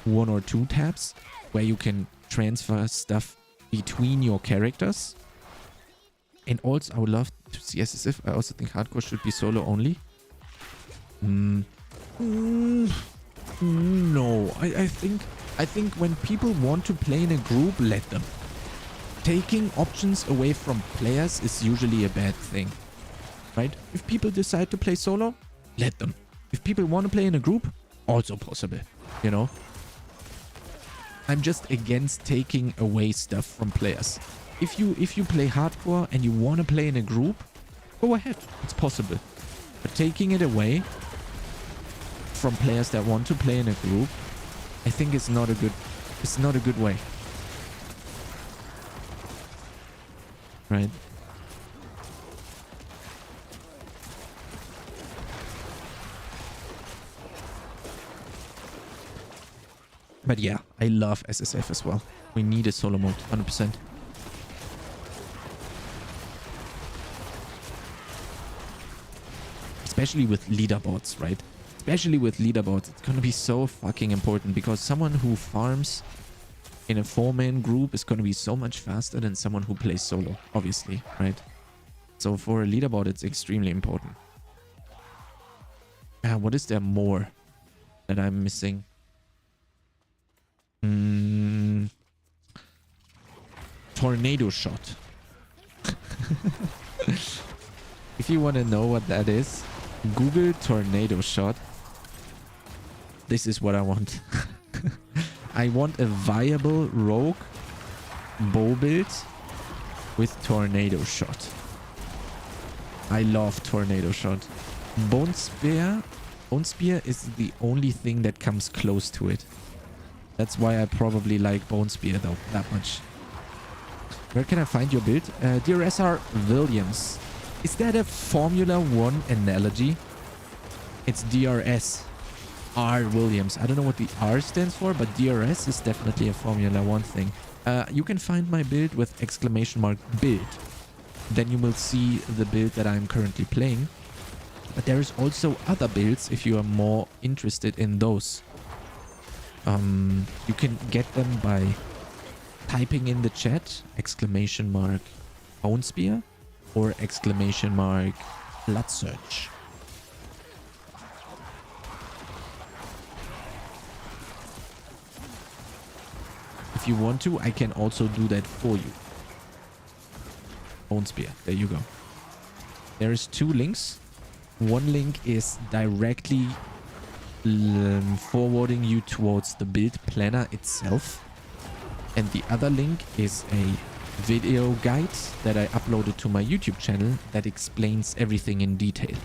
1 or 2 tabs where you can transfer stuff between your characters. And also, I would love to see SSF. I also think hardcore should be solo only. No, I think when people want to play in a group, let them. Taking options away from players is usually a bad thing, right? If people decide to play solo, let them. If people want to play in a group, also possible, you know? I'm just against taking away stuff from players. If you play hardcore and you want to play in a group, go ahead. It's possible. But taking it away from players that want to play in a group, I think it's not a good way. Right? But yeah, I love SSF as well. We need a solo mode, 100%. Especially with leaderboards, right? Especially with leaderboards, it's gonna be so fucking important because someone who farms in a 4-man group is gonna be so much faster than someone who plays solo, obviously, right? So for a leaderboard, it's extremely important. What is there more that I'm missing? Tornado shot. If you want to know what that is, Google tornado shot. This is what I want. I want a viable rogue bow build with tornado shot. I love tornado shot. Bonespear is the only thing that comes close to it. That's why I probably like bonespear though that much. Where can I find your build? Dear SR Williams. Is that a Formula 1 analogy? It's DRS. R Williams. I don't know what the R stands for, but DRS is definitely a Formula 1 thing. You can find my build with !build. Then you will see the build that I'm currently playing. But there is also other builds if you are more interested in those. You can get them by typing in the chat !bonespear or bloodsurge. If you want to, I can also do that for you. Bonespear, there you go. There is 2 links. One link is directly forwarding you towards the build planner itself. And the other link is a video guide that I uploaded to my YouTube channel that explains everything in detail.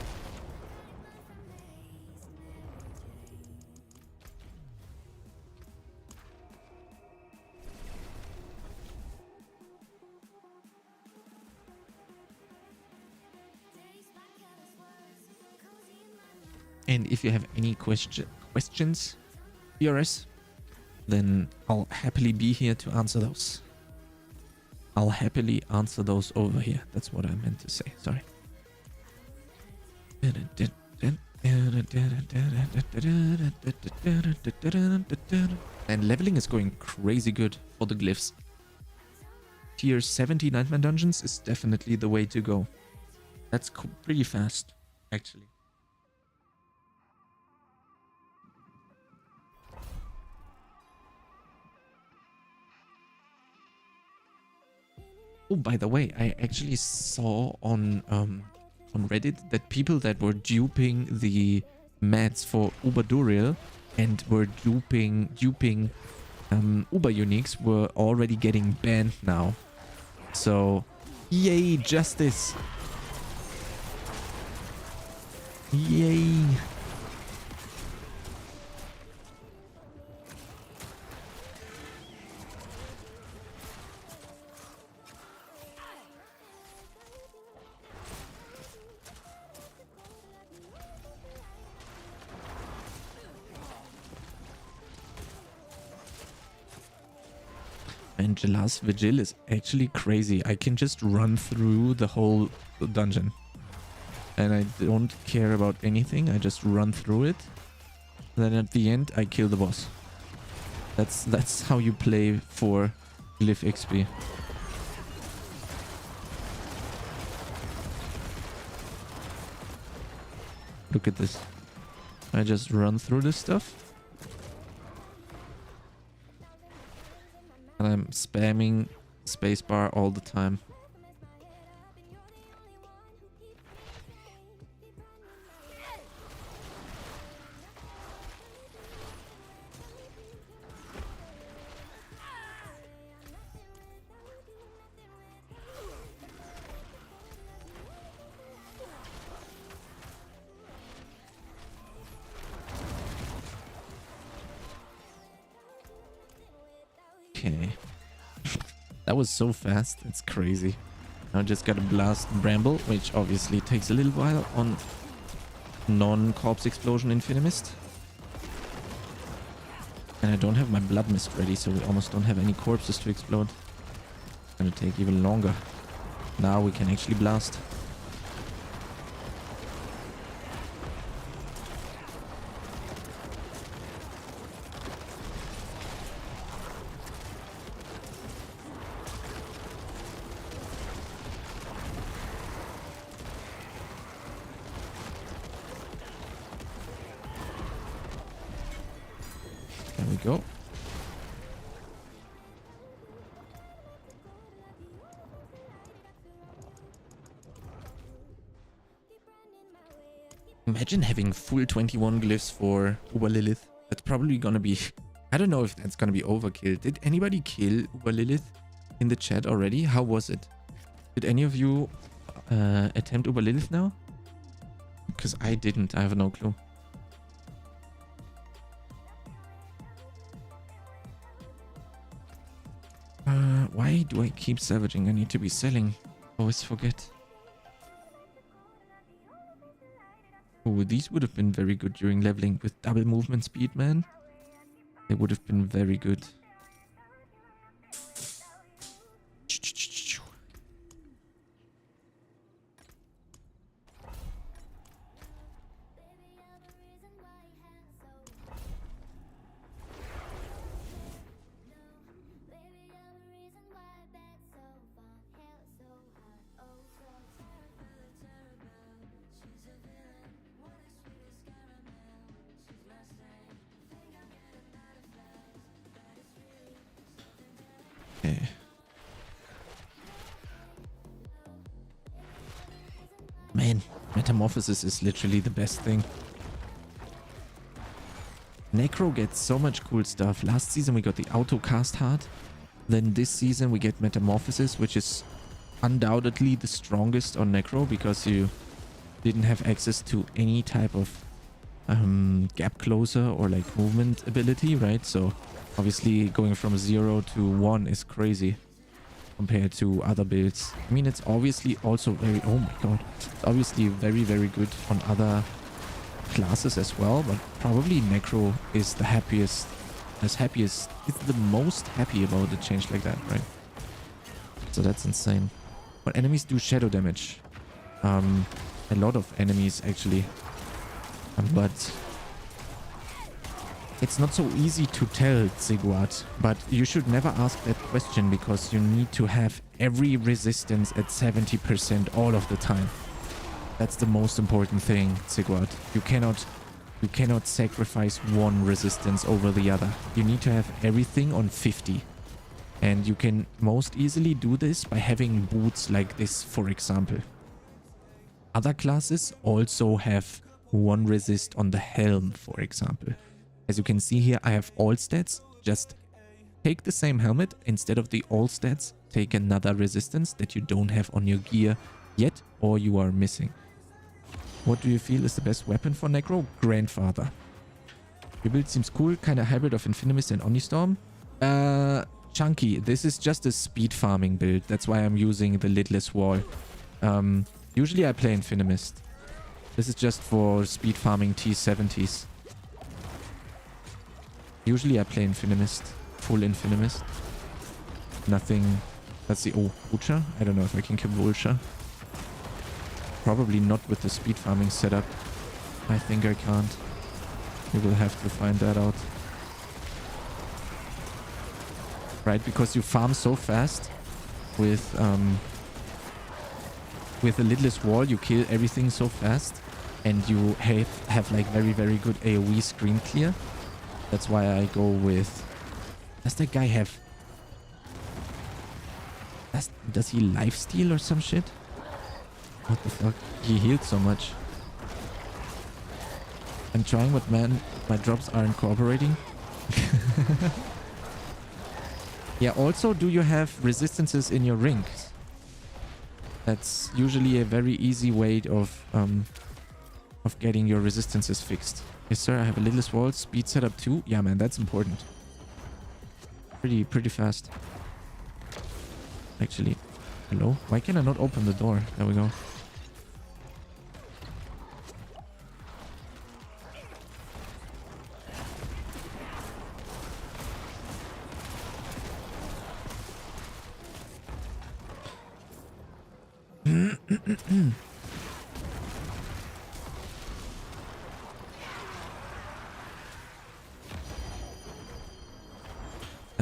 And if you have any questions, PRS, then I'll happily be here to answer those. I'll happily answer those over here. That's what I meant to say. Sorry. And leveling is going crazy good for the glyphs. Tier 70 Nightmare Dungeons is definitely the way to go. That's pretty fast, actually. Oh, by the way, I actually saw on Reddit that people that were duping the mats for Uber Duriel and were duping Uber Uniques were already getting banned now. So, yay, justice! Yay! And Gelas Vigil is actually crazy. I can just run through the whole dungeon. And I don't care about anything. I just run through it. Then at the end, I kill the boss. That's how you play for Glyph XP. Look at this. I just run through this stuff. And I'm spamming spacebar all the time. Okay. That was so fast. It's crazy. I just got a blast Bramble, which obviously takes a little while on non-corpse explosion Infinimist. And I don't have my blood mist ready, so we almost don't have any corpses to explode. It's gonna take even longer. Now we can actually blast. There we go. Imagine having full 21 glyphs for Uber Lilith. That's probably gonna be... I don't know if that's gonna be overkill. Did anybody kill Uber Lilith in the chat already? How was it? Did any of you attempt Uber Lilith now? Because I didn't. I have no clue. Why do I keep savaging? I need to be selling. Always forget. Oh, these would have been very good during leveling with double movement speed, man. They would have been very good. Okay. Man, Metamorphosis is literally the best thing. NECRO gets so much cool stuff. Last season we got the auto cast heart. Then this season we get Metamorphosis, which is undoubtedly the strongest on NECRO because you didn't have access to any type of gap closer or like movement ability, right? So obviously going from 0 to 1 is crazy compared to other builds. I mean, it's obviously also very... Oh my god. It's obviously very, very good on other classes as well, but probably NECRO is the happiest... It's the most happy about a change like that, right? So that's insane. But enemies do shadow damage. A lot of enemies actually. But it's not so easy to tell, Ziggurat. But you should never ask that question because you need to have every resistance at 70% all of the time. That's the most important thing, Ziggurat. You cannot sacrifice one resistance over the other. You need to have everything on 50. And you can most easily do this by having boots like this, for example. Other classes also have one resist on the helm, for example. As you can see here, I have all stats. Just take the same helmet. Instead of the all stats, take another resistance that you don't have on your gear yet or you are missing. What do you feel is the best weapon for NECRO? Grandfather. Your build seems cool. Kind of hybrid of Infinimist and Onistorm. Chunky. This is just a speed farming build. That's why I'm using the lidless wall. Usually I play Infinimist. This is just for speed farming T70s. Usually I play Infinimist. Full Infinimist. Nothing... Let's see. Oh, Vulture? I don't know if I can kill Vulture. Probably not with the speed farming setup. I think I can't. We will have to find that out. Right, because you farm so fast with a lidless wall, you kill everything so fast, and you have like very, very good AoE screen clear. That's why I go with... Does that guy have... Does he lifesteal or some shit? What the fuck? He healed so much. I'm trying, but man, my drops aren't cooperating. Yeah, also, do you have resistances in your rings? That's usually a very easy way of getting your resistances fixed. Yes, sir, I have a lidless wall. Speed setup too. Yeah, man, that's important. Pretty fast. Actually. Hello? Why can I not open the door? There we go. I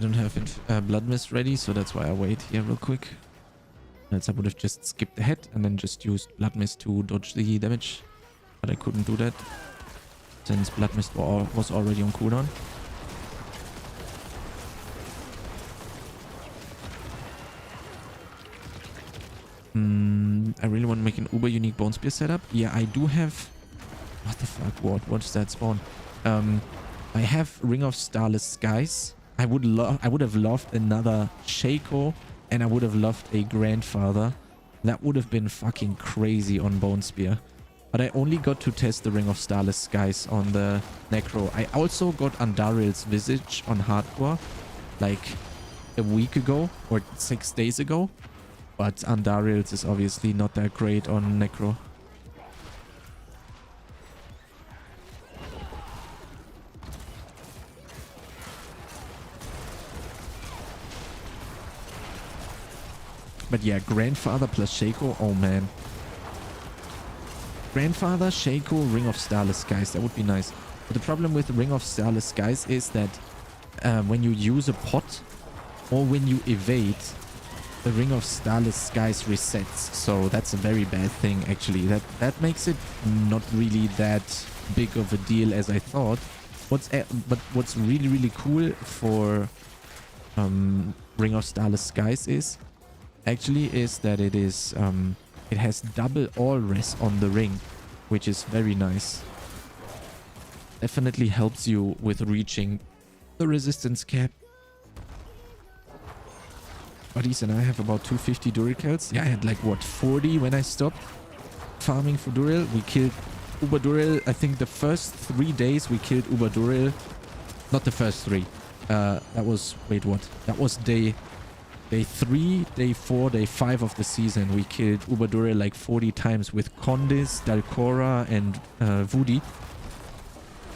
don't have blood mist ready, so that's why I wait here real quick. Else I would have just skipped ahead and then just used blood mist to dodge the damage. But I couldn't do that since blood mist was already on cooldown. I really want to make an uber unique bonespear setup. Yeah, I do have... What the fuck? What's that spawn? I have Ring of Starless Skies. I would have loved another Shaco, and I would have loved a Grandfather. That would have been fucking crazy on Bonespear. But I only got to test the Ring of Starless Skies on the Necro. I also got Andaril's Visage on Hardcore like a week ago or 6 days ago. But Andaril's is obviously not that great on Necro. But yeah, Grandfather plus Shaco, oh man. Grandfather, Shaco, Ring of Starless Skies, that would be nice. But the problem with Ring of Starless Skies is that when you use a pot or when you evade, the Ring of Starless Skies resets. So that's a very bad thing actually. That makes it not really that big of a deal as I thought. But what's really, really cool for Ring of Starless Skies is that it is it has double all res on the ring, which is very nice. Definitely helps you with reaching the resistance cap. Buddies and I have about 250 Duricals. Yeah, I had like what, 40 when I stopped farming for Duril. We killed Uber Duril. I think the first 3 days we killed Uber Duril. Not the first 3. That was, wait, what? That was day 3, day 4, day 5 of the season. We killed Uber Duril like 40 times with Condis, Dalcora and Woody.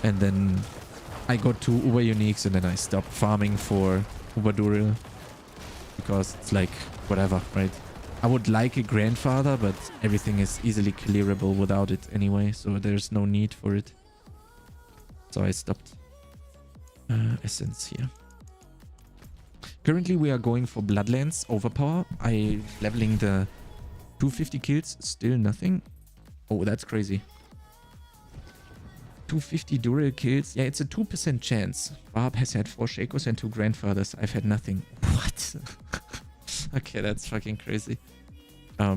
And then I got to Uber Uniques and then I stopped farming for Uber Duril. Because it's like, whatever, right? I would like a Grandfather, but everything is easily clearable without it anyway. So there's no need for it. So I stopped Essence here. Currently we are going for Bloodlands Overpower. I leveling the 250 kills, still nothing. Oh, that's crazy. 250 Duril kills. Yeah, it's a 2% chance. Barb has had 4 Shakos and 2 Grandfathers. I've had nothing. What? Okay, that's fucking crazy. Yeah,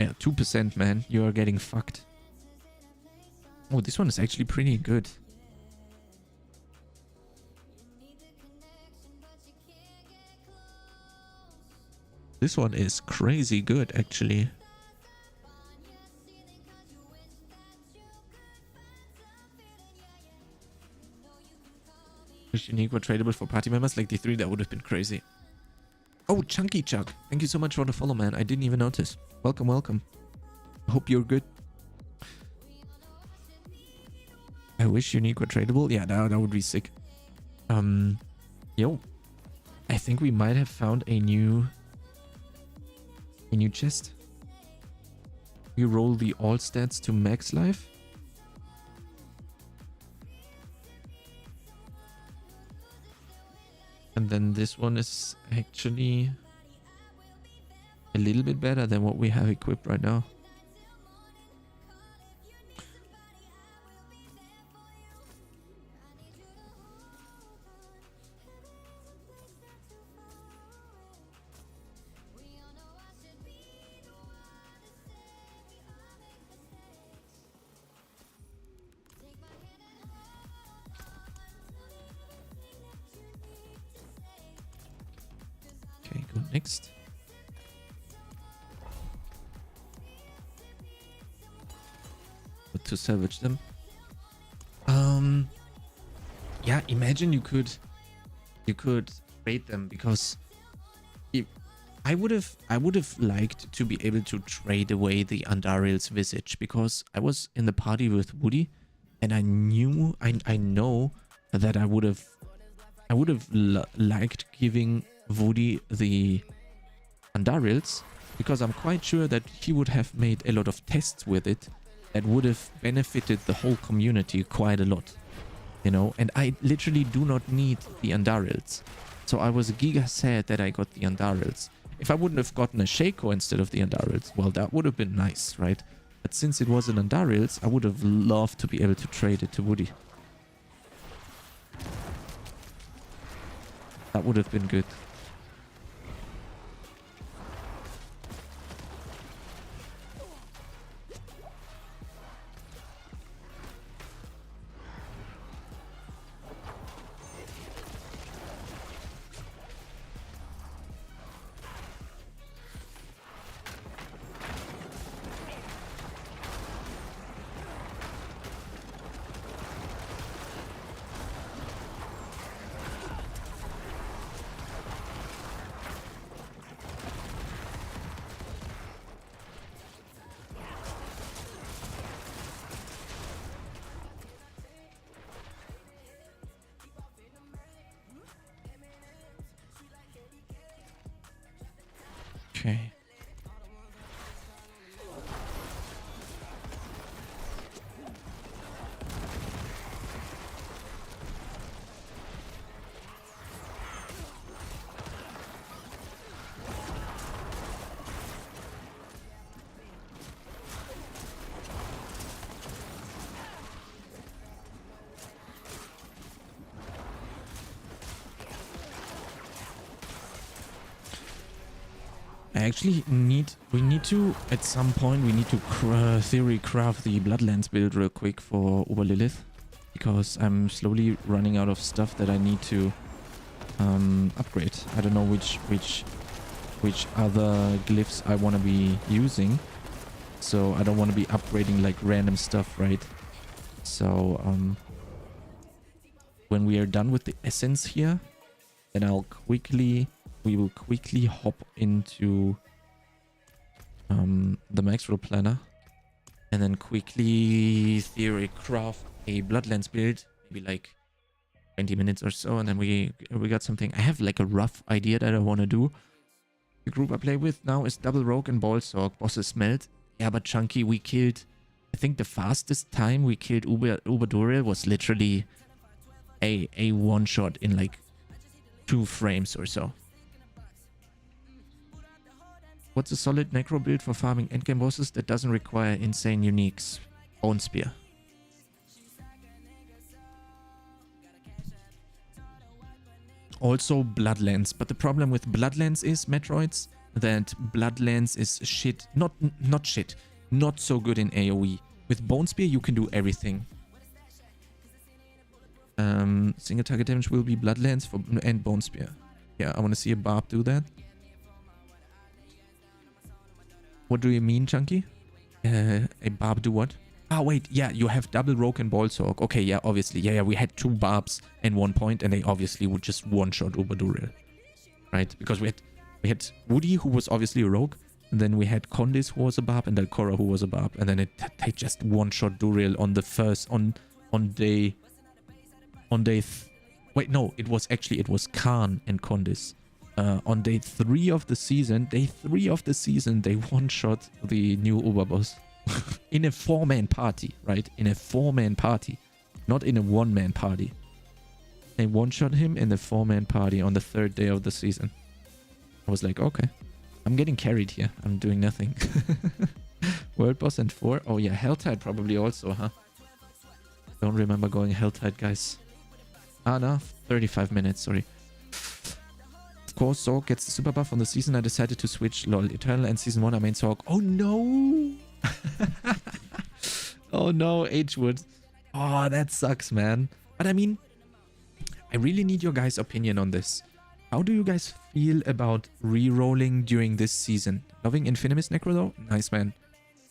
2%, man. You are getting fucked. Oh, this one is actually pretty good. This one is crazy good, actually. Unique or tradable for party members like D3, that would have been crazy. Oh, Chunky Chuck. Thank you so much for the follow, man. I didn't even notice. Welcome, welcome. I hope you're good. I wish unique or tradable. Yeah, that would be sick. Yo. I think we might have found a new chest. We roll the all stats to max life. And then this one is actually a little bit better than what we have equipped right now. Okay, go next. But to salvage them. Yeah, imagine you could trade them, because if I would have liked to be able to trade away the Andaril's Visage, because I was in the party with Woody and I know that I would have liked giving Woody the Andaril's, because I'm quite sure that he would have made a lot of tests with it that would have benefited the whole community quite a lot, you know. And I literally do not need the Andarils, so I was giga sad that I got the Andarils. If I wouldn't have gotten a Shaco instead of the Andarils, well, that would have been nice, right? But since it was an Andarils, I would have loved to be able to trade it to Woody. That would have been good. Okay. We need to, at some point, we need to theory craft the Bloodlands build real quick for Oberlilith, because I'm slowly running out of stuff that I need to upgrade. I don't know which other glyphs I want to be using, so I don't want to be upgrading like random stuff, right? So when we are done with the essence here, then we will quickly hop into the Maxwell planner, and then quickly theory craft a Bloodlands build, maybe like 20 minutes or so, and then we got something. I have like a rough idea that I want to do. The group I play with now is Double Rogue and Ballstalk. Bosses smelt. Yeah, but Chunky, we killed, I think the fastest time we killed Uberduriel was literally a one shot in like 2 frames or so. What's a solid necro build for farming endgame bosses that doesn't require insane uniques? Bonespear. Also Bloodlands, but the problem with Bloodlands is, Metroids, that Bloodlands is shit. Not shit. Not so good in AoE. With Bonespear you can do everything. Single target damage will be Bloodlands and Bonespear. Yeah, I want to see a Barb do that. What do you mean, Chunky? A Barb do what? Ah, wait, yeah, you have Double Rogue and Ballstalk. Okay, yeah, obviously. Yeah, we had 2 Barbs and 1 point, and they obviously would just one-shot Uberduriel. Right? Because we had Woody, who was obviously a Rogue, and then we had Condis, who was a Barb, and Delcora, who was a Barb, and then they just one-shot Duriel on the first, on day... Wait, no, it was Khan and Condis. On day 3 of the season, they one-shot the new Uberboss. In a 4-man party, right? In a 4-man party. Not in a 1-man party. They one-shot him in the 4-man party on the 3rd day of the season. I was like, okay. I'm getting carried here. I'm doing nothing. World boss and 4? Oh yeah, helltide probably also, huh? Don't remember going helltide, guys. Ah, no. 35 minutes, sorry. Of course, Zorg gets the super buff on the season. I decided to switch. Lol. Eternal and season 1 I main Zorg. Oh no! Oh no, H-Wood. Oh, that sucks, man. But I mean, I really need your guys' opinion on this. How do you guys feel about re-rolling during this season? Loving INFINIMIST NECRO though? Nice, man.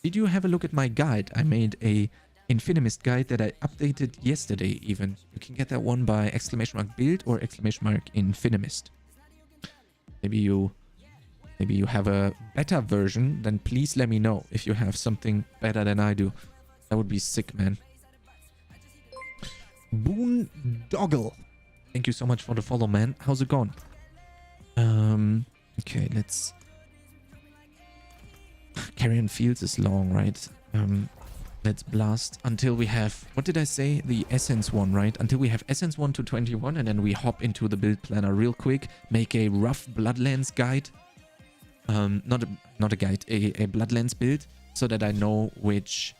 Did you have a look at my guide? I made a INFINIMIST guide that I updated yesterday even. You can get that one by !build or !INFINIMIST. Maybe you have a better version, then please let me know if you have something better than I do. That would be sick, man. Boondoggle. Thank you so much for the follow, man. How's it going? Okay, let's Carrion Fields is long, right? Let's blast until we have, what did I say? The Essence one, right? Until we have Essence 1 to 21, and then we hop into the build planner real quick. Make a rough Bloodlands guide. Not a guide, a Bloodlands build, so that I know which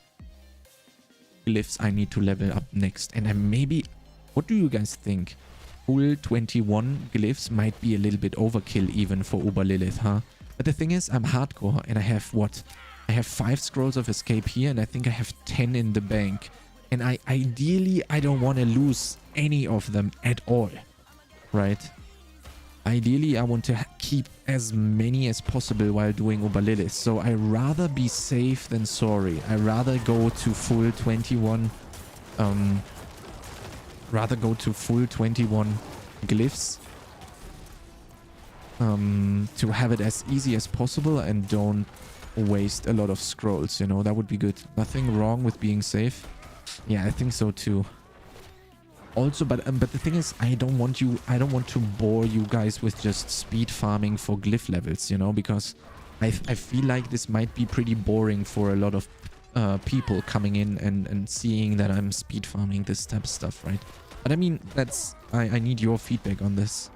glyphs I need to level up next. And then maybe, what do you guys think? Full 21 glyphs might be a little bit overkill even for Uber Lilith, huh? But the thing is, I'm hardcore and I have what? I have 5 scrolls of escape here, and I think I have 10 in the bank. And ideally, I don't want to lose any of them at all, right? Ideally, I want to keep as many as possible while doing Uber Lilith. So I rather be safe than sorry. I rather go to full 21. Rather go to full 21 glyphs. To have it as easy as possible and don't waste a lot of scrolls, you know, that would be good. Nothing wrong with being safe. Yeah, I think so too. Also, but the thing is, I don't want to bore you guys with just speed farming for glyph levels, you know, because I feel like this might be pretty boring for a lot of people coming in and seeing that I'm speed farming this type of stuff, right? But I mean, I need your feedback on this.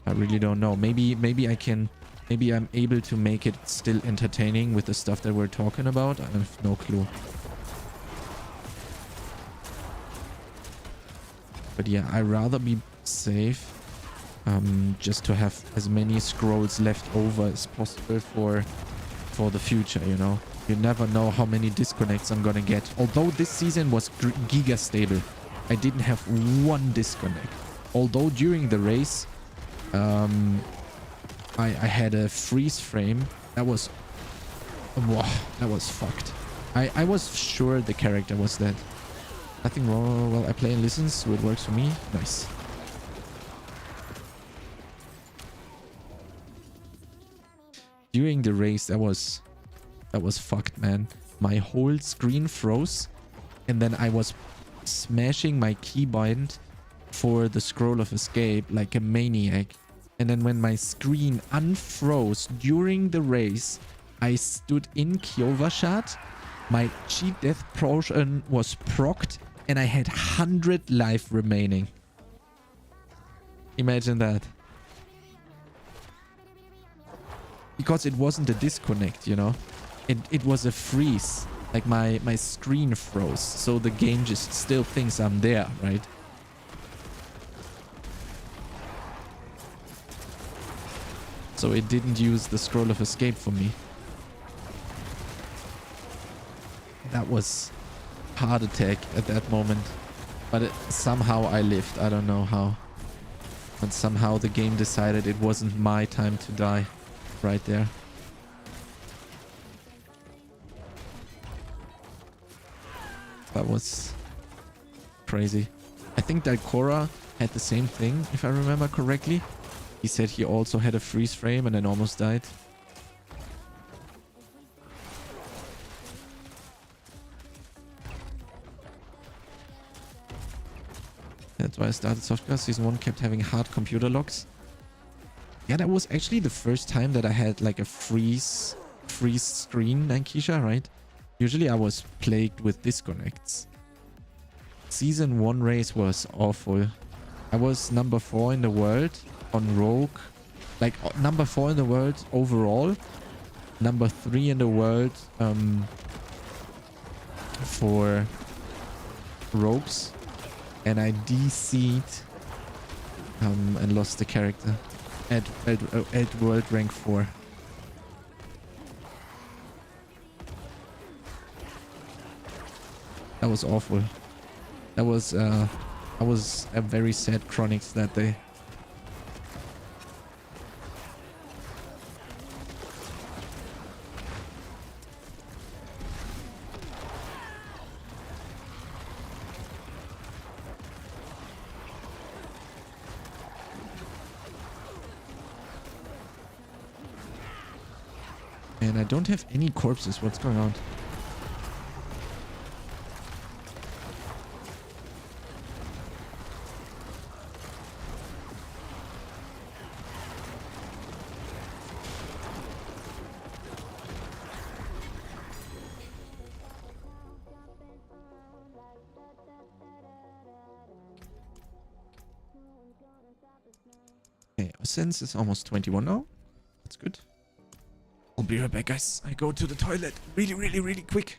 I really don't know. Maybe I'm able to make it still entertaining with the stuff that we're talking about. I have no clue. But yeah, I'd rather be safe. Just to have as many scrolls left over as possible for the future, you know. You never know how many disconnects I'm gonna get. Although this season was giga stable, I didn't have one disconnect. Although during the race, I had a freeze frame. That was... Wow, that was fucked. I was sure the character was dead. Nothing wrong. Well, I play and listen, so it works for me. Nice. During the race, that was fucked, man. My whole screen froze, and then I was smashing my keybind for the scroll of escape like a maniac. And then when my screen unfroze during the race, I stood in Kyovashad. My cheat death potion was procced, and I had 100 life remaining. Imagine that. Because it wasn't a disconnect, you know. It was a freeze. Like my screen froze. So the game just still thinks I'm there, right? So it didn't use the scroll of escape for me. That was heart attack at that moment. But somehow I lived. I don't know how. But somehow the game decided it wasn't my time to die. Right there. That was crazy. I think Dalcora had the same thing, if I remember correctly. He said he also had a freeze frame and then almost died. That's why I started Softcast. Season 1 kept having hard computer locks. Yeah, that was actually the first time that I had like a freeze screen, Nankisha, right? Usually I was plagued with disconnects. Season 1 race was awful. I was number 4 in the world on Rogue. Like number 4 in the world overall. Number 3 in the world for Rogues. And I DC'd and lost the character at world rank 4. That was awful. That was I was a very sad Chronix that day. And I don't have any corpses. What's going on? Sense is almost 21 now. That's good. I'll be right back, guys. I go to the toilet really, really, really quick.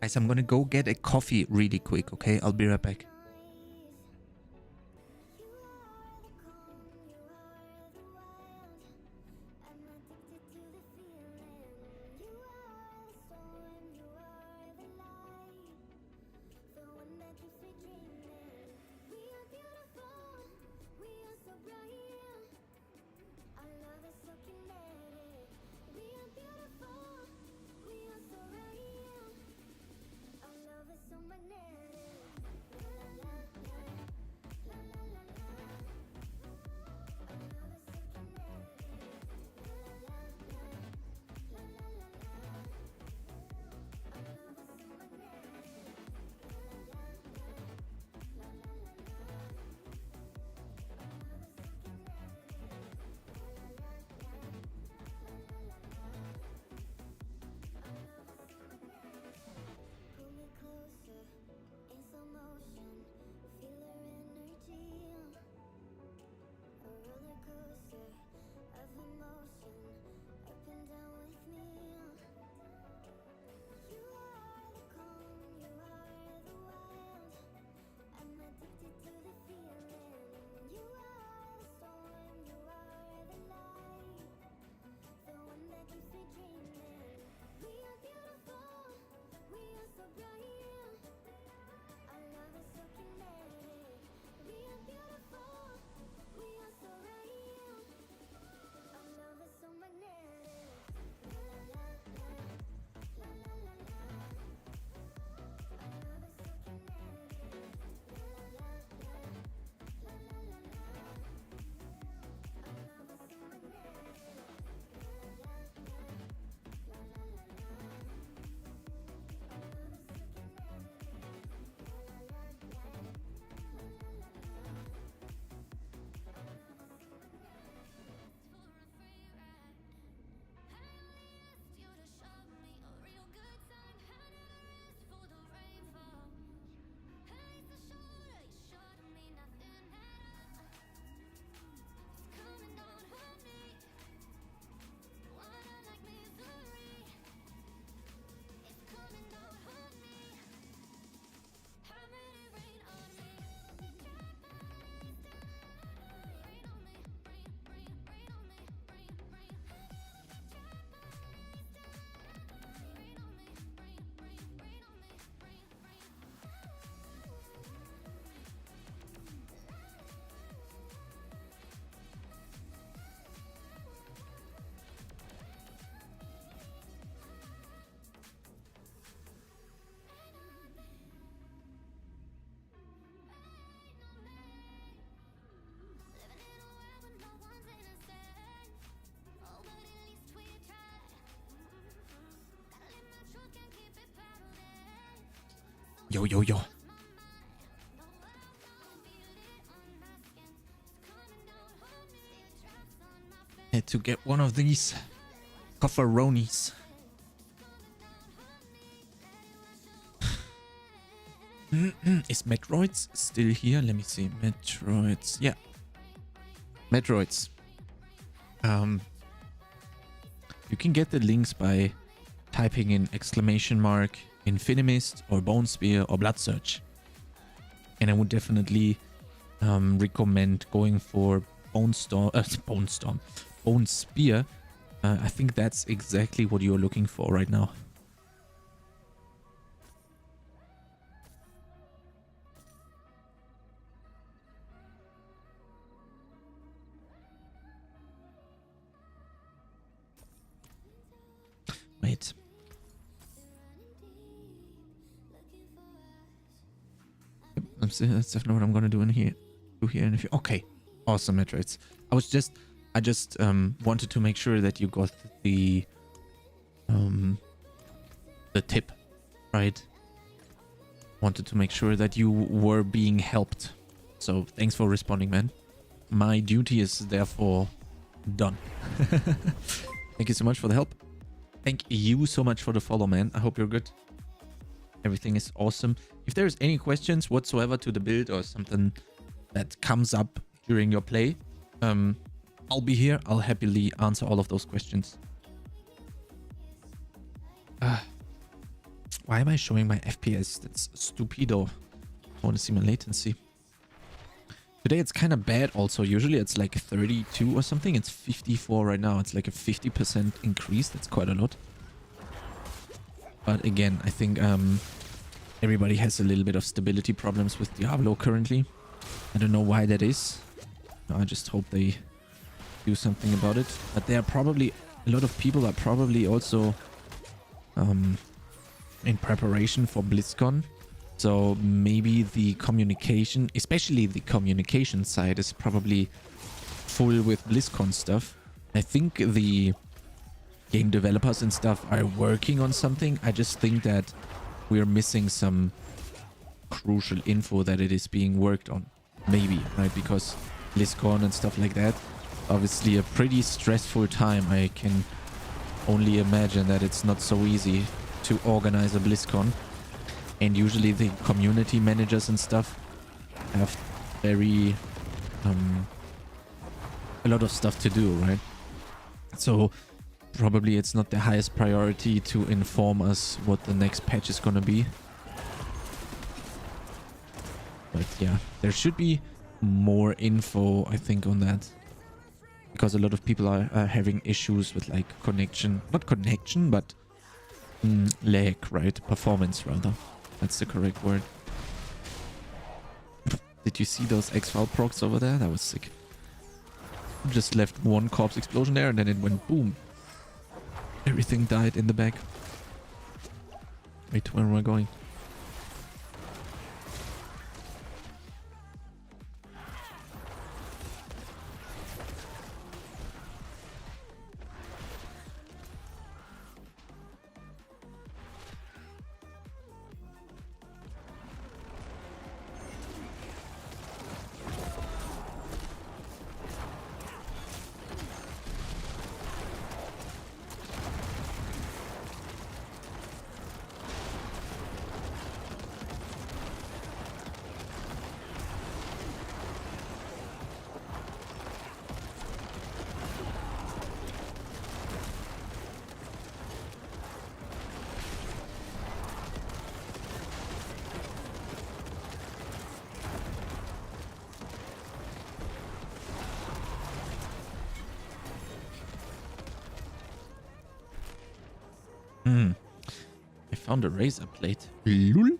Guys, I'm gonna go get a coffee really quick, okay? I'll be right back. Yo, yo, yo. Had to get one of these cofferonis. Is Metroids still here? Let me see. Metroids. Yeah. Metroids. You can get the links by typing in !Infinimist or bonespear or bloodsurge. And I would definitely recommend going for bonespear. I think that's exactly what you're looking for right now. Wait. That's definitely what I'm gonna do in here. Okay. Awesome, Metroids. I just wanted to make sure that you got the tip, right? Wanted to make sure that you were being helped. So thanks for responding, man. My duty is therefore done. Thank you so much for the help. Thank you so much for the follow, man. I hope you're good. Everything is awesome. If there's any questions whatsoever to the build or something that comes up during your play, I'll be here. I'll happily answer all of those questions. Why am I showing my FPS? That's stupido. I want to see my latency. Today it's kind of bad also. Usually it's like 32 or something. It's 54 right now. It's like a 50% increase. That's quite a lot. But again, I think everybody has a little bit of stability problems with Diablo currently. I don't know why that is. I just hope they do something about it. But there are probably a lot of people are probably also in preparation for BlizzCon. So maybe the communication, especially the communication side, is probably full with BlizzCon stuff. I think the game developers and stuff are working on something. I just think that we're missing some crucial info that it is being worked on. Maybe, right? Because BlizzCon and stuff like that, obviously a pretty stressful time. I can only imagine that it's not so easy to organize a BlizzCon. And usually the community managers and stuff have very a lot of stuff to do, right? So probably it's not the highest priority to inform us what the next patch is gonna be. But yeah, there should be more info, I think, on that. Because a lot of people are having issues with like connection. Not connection, but lag, right? Performance, rather. That's the correct word. Did you see those X-File procs over there? That was sick. Just left one corpse explosion there and then it went boom. Everything died in the back. Wait, where am I going? I found a razor plate. Lul.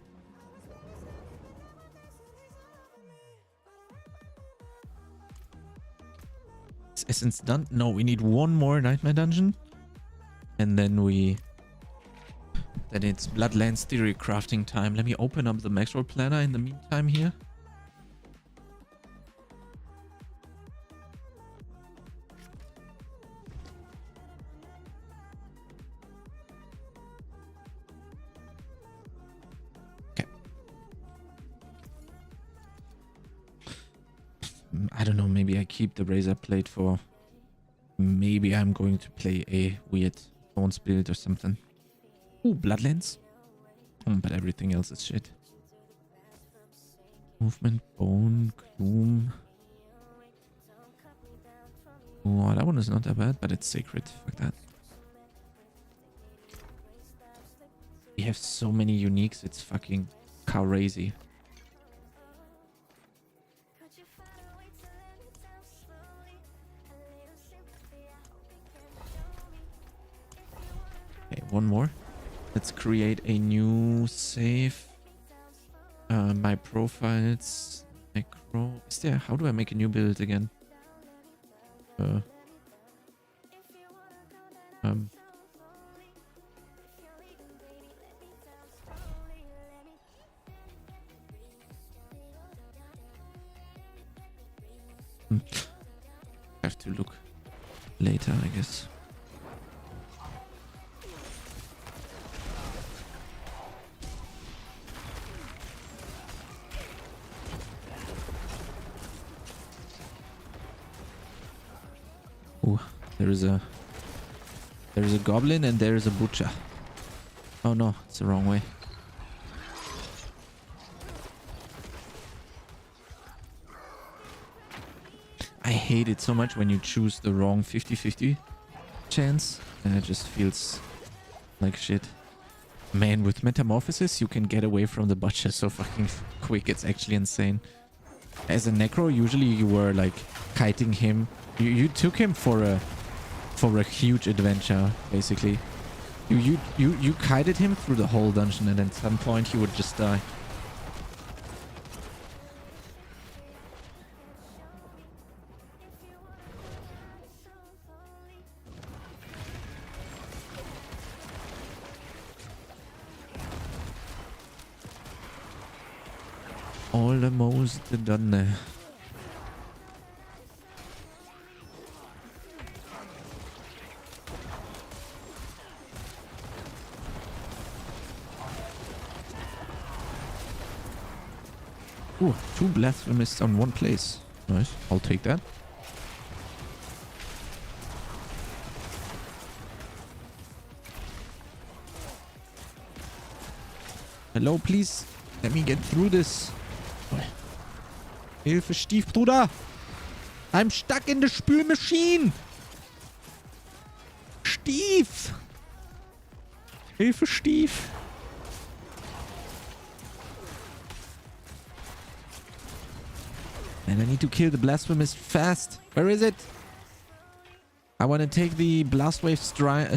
Is essence done? No, we need one more nightmare dungeon. And then it's Bloodlands theory crafting time. Let me open up the Maxroll planner in the meantime here. I don't know, maybe I keep the razor blade for... Maybe I'm going to play a weird thorns build or something. Ooh, bloodlands. But everything else is shit. Movement, bone, gloom. Oh, that one is not that bad, but it's sacred. Fuck that. We have so many uniques, it's fucking crazy. Okay, one more. Let's create a new save. My profiles. NECRO. Is there? How do I make a new build again? Have to look later, I guess. Oh, there is a goblin and there is a butcher. Oh no, it's the wrong way. I hate it so much when you choose the wrong 50-50 chance and it just feels like shit. Man, with metamorphosis you can get away from the butcher so fucking quick, it's actually insane. As a necro, usually you were like kiting him. You took him for a huge adventure, basically. You kited him through the whole dungeon and at some point he would just die. Almost done. Ooh, 2 blasphemists on 1 place. Nice, I'll take that. Hello, please. Let me get through this. Hilfe, Stiefbruder! I'm stuck in the Spülmaschine! Stief! Hilfe, Stief! And I need to kill the blasphemist fast. Where is it? I want to take the Blastwave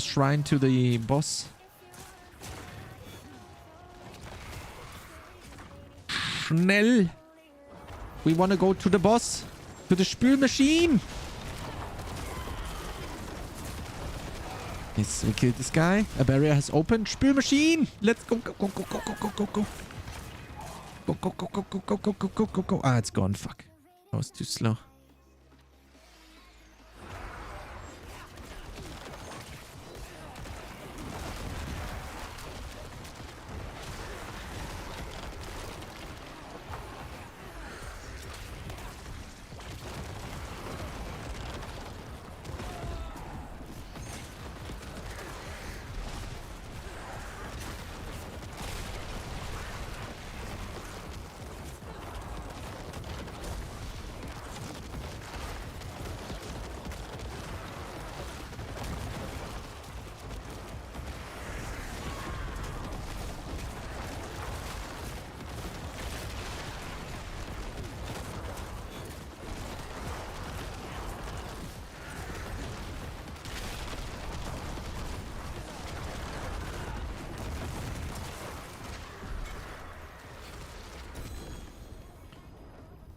shrine to the boss. Schnell! We want to go to the boss. To the Spülmaschine. Yes, we killed this guy. A barrier has opened. Spülmaschine! Let's go, go, go, go, go, go, go, go, go. Go, go, go, go, go, go, go, go, go, go, go. Ah, it's gone. Fuck. That was too slow.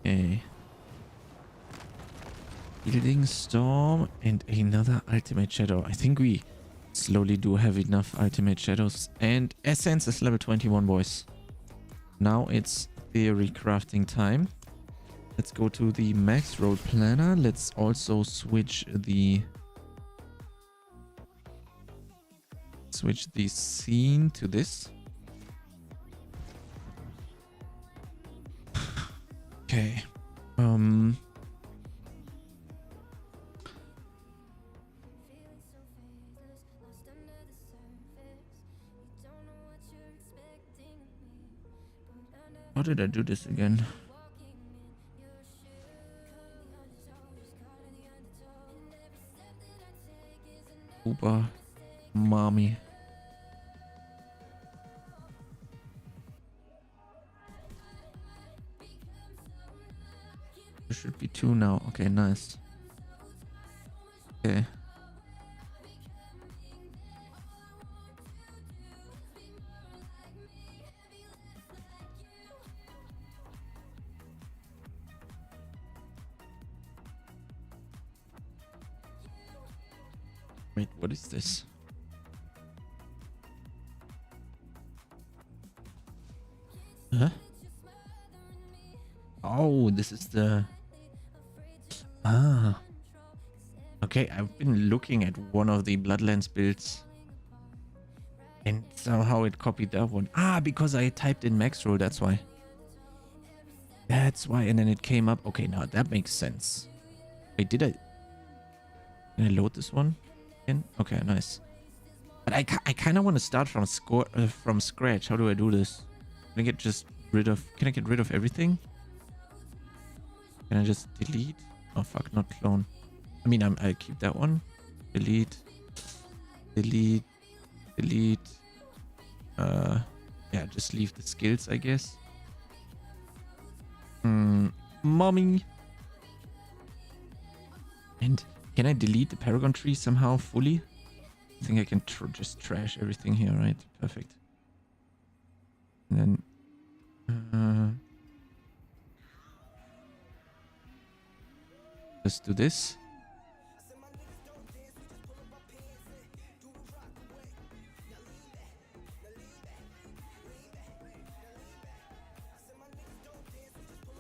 Okay. Building Storm and another Ultimate Shadow. I think we slowly do have enough Ultimate Shadows. And Essence is level 21, boys. Now it's theory crafting time. Let's go to the max road planner. Let's also switch the scene to this. Okay. How did I do this again? Uber. Mommy. There should be 2 now. Okay, nice. Okay. Wait, what is this? Huh? Oh, this is the... Ah. Okay, I've been looking at one of the Bloodlands builds. And somehow it copied that one. Ah, because I typed in NECRO, that's why. That's why, and then it came up. Okay, now that makes sense. Wait, did I load this one in? Okay, nice. But I kind of want to start from scratch. How do I do this? Can I get rid of everything? Can I just delete? Oh fuck, not clone. I mean, I keep that one. Delete. Delete. Delete. Yeah, just leave the skills, I guess. Mommy. And can I delete the Paragon tree somehow fully? I think I can just trash everything here, right? Perfect. And then let's do this.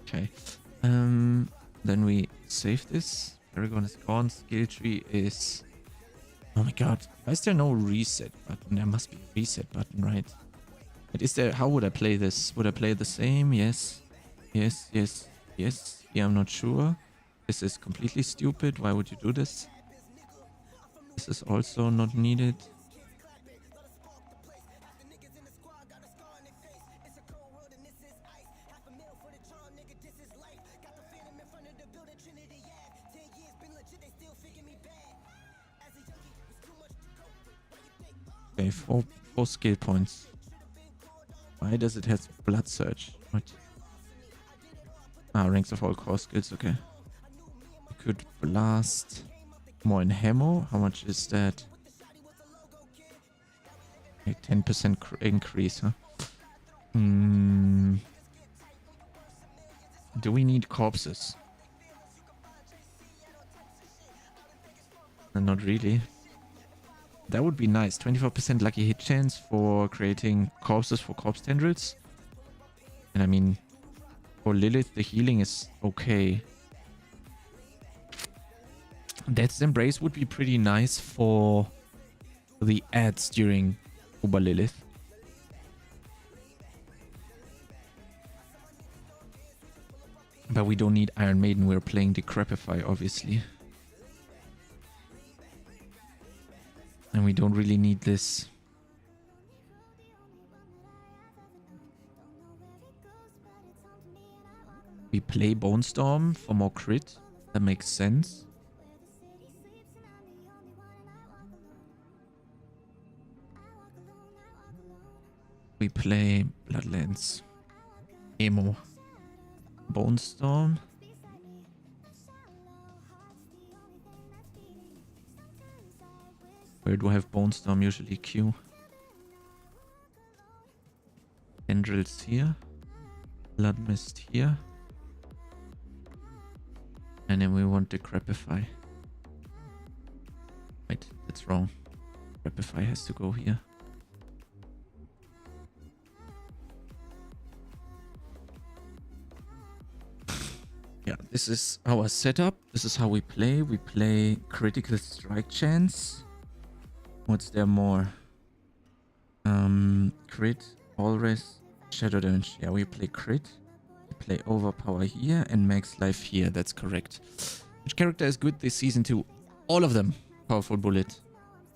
Okay. Then we save this. Paragon is gone. Skill tree is... Oh my god. Why is there no reset button? There must be a reset button, right? But is there... How would I play this? Would I play the same? Yes. Yes, yes, yes. Yeah, I'm not sure. This is completely stupid. Why would you do this? This is also not needed. Okay, four skill points. Why does it have bloodsurge? What? Ah, ranks of all core skills. Okay. We could blast more in Hemo. How much is that? Like 10% increase, huh? Do we need corpses? Not really. That would be nice. 24% lucky hit chance for creating corpses for corpse tendrils. And I mean, for Lilith, the healing is okay. Death's Embrace would be pretty nice for the ads during Uber Lilith. But we don't need Iron Maiden. We're playing Decrepify, obviously. And we don't really need this. We play Bone Storm for more crit. That makes sense. We play Bloodlands. Emo. Bone Storm. Where do I have Bone Storm usually? Q. Tendrils here. Blood Mist here. And then we want Decrepify. Wait, that's wrong. Decrepify has to go here. Yeah, this is our setup. This is how we play. We play critical strike chance. What's there more? Crit, always, shadow damage. Yeah, we play crit. We play overpower here and max life here. That's correct. Which character is good this season too? All of them. Powerful bullet.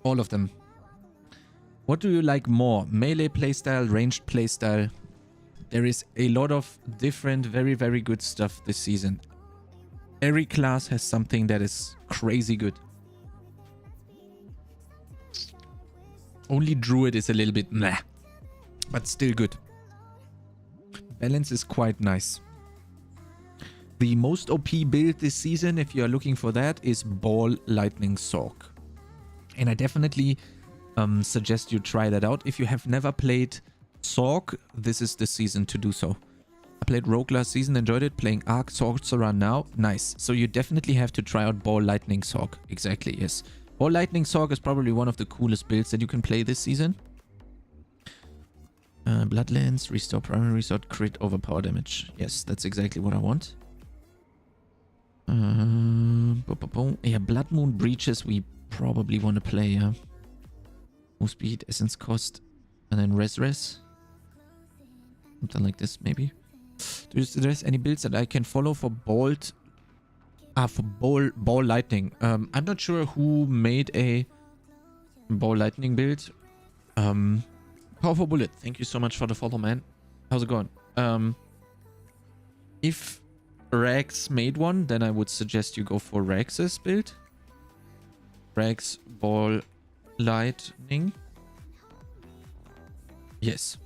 All of them. What do you like more? Melee playstyle, ranged playstyle? There is a lot of different, very, very good stuff this season. Every class has something that is crazy good. Only Druid is a little bit meh, but still good. Balance is quite nice. The most OP build this season, if you are looking for that, is Ball Lightning Sork. And I definitely suggest you try that out. If you have never played Sork, this is the season to do so. I played Rogue last season, enjoyed it. Playing Arc Sorcerer now, nice. So you definitely have to try out Ball Lightning Sork. Exactly, yes. Ball Lightning Sork is probably one of the coolest builds that you can play this season. Bloodlands, restore primary resort, crit overpower damage. Yes, that's exactly what I want. Yeah, Blood Moon Breaches we probably want to play, yeah. Move speed, essence cost, and then res. Something like this, maybe. Do you suggest any builds that I can follow for ball lightning? I'm not sure who made a ball lightning build. Powerful Bullet, thank you so much for the follow, man. How's it going? If Rax made one, then I would suggest you go for Rax's build. Rax Ball Lightning. Yes.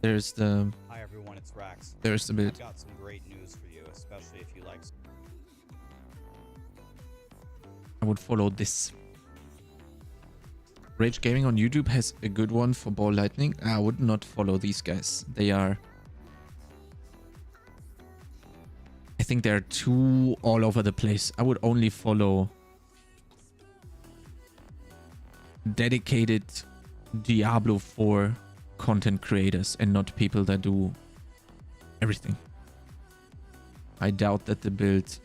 There's the... Hi everyone, it's Rax. There's the build. I've got some great news for you, especially if you like... I would follow this. Rage Gaming on YouTube has a good one for Ball Lightning. I would not follow these guys. They are... I think they're too all over the place. I would only follow dedicated Diablo 4 content creators and not people that do everything. I doubt that the build...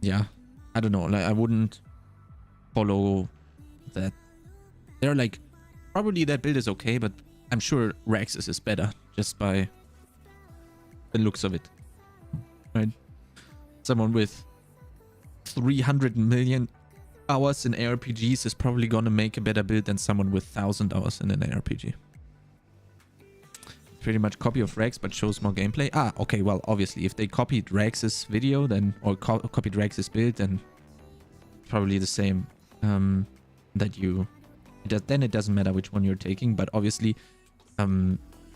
Yeah, I don't know. Like, I wouldn't follow that. They're like, probably that build is okay, but I'm sure Rax's is better just by the looks of it. Right? Someone with 300 million hours in ARPGs is probably gonna make a better build than someone with 1,000 hours in an ARPG. Pretty much copy of Rax, but shows more gameplay. Ah, okay, well, obviously, if they copied Rax's video, then, or copied Rax's build, then probably the same, that you, then it doesn't matter which one you're taking, but obviously,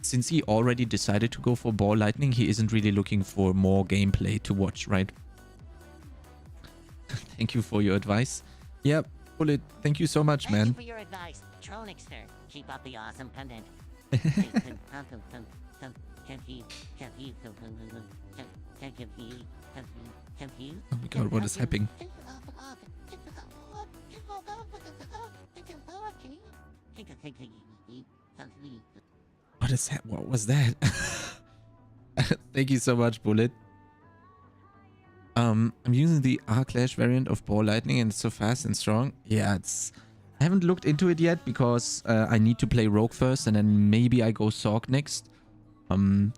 since he already decided to go for Ball Lightning, he isn't really looking for more gameplay to watch, right? Thank you for your advice. Yeah, Bullet, thank you so much, man. Thank you for your advice, Tronixter. Keep up the awesome content. Oh my god, what is happening? What is that? What was that? Thank you so much, Bullet. I'm using the Arclash variant of Ball Lightning and it's so fast and strong. Yeah, it's... I haven't looked into it yet because I need to play Rogue first and then maybe I go Sork next.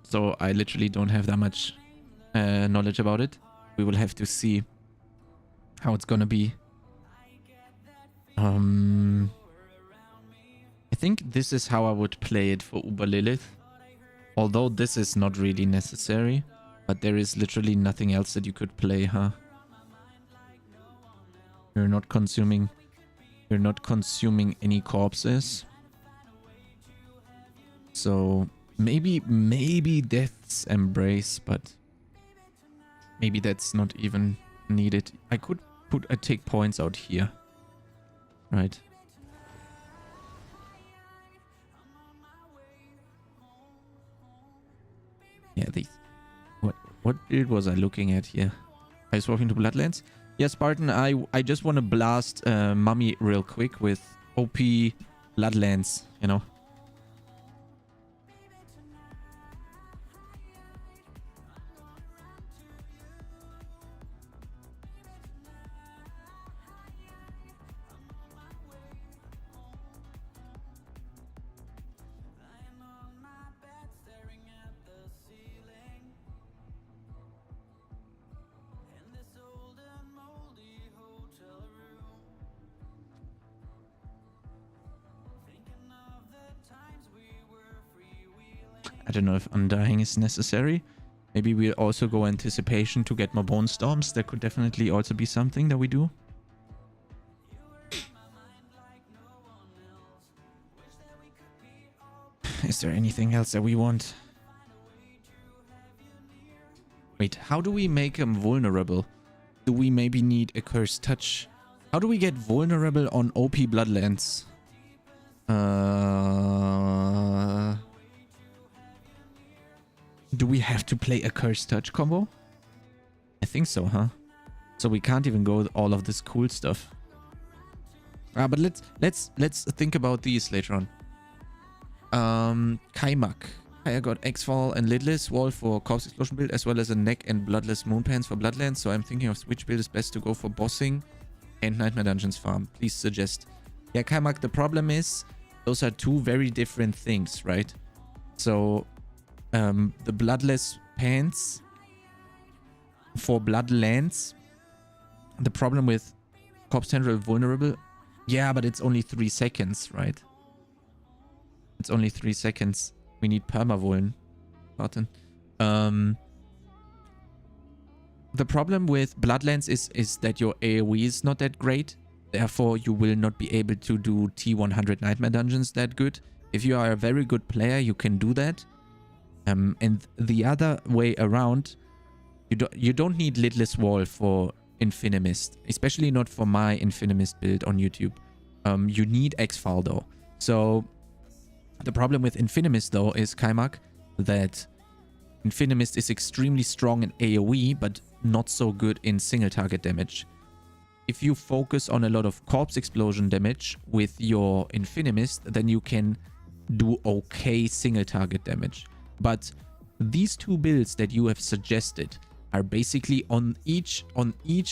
So I literally don't have that much knowledge about it. We will have to see how it's gonna be. I think this is how I would play it for Uber Lilith. Although this is not really necessary. But there is literally nothing else that you could play, huh? You're not consuming any corpses. So maybe Death's Embrace, but maybe that's not even needed. I could take points out here. Right. Yeah, these. What build was I looking at here? I was walking to Bloodlands. Yeah, Spartan, I just want to blast Mummy real quick with OP Bloodlands, you know. don't know if Undying is necessary. Maybe we'll also go Anticipation to get more Bone Storms. That could definitely also be something that we do. Is there anything else that we want? Wait, how do we make him vulnerable? Do we maybe need a Cursed Touch? How do we get vulnerable on OP Bloodlands? Do we have to play a Cursed Touch combo? I think so, huh? So we can't even go with all of this cool stuff. But let's think about these later on. Kaimak. I got X-Fall and Lidless Wall for Corpse Explosion build, as well as a Neck and Bloodless Moonpants for Bloodlands. So I'm thinking of which build is best to go for bossing and Nightmare Dungeons farm. Please suggest. Yeah, Kaimak, the problem is those are two very different things, right? So the Bloodless Pants for Bloodlands, the problem with Corpse Tendril vulnerable, yeah, but it's only 3 seconds, right? It's only 3 seconds. We need permavuln button. The problem with Bloodlands is that your AoE is not that great. Therefore, you will not be able to do T100 Nightmare Dungeons that good. If you are a very good player, you can do that. And the other way around, you don't need Lidless Wall for Infinimist, especially not for my Infinimist build on YouTube. You need X-File though. So the problem with Infinimist though is, Kaimak, that Infinimist is extremely strong in AoE, but not so good in single target damage. If you focus on a lot of corpse explosion damage with your Infinimist, then you can do okay single target damage. But these two builds that you have suggested are basically on each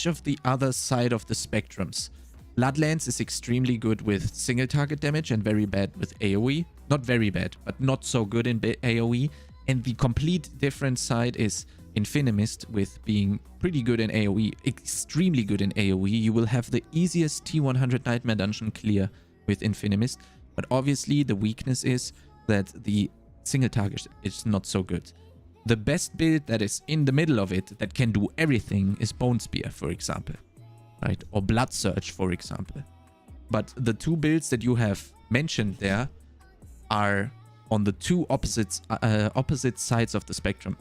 of the other side of the spectrums. Bloodlands is extremely good with single target damage and very bad with AoE. Not very bad, but not so good in AoE. And the complete different side is Infinimist, with being pretty good in AoE, extremely good in AoE. You will have the easiest T100 Nightmare Dungeon clear with Infinimist. But obviously the weakness is that the single target is not so good. The best build that is in the middle of it, that can do everything, is Bonespear, for example. Right? Or bloodsurge, for example. But the two builds that you have mentioned there are on the two opposite sides of the spectrum.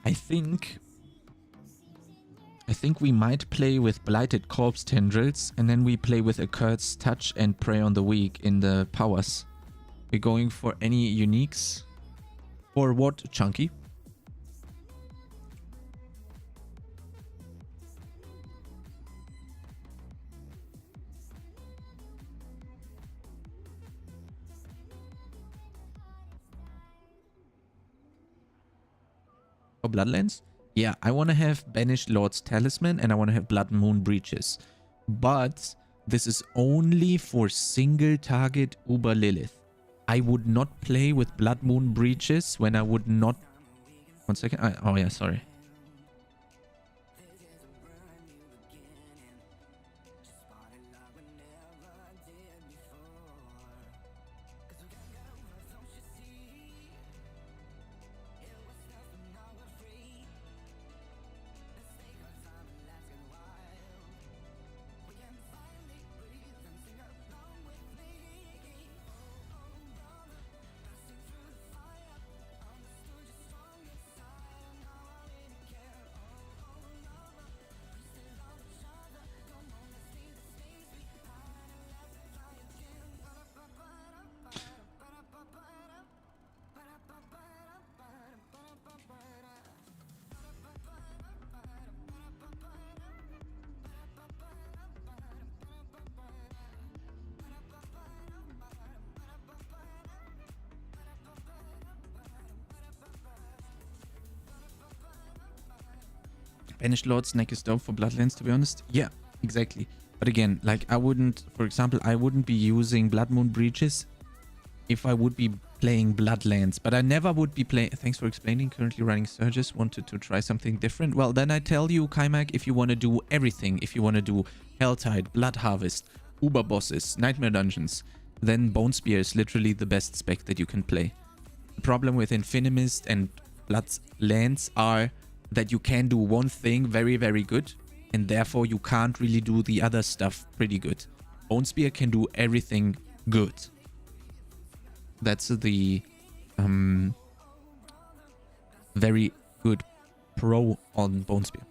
I think we might play with Blighted Corpse Tendrils, and then we play with a Cursed Touch and Prey on the Weak in the powers. We're going for any uniques. Or what, Chunky? For Bloodlands? Yeah, I want to have Banished Lord's Talisman and I want to have Blood Moon Breaches. But this is only for single target Uber Lilith. I would not play with Blood Moon Breaches when I would not... 1 second. Oh yeah, sorry. Banished Lord's neck is dope for Bloodlands, to be honest. Yeah, exactly. But again, like I wouldn't, for example, I wouldn't be using Blood Moon Breaches if I would be playing Bloodlands, but I never would be playing. Thanks for explaining. Currently running Surges. Wanted to try something different. Well, then I tell you, Kaimak, if you want to do everything, if you want to do Helltide, Blood Harvest, Uber Bosses, Nightmare Dungeons, then Bonespear is literally the best spec that you can play. The problem with Infinimist and Bloodlands are that you can do one thing very, very good, and therefore you can't really do the other stuff pretty good. Bonespear can do everything good. That's the very good pro on Bonespear.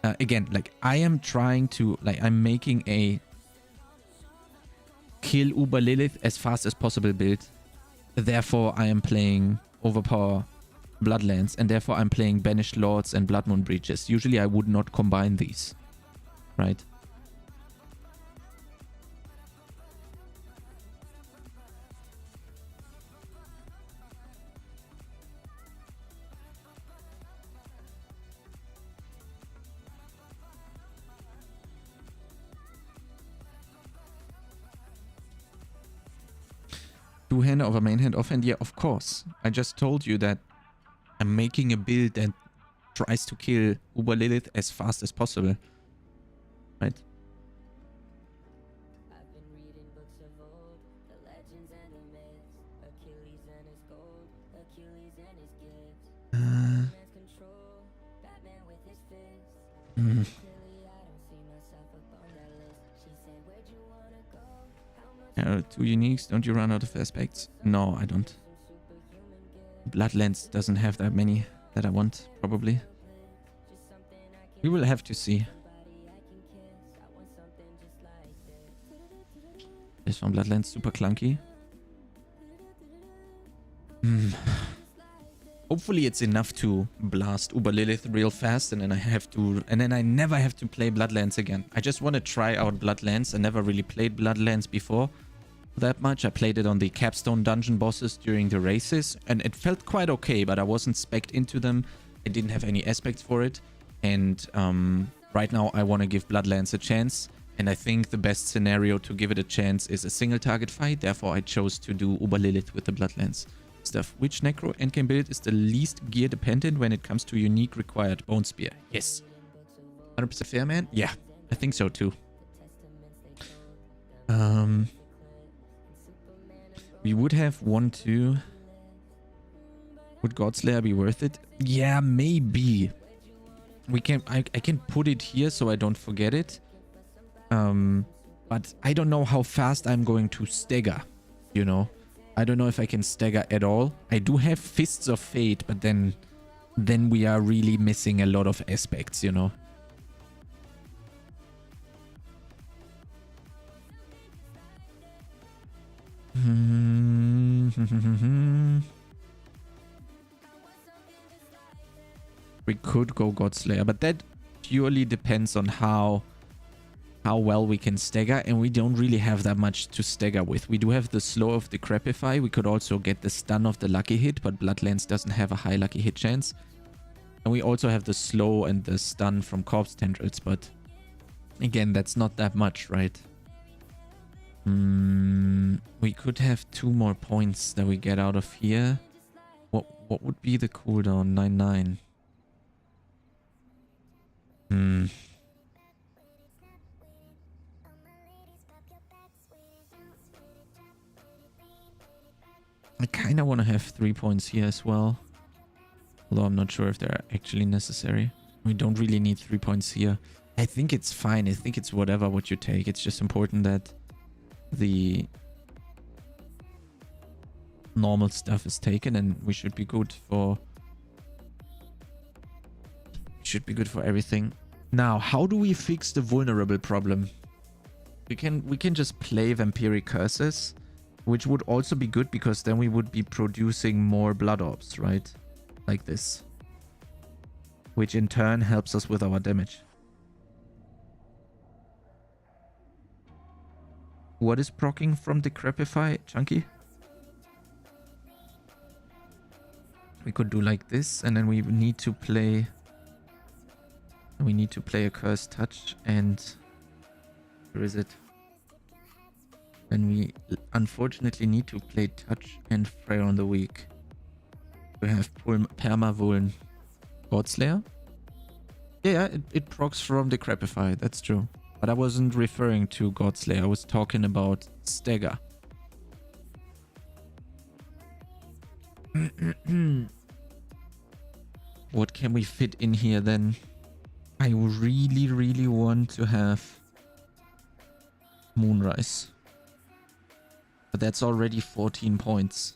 Again, like I am trying to, like I'm making a kill Uber Lilith as fast as possible build. Therefore, I am playing Overpower Bloodlands, and therefore I'm playing Banished Lords and Blood Moon Breaches. Usually I would not combine these, right? Two-hander over main hand, offhand? Yeah, of course. I just told you that I'm making a build that tries to kill Uber Lilith as fast as possible. Right? I've been reading books of old, the legends and the myths, Achilles and his gold, Achilles and his gifts, man's control, Batman with his fists. Clearly I don't see myself upon that list. She said, where'd you wanna go? How much Two uniques. Don't you run out of aspects? No, I don't. superhuman gift? Bloodlands doesn't have that many that I want, probably. Just something I can We will have to see. somebody I can kiss. I want something just like this. This one, Bloodlands, super clunky. Hopefully it's enough to blast Uber Lilith real fast, and then I never have to play Bloodlands again. I just want to try out Bloodlands. I never really played Bloodlands before that much. I played it on the capstone dungeon bosses during the races, and it felt quite okay, but I wasn't spec'd into them. I didn't have any aspects for it, and right now I want to give Bloodlands a chance, and I think the best scenario to give it a chance is a single target fight. Therefore I chose to do Uber Lilith with the Bloodlands stuff. Which Necro endgame build is the least gear dependent when it comes to unique required? Bonespear. Yes. 100% fair, man? Yeah, I think so too. We would have 1-2. Would Godslayer be worth it? Yeah, maybe. We can. I can put it here so I don't forget it. But I don't know how fast I'm going to stagger. You know, I don't know if I can stagger at all. I do have Fists of Fate, but then we are really missing a lot of aspects. You know. We could go Godslayer, but that purely depends on how well we can stagger, and we don't really have that much to stagger with. We do have the slow of Decrepify. We could also get the stun of the lucky hit, but Bloodlands doesn't have a high lucky hit chance. And we also have the slow and the stun from Corpse Tendrils, but again, that's not that much, right? We could have 2 more points that we get out of here. What would be the cooldown? 9-9. I kind of want to have 3 points here as well. Although I'm not sure if they're actually necessary. We don't really need 3 points here. I think it's fine. I think it's whatever what you take. It's just important that the normal stuff is taken, and we should be good for everything. Now, how do we fix the vulnerable problem? We can just play Vampiric Curses, which would also be good because then we would be producing more blood orbs, right? Like this. Which in turn helps us with our damage. What is proccing from Decrepify, Chunky? We could do like this, and then we need to play a Cursed Touch, and where is it? And we unfortunately need to play Touch and Prayer on the week. We have Permavuln Godslayer. Yeah, it procs from the Crepify, that's true. But I wasn't referring to Godslayer, I was talking about Stagger. What can we fit in here then? I really, really want to have Moonrise. But that's already 14 points.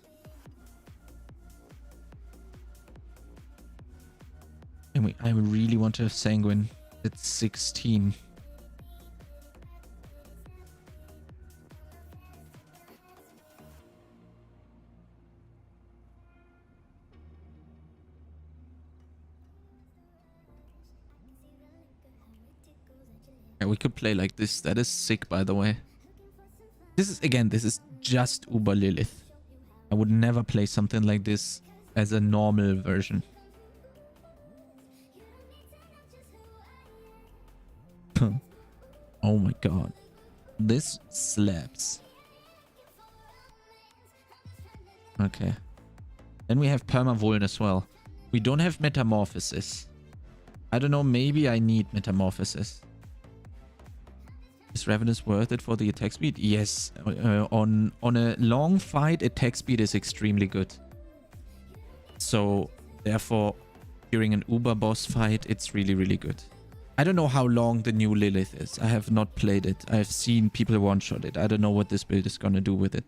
And I really want to have Sanguine. It's 16. Yeah, we could play like this. That is sick, by the way. This is just Uber Lilith. I would never play something like this as a normal version. Oh my god. This slaps. Okay. Then we have Permavuln as well. We don't have Metamorphosis. I don't know, maybe I need Metamorphosis. Is Ravenous worth it for the attack speed? Yes. On a long fight, attack speed is extremely good. So, therefore, during an Uber boss fight, it's really, really good. I don't know how long the new Lilith is. I have not played it. I have seen people one-shot it. I don't know what this build is gonna do with it.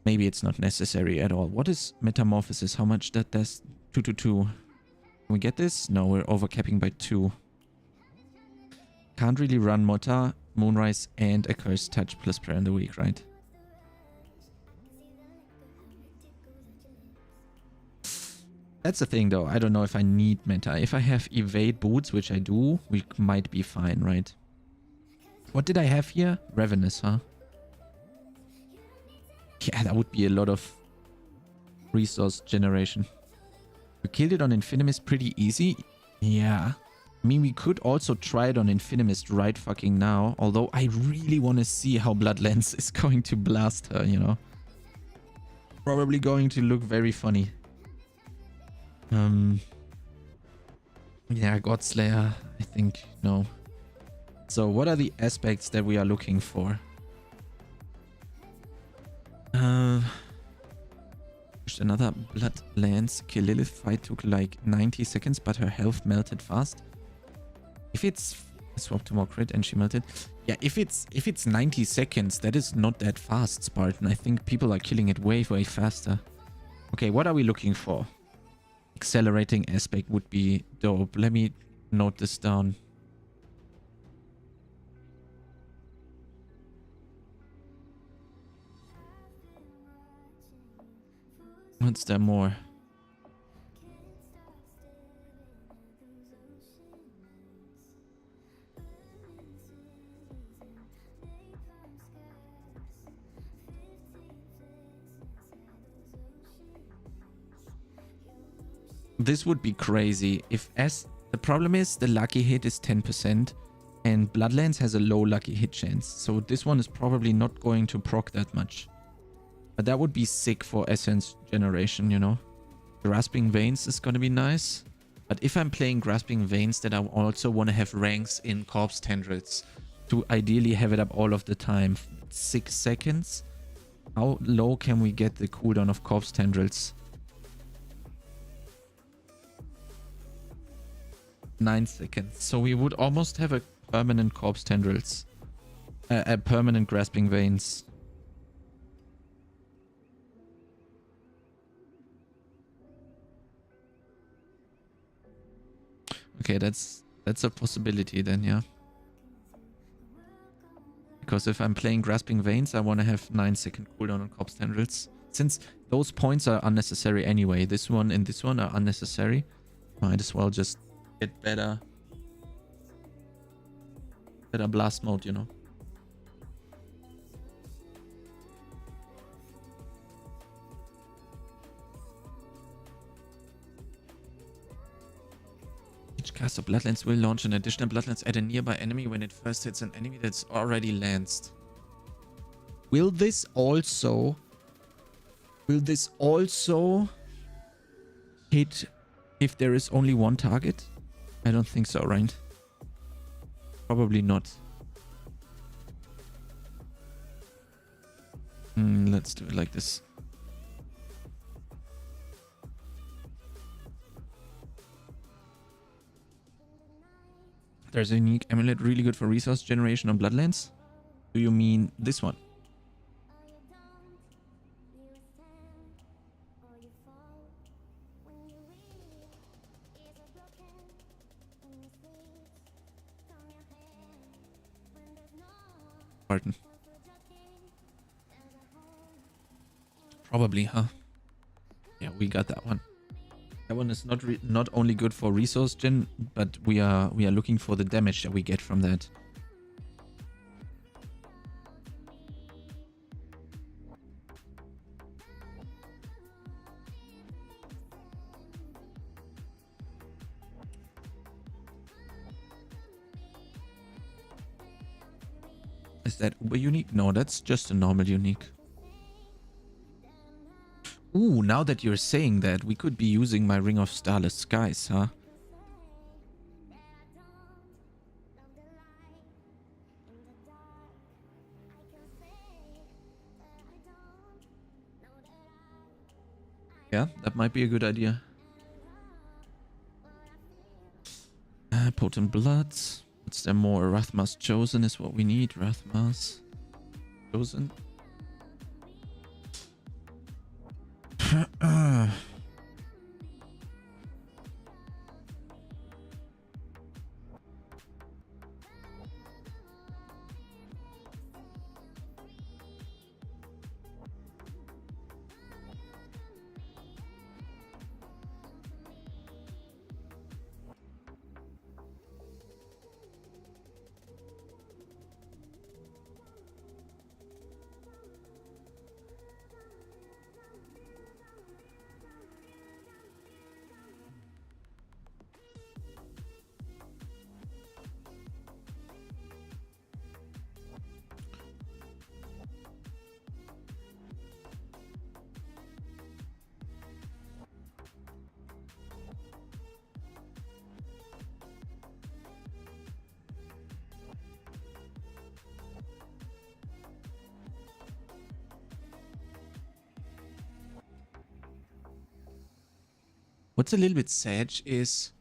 Maybe it's not necessary at all. What is Metamorphosis? How much that does? 2 to 2. Can we get this? No, we're overcapping by 2. Can't really run Mota, Moonrise, and a Cursed Touch plus Prayer in the week, right? That's the thing, though. I don't know if I need Meta. If I have Evade Boots, which I do, we might be fine, right? What did I have here? Ravenous, huh? Yeah, that would be a lot of resource generation. We killed it on Infinimist pretty easy. Yeah. I mean, we could also try it on Infinimist right fucking now. Although I really want to see how Bloodlands is going to blast her, you know. Probably going to look very funny. Yeah, Godslayer, I think, no. So what are the aspects that we are looking for? Another Bloodlands kill Lilith fight took like 90 seconds, but her health melted fast. If it's swap to more crit and she melted. Yeah, if it's 90 seconds, that is not that fast, Spartan. I think people are killing it way, way faster. Okay, what are we looking for? Accelerating aspect would be dope. Let me note this down. What's there more? This would be crazy if the problem is the lucky hit is 10% and Bloodlands has a low lucky hit chance. So this one is probably not going to proc that much. But that would be sick for essence generation, you know. Grasping Veins is going to be nice. But if I'm playing Grasping Veins, then I also want to have ranks in Corpse Tendrils to ideally have it up all of the time. 6 seconds. How low can we get the cooldown of Corpse Tendrils? 9 seconds. So we would almost have a permanent Corpse Tendrils. A permanent Grasping Veins. Okay, that's a possibility then, yeah. Because if I'm playing Grasping Veins, I want to have 9-second cooldown on Corpse Tendrils. Since those points are unnecessary anyway, this one and this one are unnecessary. Might as well just get better blast mode, you know. Each cast of Bloodlands will launch an additional Bloodlands at a nearby enemy when it first hits an enemy that's already lanced. Will this also hit if there is only one target? I don't think so, right? Probably not. Let's do it like this. There's a unique amulet really good for resource generation on Bloodlands. Do you mean this one? Pardon. Probably, huh? Yeah, we got that one. That one is not only good for resource gen, but we are looking for the damage that we get from that. Is that uber unique? No, that's just a normal unique. Ooh, now that you're saying that, we could be using my Ring of Starless Skies, huh? Yeah, that might be a good idea. Potent Bloods. What's there more? Rathmas Chosen is what we need. Rathmas Chosen. What's a little bit sad is...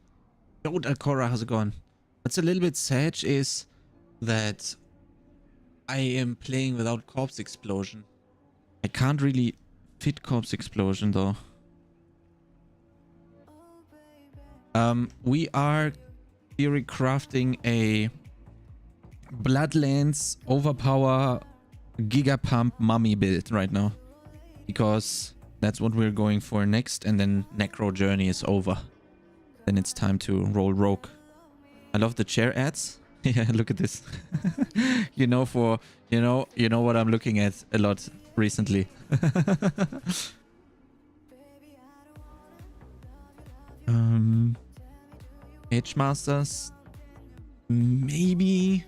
Yo, Dalcora, how's it going? What's a little bit sad is that I am playing without Corpse Explosion. I can't really fit Corpse Explosion, though. We are theory crafting a Bloodlands Overpower Gigapump Mummy build right now. Because... that's what we're going for next, and then NECRO journey is over. Then it's time to roll rogue. I love the chair ads. Yeah, look at this. you know what I'm looking at a lot recently. Edge Masters, maybe.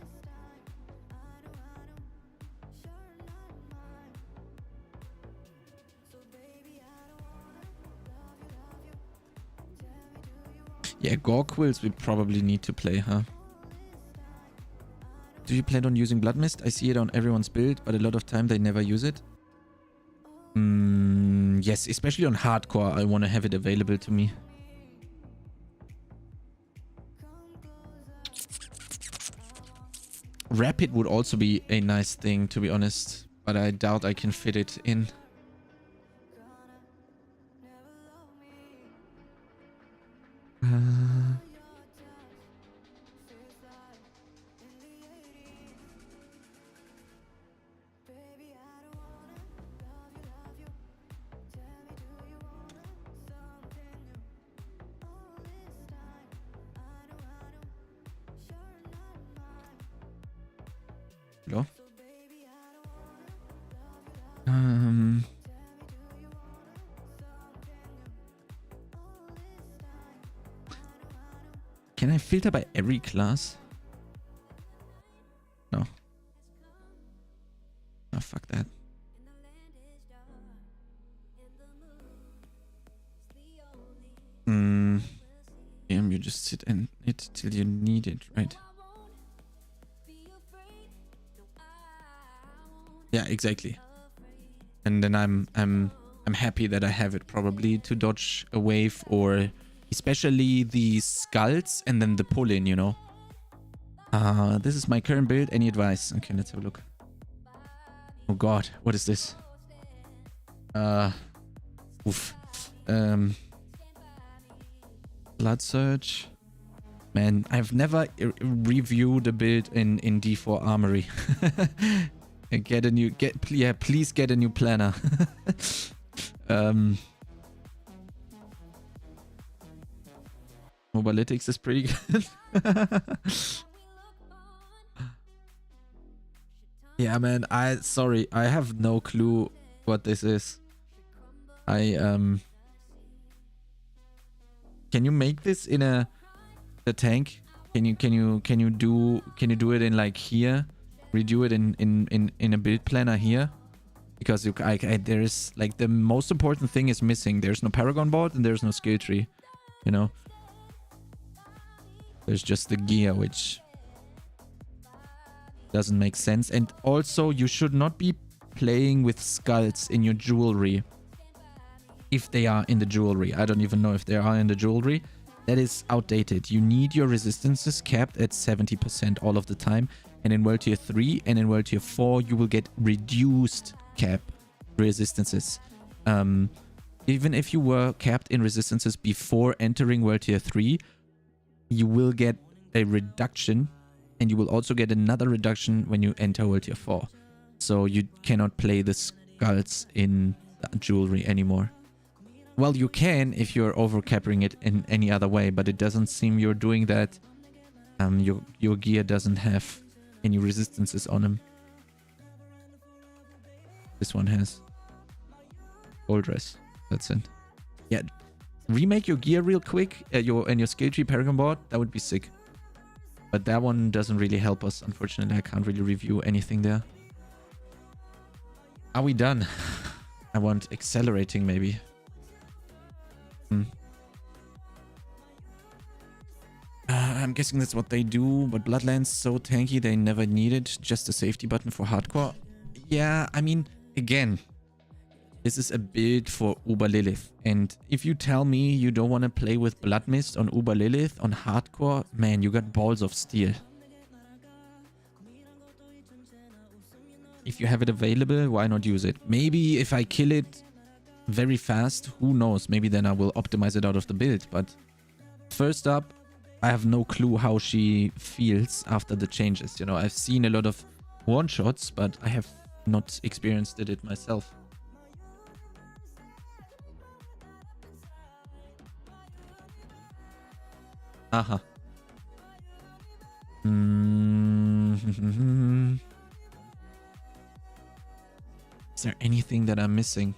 Yeah, Gore Quills we probably need to play, huh? Do you plan on using Blood Mist? I see it on everyone's build, but a lot of time they never use it. Yes, especially on hardcore, I want to have it available to me. Rapid would also be a nice thing, to be honest, but I doubt I can fit it in. Hello? Can I filter by every class? No. Oh, fuck that. you just sit in it till you need it, right? Yeah, exactly. And then I'm happy that I have it probably to dodge a wave, or especially the skulls and then the pull-in, you know. This is my current build. Any advice? Okay, let's have a look. Oh god, what is this? Oof. Bloodsurge. Man, I've never reviewed a build in D4 Armory. Please get a new planner. Mobalytics is pretty good. Yeah, man, sorry, I have no clue what this is. Can you make this in a tank? Can you do it in like here? Redo it in a build planner here? Because there is like the most important thing is missing. There's no Paragon board and there's no skill tree. You know? There's just the gear, which doesn't make sense. And also, you should not be playing with skulls in your jewelry. If they are in the jewelry. I don't even know if they are in the jewelry. That is outdated. You need your resistances capped at 70% all of the time. And in World Tier 3 and in World Tier 4, you will get reduced cap resistances. Even if you were capped in resistances before entering World Tier 3, you will get a reduction. And you will also get another reduction when you enter World Tier 4. So you cannot play the skulls in jewelry anymore. Well, you can if you're overcapping it in any other way, but it doesn't seem you're doing that. Your gear doesn't have any resistances on them. This one has. Gold dress. That's it. Yeah. Remake your gear real quick. Your skill tree Paragon board. That would be sick. But that one doesn't really help us. Unfortunately, I can't really review anything there. Are we done? I want accelerating maybe. I'm guessing that's what they do, but Bloodlands so tanky they never needed just a safety button for hardcore. Yeah, I mean, again, this is a build for Uber Lilith, and if you tell me you don't want to play with Blood Mist on Uber Lilith on hardcore, man, you got balls of steel. If you have it available, why not use it? Maybe if I kill it very fast, who knows, maybe then I will optimize it out of the build, but first up, I have no clue how she feels after the changes. You know, I've seen a lot of one-shots, but I have not experienced it myself. Aha. Is there anything that I'm missing?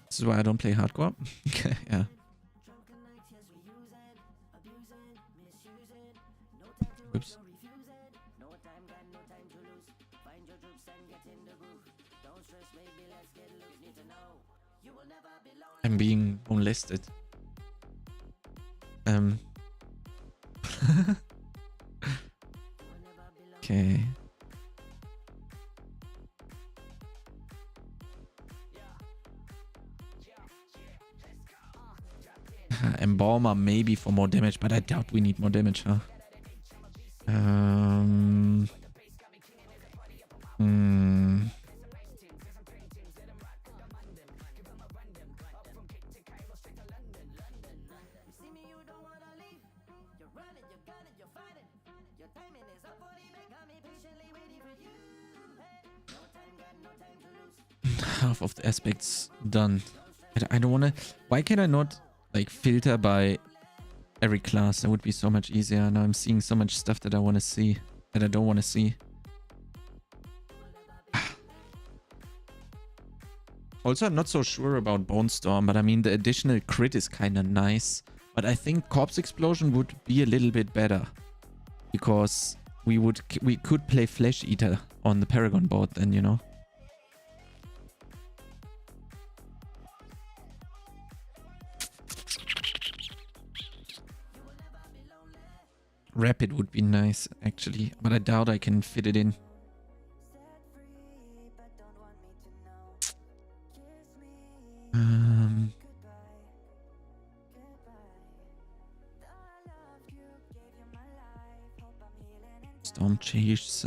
This is why I don't play hardcore. Okay, yeah. Oops. I'm being molested. Okay. Embalmer maybe for more damage, but I doubt we need more damage, huh? Half of the aspects done. I don't want to... Why can I not like filter by every class? That would be so much easier. Now I'm seeing so much stuff that I want to see, that I don't want to see. Also, I'm not so sure about Bone Storm, but I mean the additional crit is kind of nice. But I think Corpse Explosion would be a little bit better, because we could play Flesh Eater on the Paragon board then, you know. Rapid would be nice, actually. But I doubt I can fit it in. Storm Chase,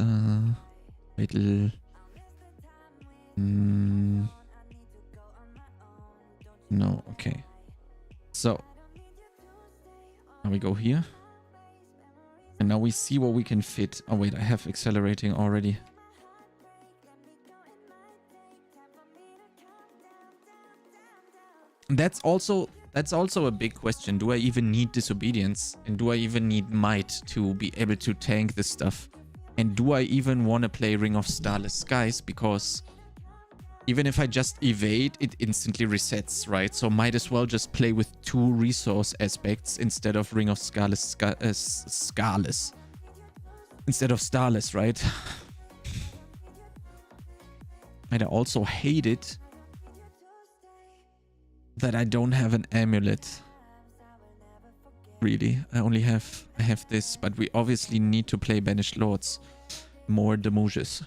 Fatal. No, okay. So, now we go here. And now we see what we can fit. Oh wait, I have accelerating already. That's also a big question. Do I even need disobedience? And do I even need might to be able to tank this stuff? And do I even want to play Ring of Starless Skies? Because even if I just evade, it instantly resets, right? So might as well just play with 2 resource aspects instead of Ring of Starless, instead of Starless, right? And I also hate it that I don't have an amulet. Really, I have this, but we obviously need to play Banished Lords. More Demuges.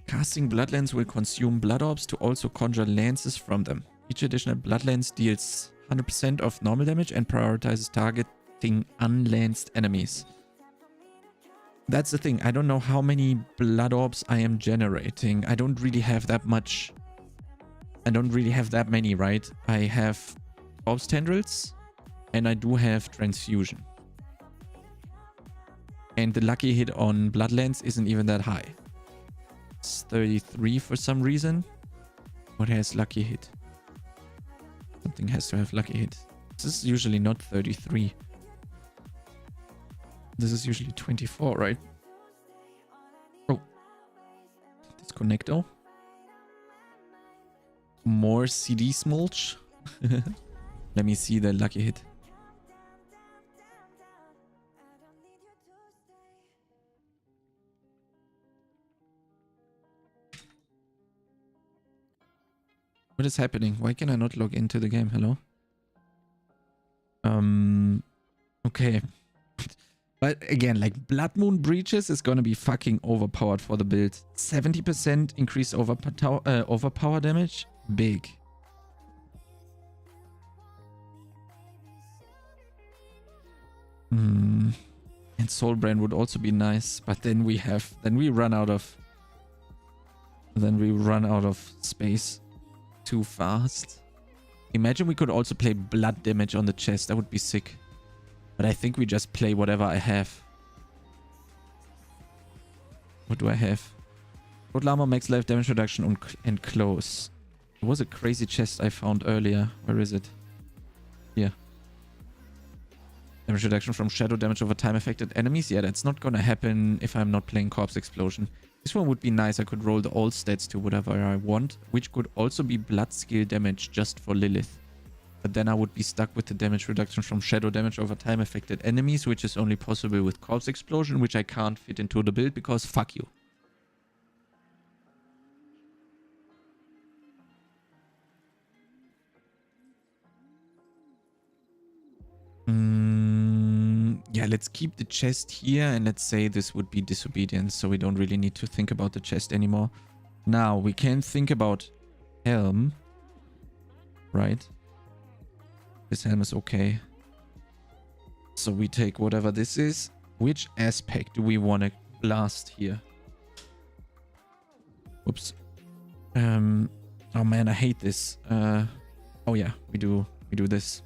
Casting Bloodlands will consume Blood Orbs to also conjure lances from them. Each additional Blood Lance deals 100% of normal damage and prioritizes targeting unlanced enemies. That's the thing. I don't know how many Blood Orbs I am generating. I don't really have that much. I don't really have that many, right? I have Corpse Tendrils and I do have Transfusion. And the lucky hit on Bloodlands isn't even that high. It's 33 for some reason. What has lucky hit? Something has to have lucky hit. This is usually not 33. This is usually 24, right? Oh. Disconnecto. More CD smulch. Let me see the lucky hit. What is happening? Why can I not log into the game? Hello? Okay. But again, like Blood Moon Breaches is gonna be fucking overpowered for the build. 70% increased overpower damage. Big. And Soulbrand would also be nice, but then we run out of space too fast. Imagine we could also play blood damage on the chest. That would be sick. But I think we just play whatever I have. What do I have? Total armor, max life damage reduction and close. There was a crazy chest I found earlier. Where is it? Here. Damage reduction from shadow damage over time affected enemies. Yeah, that's not gonna happen if I'm not playing Corpse Explosion. This one would be nice. I could roll the old stats to whatever I want, which could also be blood skill damage just for Lilith. But then I would be stuck with the damage reduction from shadow damage over time affected enemies, which is only possible with Corpse Explosion, which I can't fit into the build because fuck you. Yeah, let's keep the chest here and let's say this would be disobedience, so we don't really need to think about the chest anymore. Now, we can think about helm, right? This helm is okay. So we take whatever this is. Which aspect do we want to blast here? Whoops. Oh man, I hate this. Oh yeah, we do this.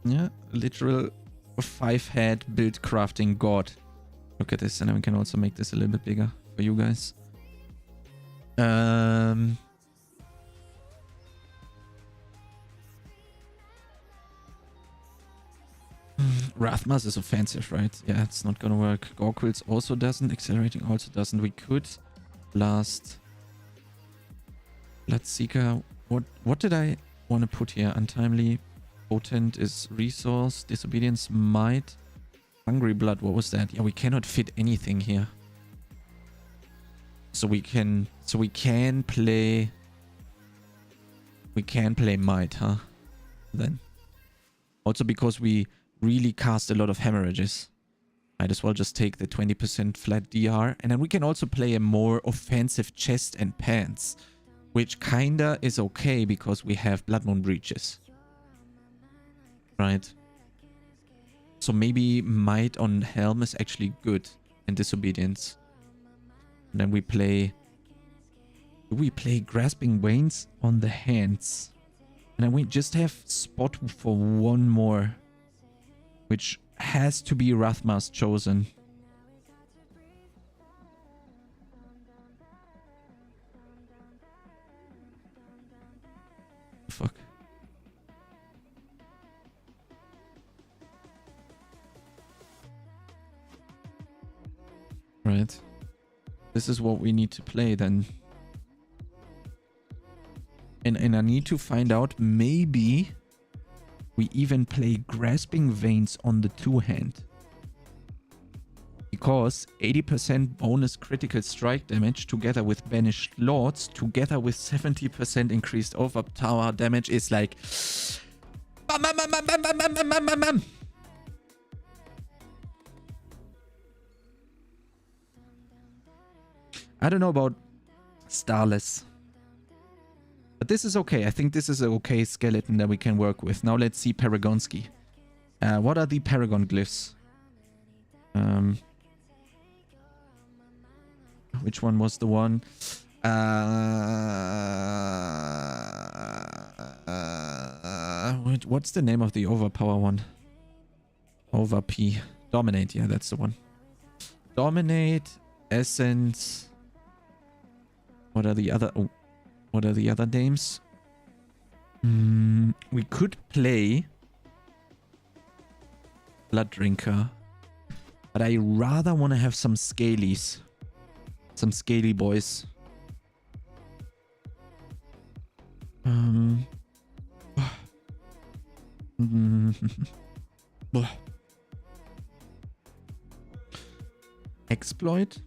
Yeah, literal 5-head build crafting god. Look at this, and then we can also make this a little bit bigger for you guys. Rathmas is offensive, right? Yeah, it's not gonna work. Gorquils also doesn't. Accelerating also doesn't. We could blast Bloodseeker. What did I want to put here? Untimely. Potent is resource. Disobedience, might. Hungry blood. What was that? Yeah, we cannot fit anything here. So we can play might, huh? Then. Also because we really cast a lot of hemorrhages. Might as well just take the 20% flat DR. And then we can also play a more offensive chest and pants. Which kinda is okay because we have Blood Moon breaches. Right? So maybe might on helm is actually good in disobedience. And then we play... Do we play grasping veins on the hands? And then we just have spot for one more. Which has to be Rathmar's chosen. Fuck. Right. This is what we need to play then. And I need to find out, maybe we even play Grasping Veins on the two-hand. Because 80% bonus critical strike damage together with Banished Lords, together with 70% increased overpower damage is like... Bam, bam, bam, bam, bam, bam, bam, bam, bam, bam. I don't know about Starless. But this is okay. I think this is an okay skeleton that we can work with. Now let's see Paragonski. What are the Paragon glyphs? Which one was the one? What's the name of the overpower one? Over P. Dominate, yeah, that's the one. Dominate, Essence. What are the other... Oh, what are the other names? We could play Blood Drinker. But I rather want to have some Scalies. Some Scaly boys. Exploit?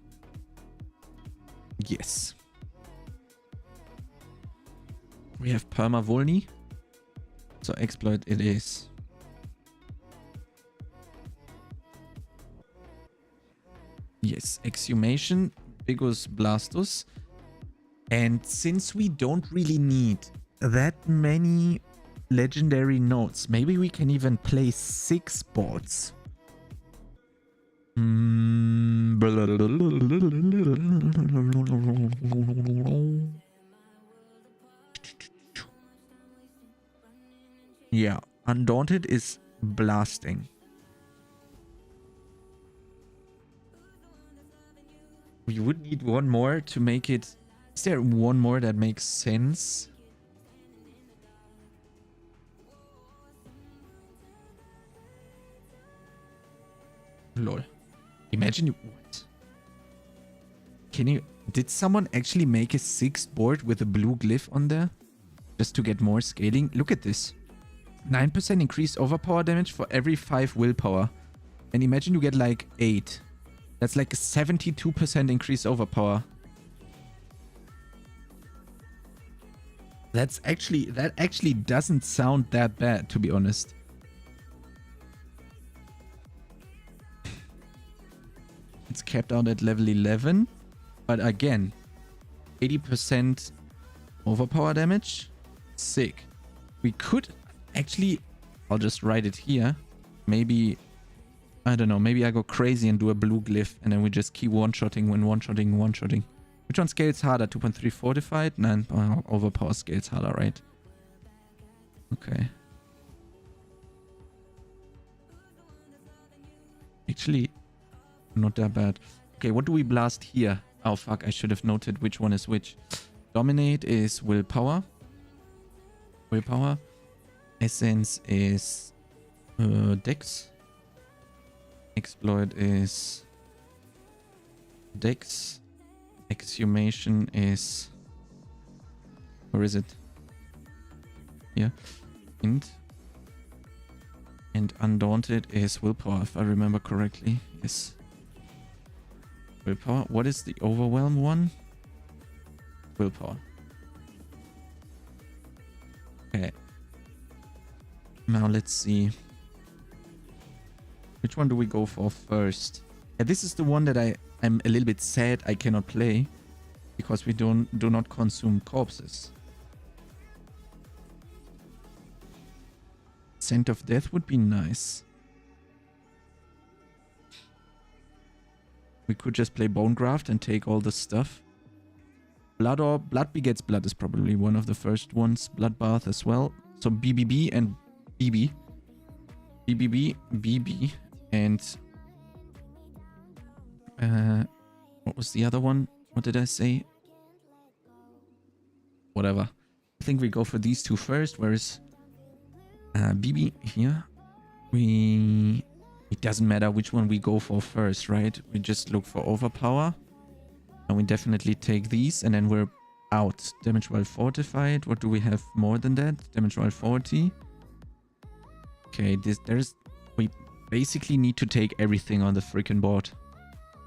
Yes. We have Perma Volny. So exploit it is. Yes, Exhumation, Bigus Blastus. And since we don't really need that many legendary notes, maybe we can even play 6 boards. Yeah, Undaunted is blasting. We would need one more to make it... Is there one more that makes sense? Lol. Imagine you... What? Can you... Did someone actually make a 6th board with a blue glyph on there? Just to get more scaling? Look at this. 9% increased overpower damage for every 5 willpower. And imagine you get like 8. That's like a 72% increased overpower. That actually doesn't sound that bad, to be honest. It's capped out at level 11. But again, 80% overpower damage. Sick. We could actually... I'll just write it here. Maybe... I don't know. Maybe I go crazy and do a blue glyph. And then we just keep one-shotting when one-shotting, one-shotting. Which one scales harder? 2.3 fortified? 9 overpower scales harder, right? Okay. Actually, not that bad. Okay, what do we blast here? Oh, fuck. I should have noted which one is which. Dominate is willpower. Willpower. Essence is Dex. Exploit is Dex. Exhumation is... Where is it? Here. Int. And Undaunted is willpower, if I remember correctly. Yes. Willpower. What is the overwhelm one? willpower. Okay. Now let's see. Which one do we go for first? Yeah, this is the one that I'm a little bit sad I cannot play. Because we do not consume corpses. Scent of Death would be nice. We could just play Bone Graft and take all the stuff. Blood or Blood Begets Blood is probably one of the first ones. Bloodbath as well. So BBB and BB. BBB, BB, and... what was the other one? What did I say? Whatever. I think we go for these two first. Where is BB here? It doesn't matter which one we go for first, right? We just look for overpower. And we definitely take these. And then we're out. Damage while fortified. What do we have more than that? Damage while 40. Okay, we basically need to take everything on the freaking board.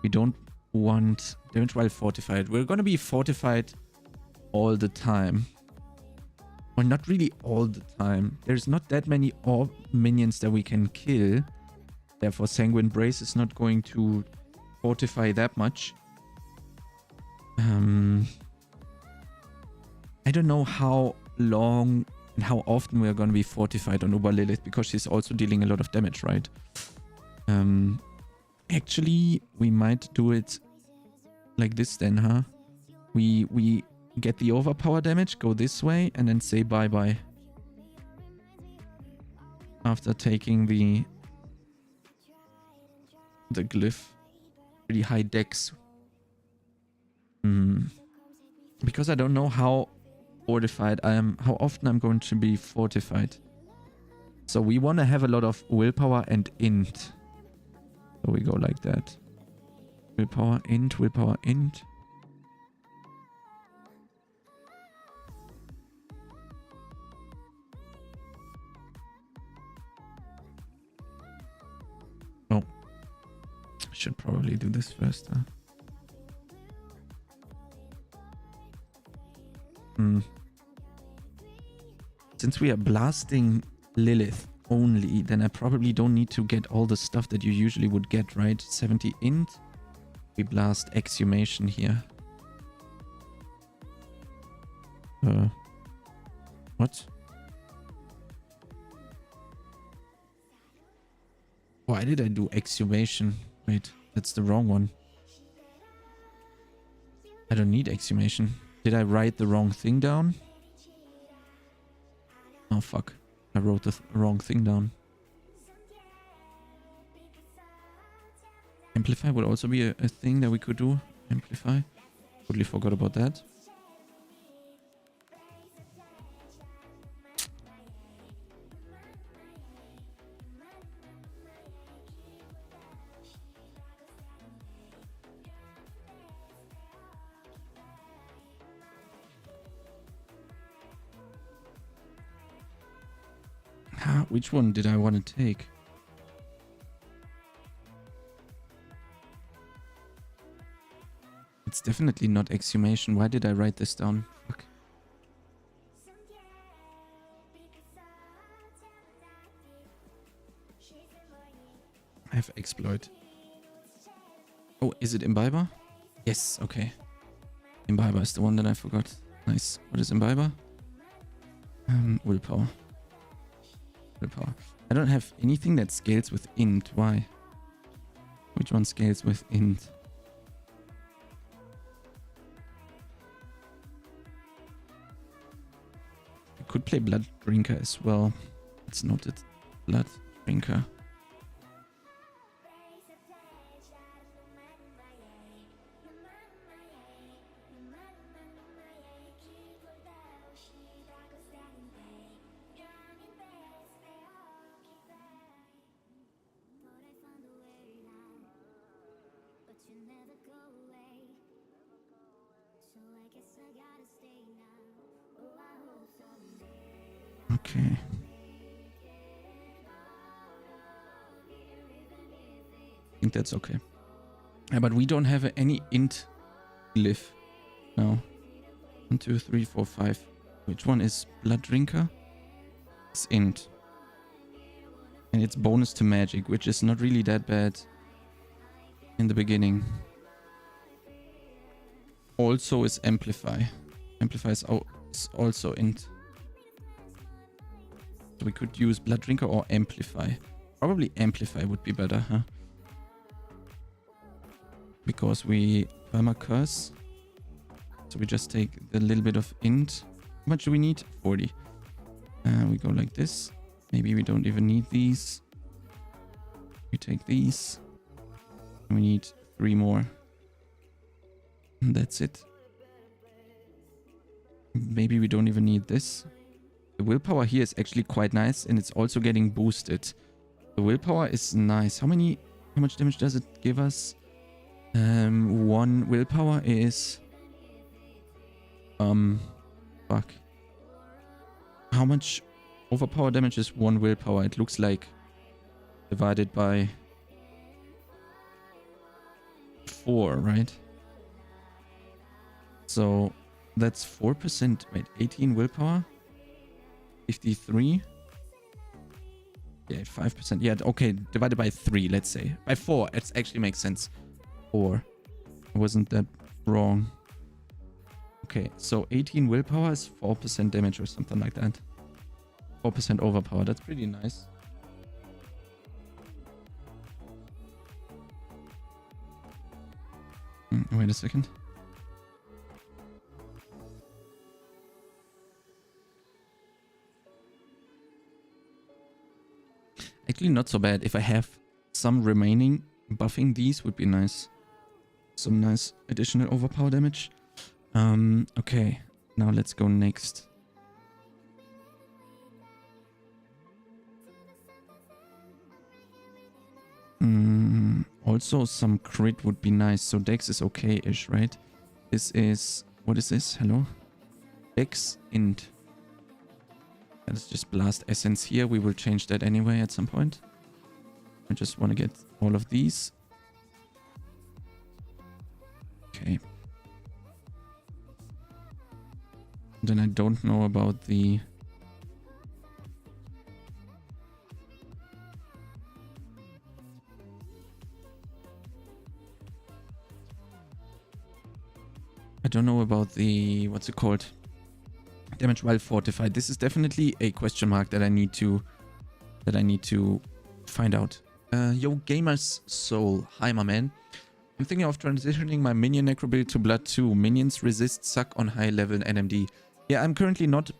We don't want damage while fortified. We're gonna be fortified all the time. Or not really all the time. There's not that many orb minions that we can kill. Therefore, Sanguine Brace is not going to fortify that much. I don't know how long and how often we are going to be fortified on Uber Lilith, because she's also dealing a lot of damage, right? Actually, we might do it like this then, huh? We get the overpower damage, go this way, and then say bye-bye. After taking the glyph. Pretty high dex. Because I don't know how fortified I am, how often I'm going to be fortified. So we want to have a lot of willpower and int. So we go like that. Willpower, int, willpower, int. Oh. Should probably do this first, huh? Since we are blasting Lilith only, then I probably don't need to get all the stuff that you usually would get, right? 70 int. We blast exhumation here. What? Why did I do exhumation? Wait, that's the wrong one. I don't need exhumation. Did I write the wrong thing down? Oh fuck. I wrote the wrong thing down. Amplify would also be a thing that we could do. Amplify. Totally forgot about that. Which one did I want to take? It's definitely not exhumation. Why did I write this down? Fuck. I have exploit. Oh, is it imbiber? Yes, okay. Imbiber is the one that I forgot. Nice. What is imbiber? Willpower. Willpower. I don't have anything that scales with int. Why? Which one scales with int? I could play Blood Drinker as well. It's noted. Blood Drinker. Okay. I think that's okay. Yeah, but we don't have any int glyph now. 1, 2, 3, 4, 5. Which one is Blood Drinker? It's Int. And it's bonus to magic, which is not really that bad in the beginning. Also is Amplify. Amplify is also Int. So we could use Blood Drinker or Amplify. Probably Amplify would be better, huh? Because we Perma Curse. So we just take the little bit of Int. How much do we need? 40. We go like this. Maybe we don't even need these. We take these. We need 3 more. And that's it. Maybe we don't even need this. The willpower here is actually quite nice, and it's also getting boosted. The willpower is nice. How much damage does it give us? 1 willpower is fuck. How much overpower damage is 1 willpower? It looks like divided by 4, right? So that's 4%. Wait, 18 willpower? 53? Yeah, 5%. Yeah, okay, divided by 3, let's say. By 4, it actually makes sense. 4. I wasn't that wrong. Okay, so 18 willpower is 4% damage or something like that. 4% overpower, that's pretty nice. Wait a second. Actually not so bad. If I have some remaining, buffing these would be nice. Some nice additional overpower damage. Okay, now let's go next. Also some crit would be nice. So Dex is okay-ish, right? This is... What is this? Hello? Dex Int. Let's just blast Essence here. We will change that anyway at some point. I just want to get all of these. Okay. Then I don't know about the... I don't know about the... What's it called? Damage while fortified. This is definitely a question mark that I need to find out. Yo, Gamer's Soul. Hi, my man. I'm thinking of transitioning my minion necro build to blood 2. Minions resist suck on high level NMD. Yeah, I'm currently not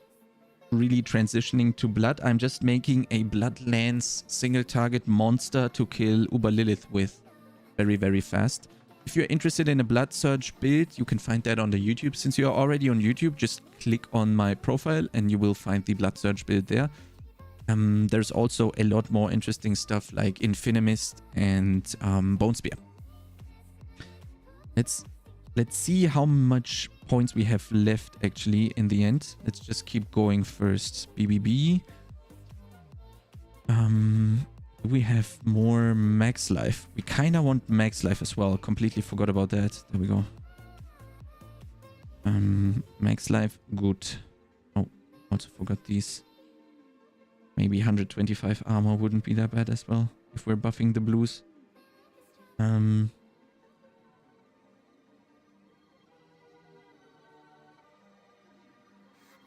really transitioning to blood. I'm just making a blood lance single target monster to kill Uber Lilith with very, very fast. If you're interested in a bloodsurge build, you can find that on the YouTube. Since you're already on YouTube, just click on my profile and you will find the bloodsurge build there. There's also a lot more interesting stuff like INFINIMIST and bonespear. Let's see how much points we have left actually in the end. Let's just keep going first. BBB. We have more max life. We kind of want max life as well. Completely forgot about that. There we go. Max life, good. Oh, also forgot these. Maybe 125 armor wouldn't be that bad as well if we're buffing the blues.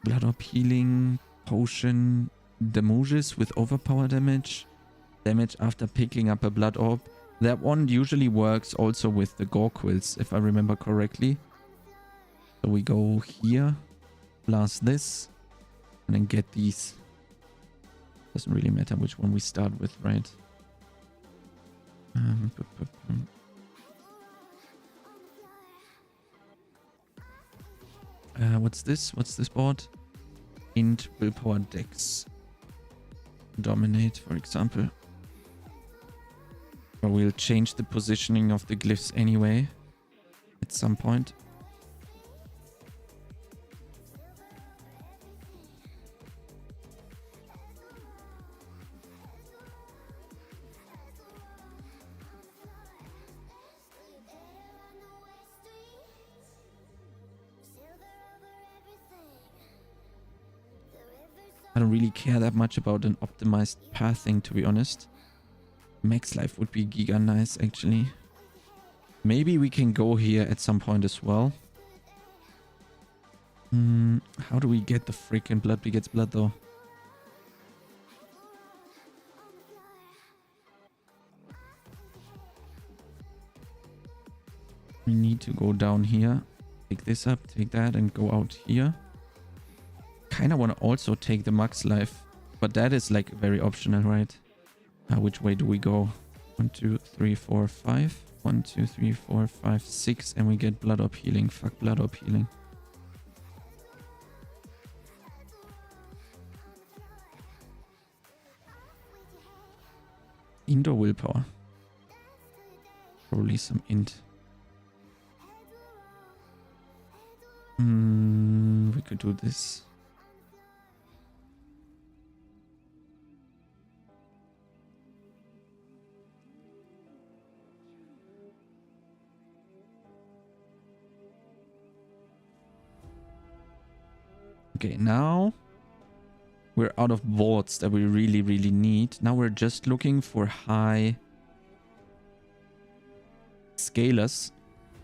Blood Orb healing, potion, Demoges with overpower damage. Damage after picking up a blood orb. That one usually works also with the gore quills, if I remember correctly. So we go here, blast this, and then get these. Doesn't really matter which one we start with, right? What's this? What's this board? Int willpower dex. Dominate, for example. Or we'll change the positioning of the glyphs anyway at some point. don't really care that much about an optimized pathing, to be honest. Max life would be giga nice, actually. Maybe we can go here at some point as well. How do we get the freaking blood begets blood, though? We need to go down here. Take this up, take that, and go out here. Kind of want to also take the max life, but that is like very optional, right? Which way do we go? 1, 2, 3, 4, 5. 1, 2, 3, 4, 5, 6, and we get blood up healing. Fuck blood up healing. Indoor willpower. Probably some int. We could do this. Okay, now we're out of boards that we really, really need. Now we're just looking for high scalers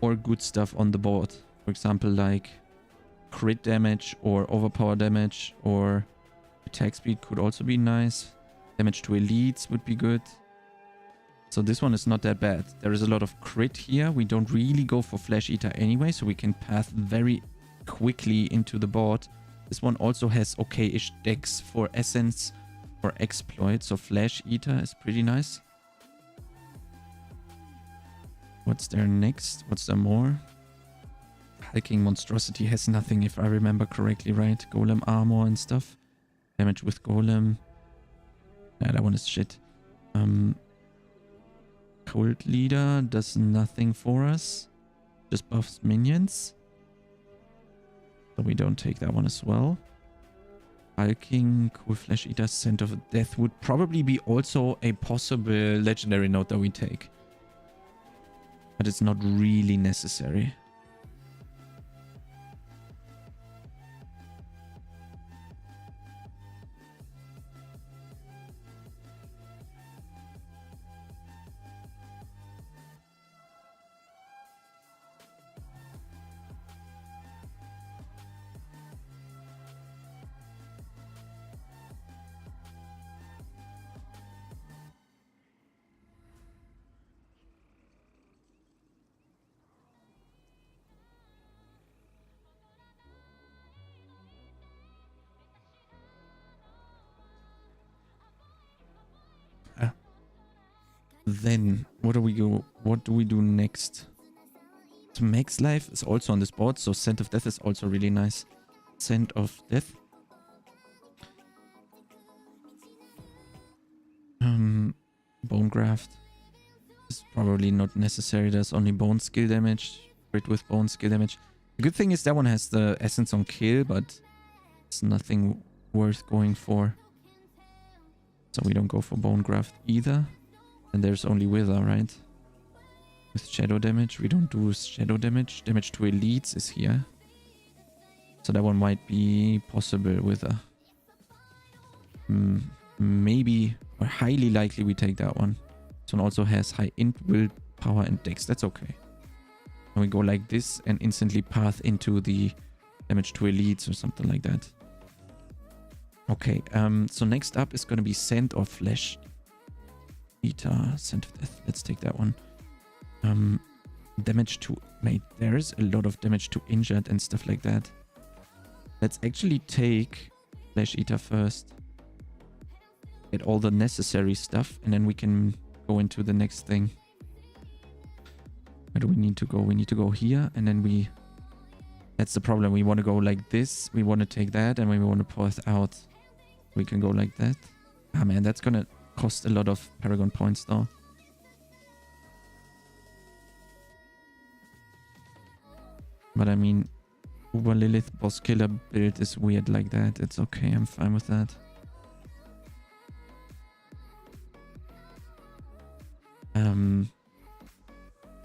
or good stuff on the board. For example, like crit damage or overpower damage, or attack speed could also be nice. Damage to elites would be good. So this one is not that bad. There is a lot of crit here. We don't really go for Flesh Eater anyway, so we can path very quickly into the board. This one also has okay-ish decks for Essence or Exploit, so Flesh Eater is pretty nice. What's there next? What's there more? Hulking Monstrosity has nothing, if I remember correctly, right? Golem armor and stuff. Damage with Golem. Yeah, that one is shit. Cult Leader does nothing for us. Just buffs minions. So we don't take that one as well. Hulking, Cool Flesh Eater, Scent of Death would probably be also a possible legendary node that we take. But it's not really necessary. Then what do we do next? So Max Life is also on this board, so Scent of Death is also really nice. Scent of Death. Bone Graft is probably not necessary. There's only bone skill damage. Crit with bone skill damage. The good thing is that one has the essence on kill, but it's nothing worth going for. So we don't go for Bone Graft either. And there's only Wither, right? With shadow damage. We don't do shadow damage. Damage to elites is here. So that one might be possible Wither. Maybe, or highly likely we take that one. This one also has high int, willpower, and dex. That's okay. And we go like this and instantly path into the damage to elites or something like that. Okay, so next up is going to be Scent or Flesh Eater, Scent of Death. Let's take that one. Damage to... Mate, there's a lot of damage to injured and stuff like that. Let's actually take Flesh Eater first. Get all the necessary stuff, and then we can go into the next thing. Where do we need to go? We need to go here, and then we... That's the problem. We want to go like this. We want to take that, and we want to path out. We can go like that. Ah, man, that's gonna cost a lot of Paragon points, though. But I mean, Uber Lilith boss killer build is weird like that. It's okay. I'm fine with that.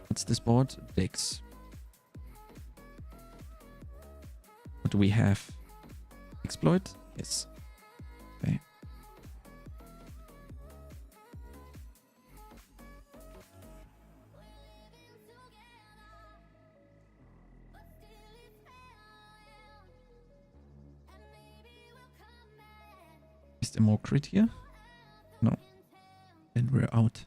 What's this board? Dex. What do we have? Exploit? Yes. there more crit here? No. Then we're out.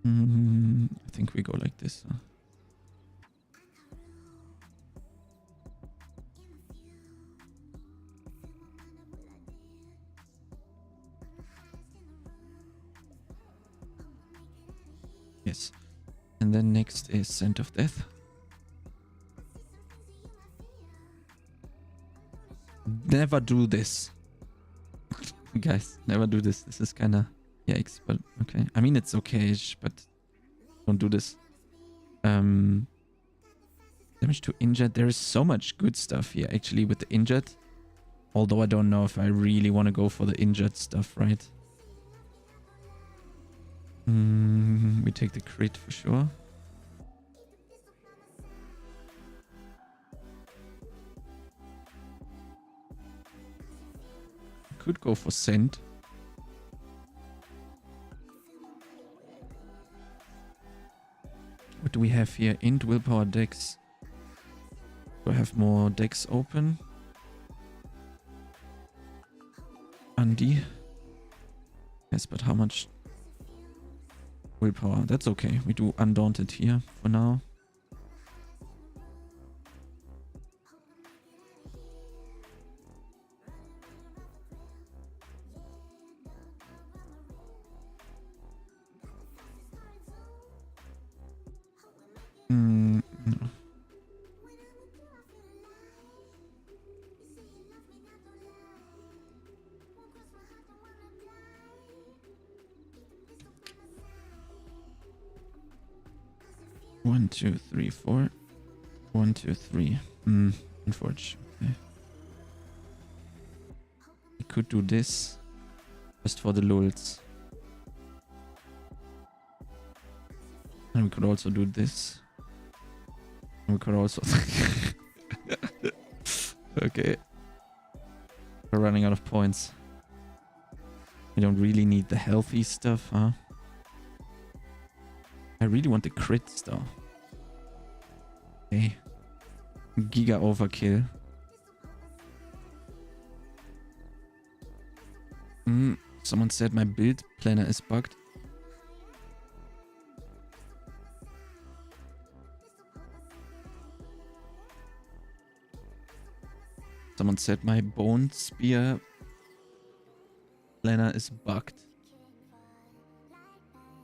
I think we go like this. Huh? Yes. And then next is Scent of Death. Never do this. Guys, never do this. This is kinda yikes, but okay. I mean, it's okay-ish, but don't do this. Damage to injured. There is so much good stuff here, actually, with the injured. Although I don't know if I really want to go for the injured stuff, right? We take the crit for sure. Could go for Scent. What do we have here? Int, willpower, dex. Do I have more decks open? Andy. Yes, but how much willpower? That's okay. We do Undaunted here for now. No. 1, 2, 3, 4. 1, 2, 3. Unfortunately. We could do this just for the lulz. And we could also do this. And we could also... Okay. We're running out of points. We don't really need the healthy stuff, huh? I really want the crits though. Okay. Giga overkill. Someone said my build planner is bugged. Someone said my bonespear planner is bugged.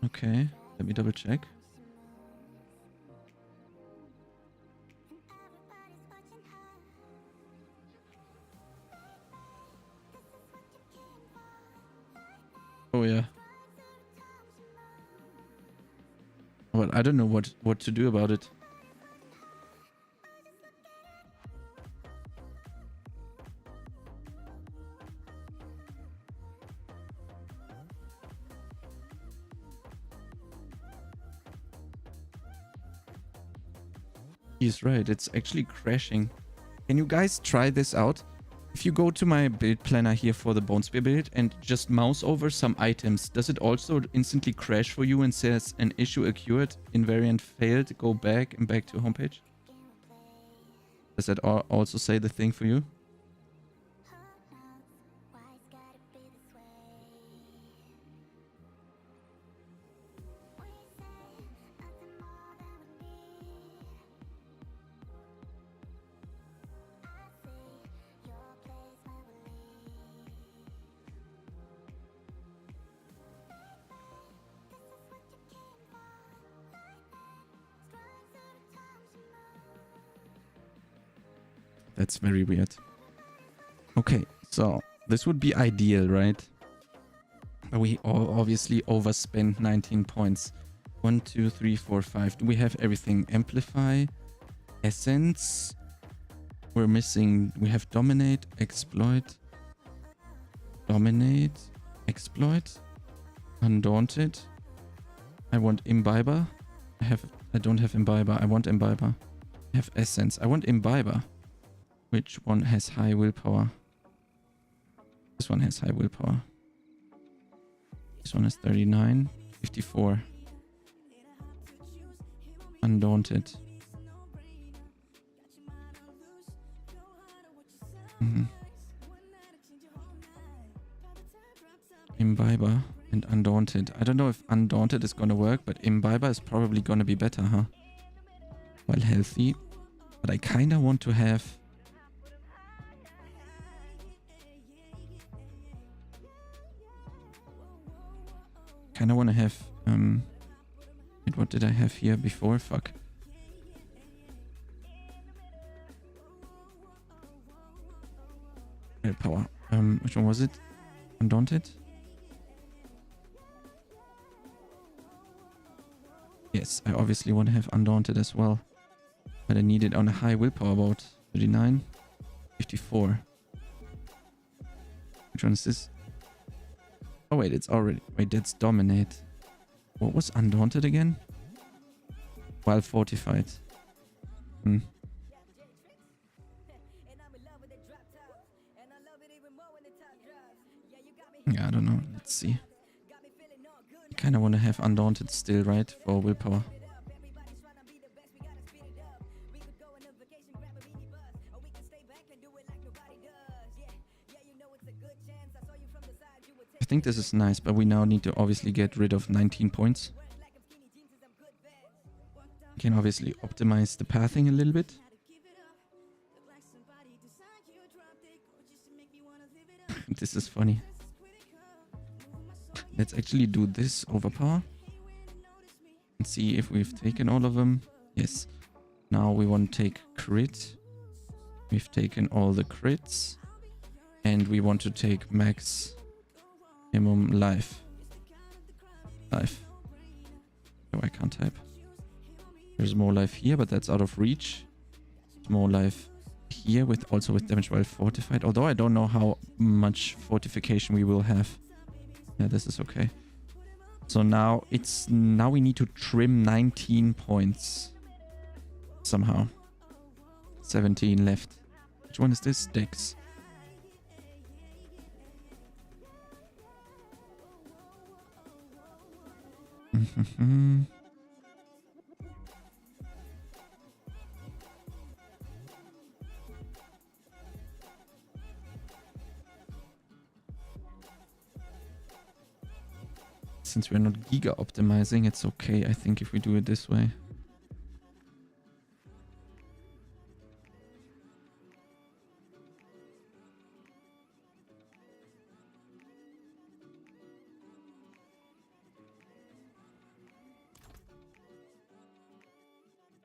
Okay, let me double check. Oh yeah. Well, I don't know what to do about it. He's right, it's actually crashing. Can you guys try this out? If you go to my build planner here for the bonespear build and just mouse over some items, does it also instantly crash for you and says an issue occurred, invariant failed, go back and back to homepage? Does that also say the thing for you? That's very weird. Okay, so this would be ideal, right? But we obviously overspent 19 points. 1, 2, 3, 4, 5. Do we have everything? Amplify, Essence. We're missing. We have Dominate, Exploit. Dominate, Exploit. Undaunted. I want Imbiber. I don't have Imbiber. I want Imbiber. I have Essence. I want Imbiber. Which one has high willpower? This one has high willpower. This one has 39. 54. Undaunted. Mhm. Imbiber and Undaunted. I don't know if Undaunted is gonna work, but Imbiber is probably gonna be better, huh? While healthy. But I kinda want to have... Kinda wanna have... Wait, what did I have here before? Fuck. Power. Which one was it? Undaunted? Yes, I obviously want to have Undaunted as well. But I need it on a high willpower, about 39, 54. Which one is this? Oh wait, it's already... Wait, that's Dominate. What was Undaunted again? While Fortified. Hmm. Yeah, I don't know. Let's see. I kind of want to have Undaunted still, right? For willpower. I think this is nice, but we now need to obviously get rid of 19 points. We can obviously optimize the pathing a little bit. This is funny. Let's actually do this overpower. And see if we've taken all of them. Yes. Now we want to take crit. We've taken all the crits. And we want to take max minimum life. Life. Oh, I can't type. There's more life here, but that's out of reach. More life here with also with damage while fortified. Although I don't know how much fortification we will have. Yeah, this is okay. So now we need to trim 19 points. Somehow. 17 left. Which one is this? Dex. Since we're not giga optimizing, it's okay, I think, if we do it this way.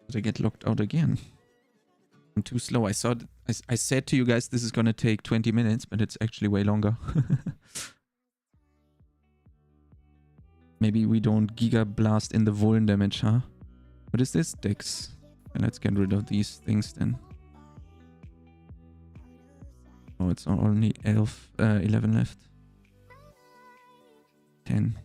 Did I get locked out again? I'm too slow. I said to you guys this is gonna take 20 minutes, but it's actually way longer. Maybe we don't giga blast in the vuln damage, huh? What is this? Dex. And let's get rid of these things then. Oh, it's only 11 left. 10.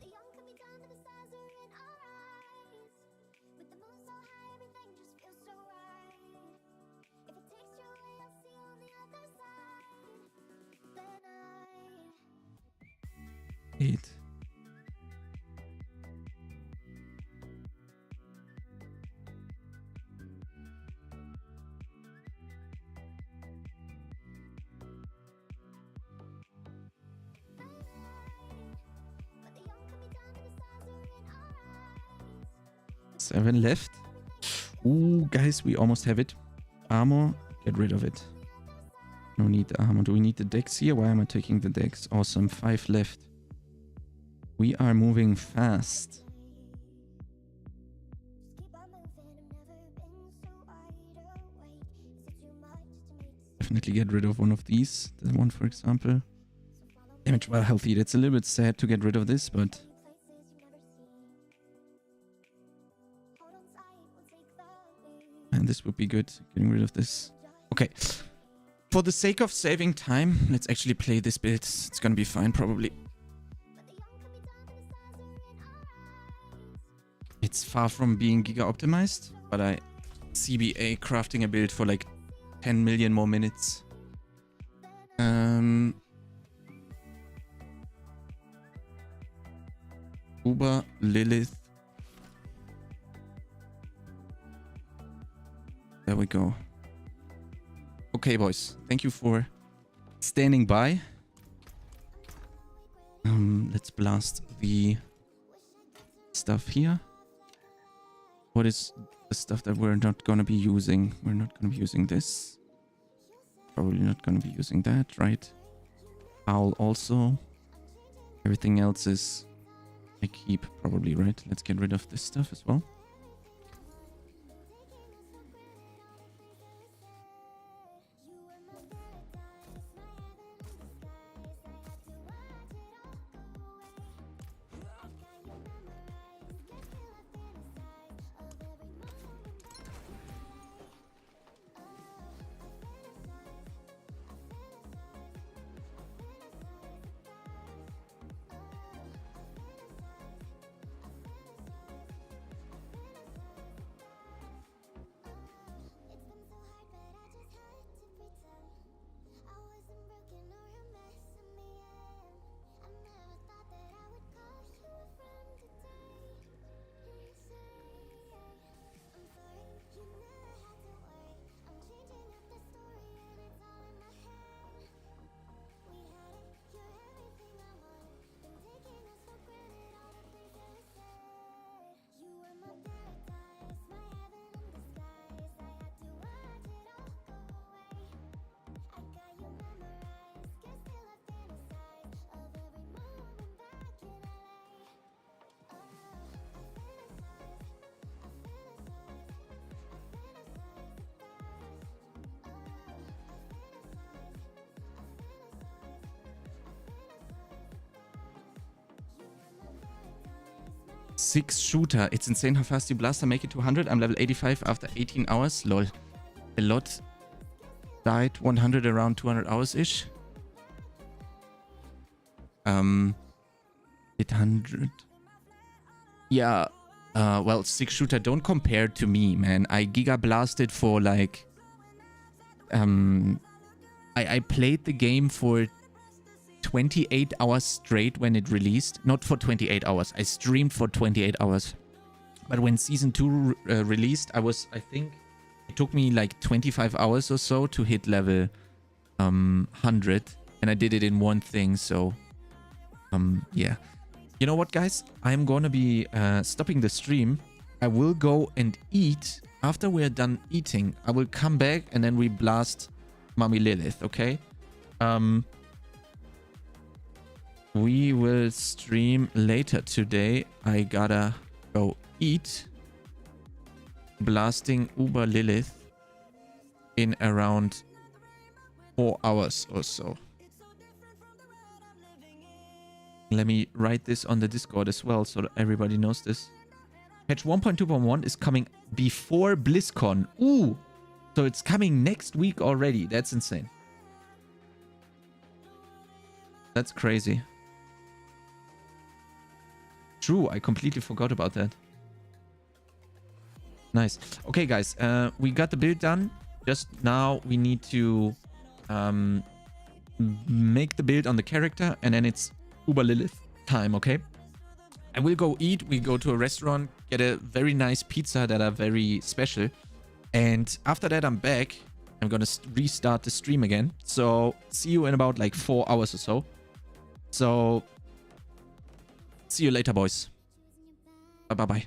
Eight. Seven left. Ooh, guys, we almost have it. Armor, get rid of it. No need the armor. Do we need the dex here? Why am I taking the dex? Awesome, 5 left. We are moving fast. Definitely get rid of one of these. The one, for example. Damage while healthy. That's a little bit sad to get rid of this, but... And this would be good, getting rid of this. Okay. For the sake of saving time, let's actually play this build. It's gonna be fine, probably. It's far from being giga optimized, but I CBA crafting a build for like 10 million more minutes. Uber, Lilith. There we go. Okay, boys. Thank you for standing by. Let's blast the stuff here. What is the stuff that we're not going to be using? We're not going to be using this. Probably not going to be using that, right? Owl also. Everything else is I keep probably, right? Let's get rid of this stuff as well. Six shooter. It's insane how fast you blaster make it to 100. I'm level 85 after 18 hours. Lol. A lot died 100 around 200 hours-ish. 800. Yeah. Well, six shooter, don't compare to me, man. I giga blasted for like... I played the game for 28 hours straight when it released. Not for 28 hours. I streamed for 28 hours. But when Season 2 released, I think it took me like 25 hours or so to hit level 100. And I did it in one thing, so... yeah. You know what, guys? I'm gonna be stopping the stream. I will go and eat. After we're done eating, I will come back and then we blast Mommy Lilith, okay? We will stream later today. I gotta go eat. Blasting Uber Lilith in around 4 hours or so. Let me write this on the Discord as well so that everybody knows this. Patch 1.2.1 is coming before BlizzCon. Ooh! So it's coming next week already. That's insane. That's crazy. True, I completely forgot about that. Nice. Okay, guys, we got the build done. Just now we need to make the build on the character, and then it's Uber Lilith time, okay? I will go eat. We go to a restaurant, get a very nice pizza that are very special. And after that, I'm back. I'm gonna restart the stream again. So, see you in about like 4 hours or so. So, see you later, boys. Bye-bye.